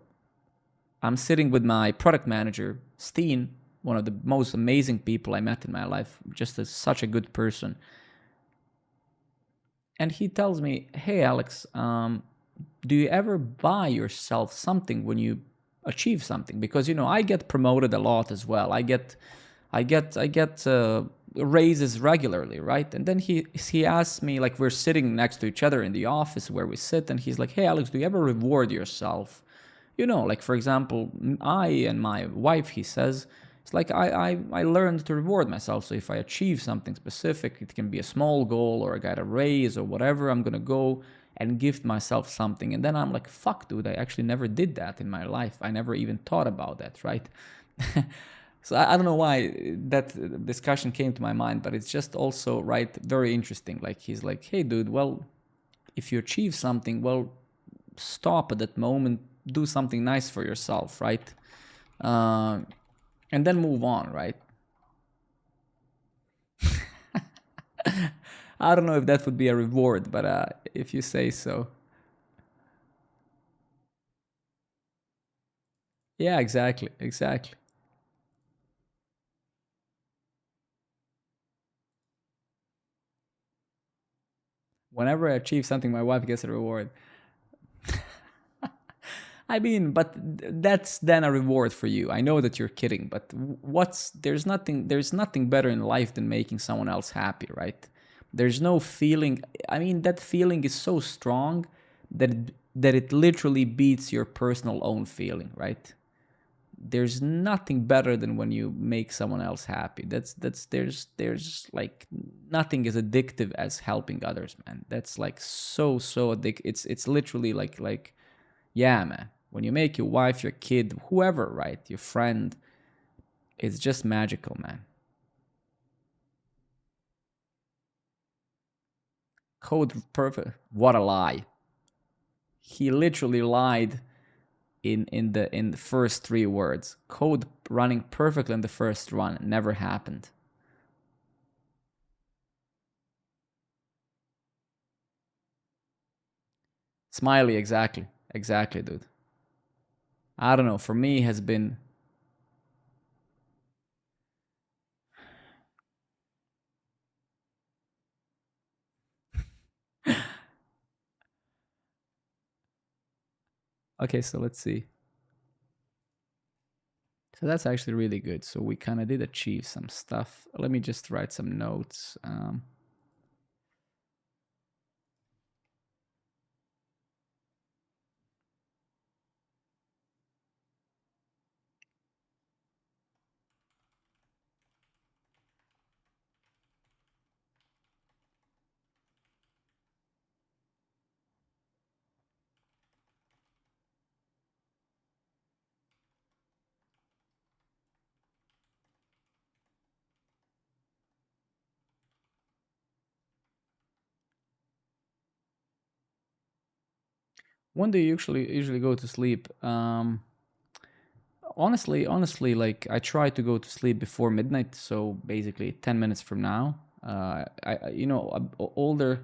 I'm sitting with my product manager, Steen, one of the most amazing people I met in my life, just as such a good person. And he tells me, "Hey, Alex, do you ever buy yourself something when you achieve something? Because you know I get promoted a lot as well. I get raises regularly, right? And then he asks me, like, we're sitting next to each other in the office where we sit, and he's like, "Hey, Alex, do you ever reward yourself? You know, like for example, I and my wife," he says, it's like I learned to reward myself. So if I achieve something specific, it can be a small goal or I got a raise or whatever, I'm gonna go and gift myself something. And then I'm like, fuck, dude, I actually never did that in my life. I never even thought about that, right? So I don't know why that discussion came to my mind, but it's just also, right, very interesting. Like he's like, hey, dude, well, if you achieve something, well, stop at that moment, do something nice for yourself, right? Uh, and then move on, right? I don't know if that would be a reward, but if you say so. Yeah, exactly, exactly. Whenever I achieve something, my wife gets a reward. I mean, but that's then a reward for you. I know that you're kidding, but what's there's nothing better in life than making someone else happy, right? There's no feeling. I mean, that feeling is so strong that it literally beats your personal own feeling, right? There's nothing better than when you make someone else happy. That's there's like nothing as addictive as helping others, man. That's like so addictive. It's literally like yeah, man. When you make your wife, your kid, whoever, right, your friend, it's just magical, man. Code perfect. What a lie. He literally lied in the first three words. Code running perfectly in the first run never happened. Smiley, exactly. Exactly, dude. I don't know. For me, has been okay. So let's see. So that's actually really good. So we kind of did achieve some stuff. Let me just write some notes. When do you usually go to sleep? Honestly, like I try to go to sleep before midnight, so basically 10 minutes from now. Older.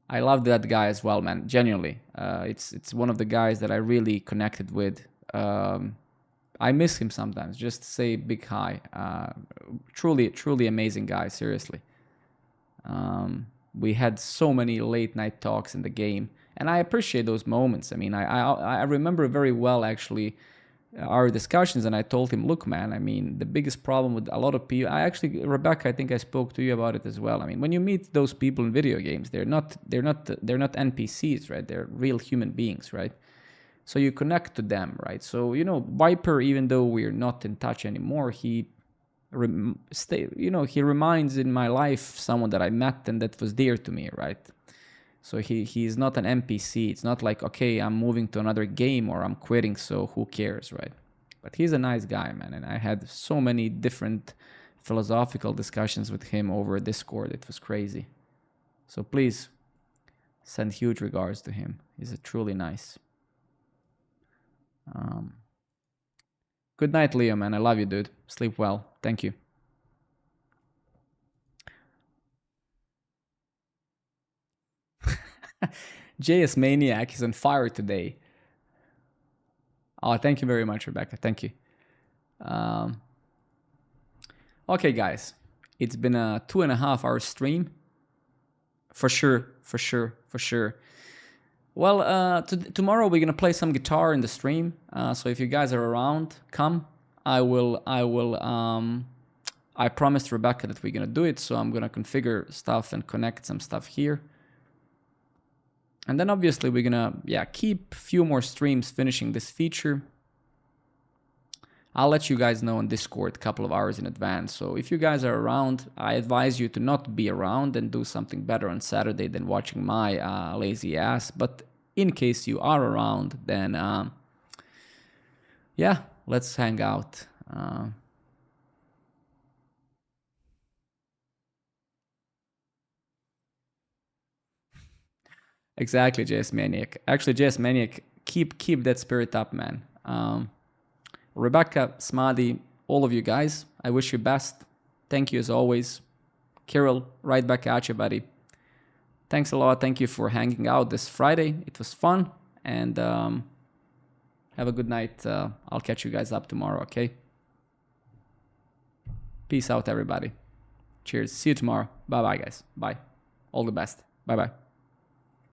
I love that guy as well, man. Genuinely, it's one of the guys that I really connected with. I miss him sometimes. Just say big hi. Truly amazing guy. Seriously. We had so many late night talks in the game, and I appreciate those moments. I mean, I remember very well actually our discussions, and I told him, look, man, I mean, the biggest problem with a lot of people, Rebecca, I think I spoke to you about it as well. I mean, when you meet those people in video games, they're not NPCs, right? They're real human beings, right? So you connect to them, right? So, Viper, even though we're not in touch anymore, he reminds in my life someone that I met and that was dear to me, right? So he's not an NPC. It's not like, okay, I'm moving to another game or I'm quitting, so who cares, right? But he's a nice guy, man, and I had so many different philosophical discussions with him over Discord. It was crazy. So please send huge regards to him. He's a truly nice. Good night, Leo, man. I love you, dude. Sleep well. Thank you. JS Maniac is on fire today. Oh, thank you very much, Rebecca. Thank you. Okay, guys. It's been a 2.5-hour stream. For sure. Well, tomorrow we're gonna play some guitar in the stream. So if you guys are around, come. I promised Rebecca that we're gonna do it, so I'm gonna configure stuff and connect some stuff here. And then obviously we're gonna keep a few more streams finishing this feature. I'll let you guys know on Discord a couple of hours in advance. So if you guys are around, I advise you to not be around and do something better on Saturday than watching my lazy ass. But in case you are around, then let's hang out. Exactly, JS Maniac. Actually, JS Maniac, keep that spirit up, man. Rebecca, Smadi, all of you guys, I wish you best. Thank you as always. Kirill, right back at you, buddy. Thanks a lot. Thank you for hanging out this Friday. It was fun. And have a good night. I'll catch you guys up tomorrow, okay? Peace out, everybody. Cheers. See you tomorrow. Bye-bye, guys. Bye. All the best. Bye-bye.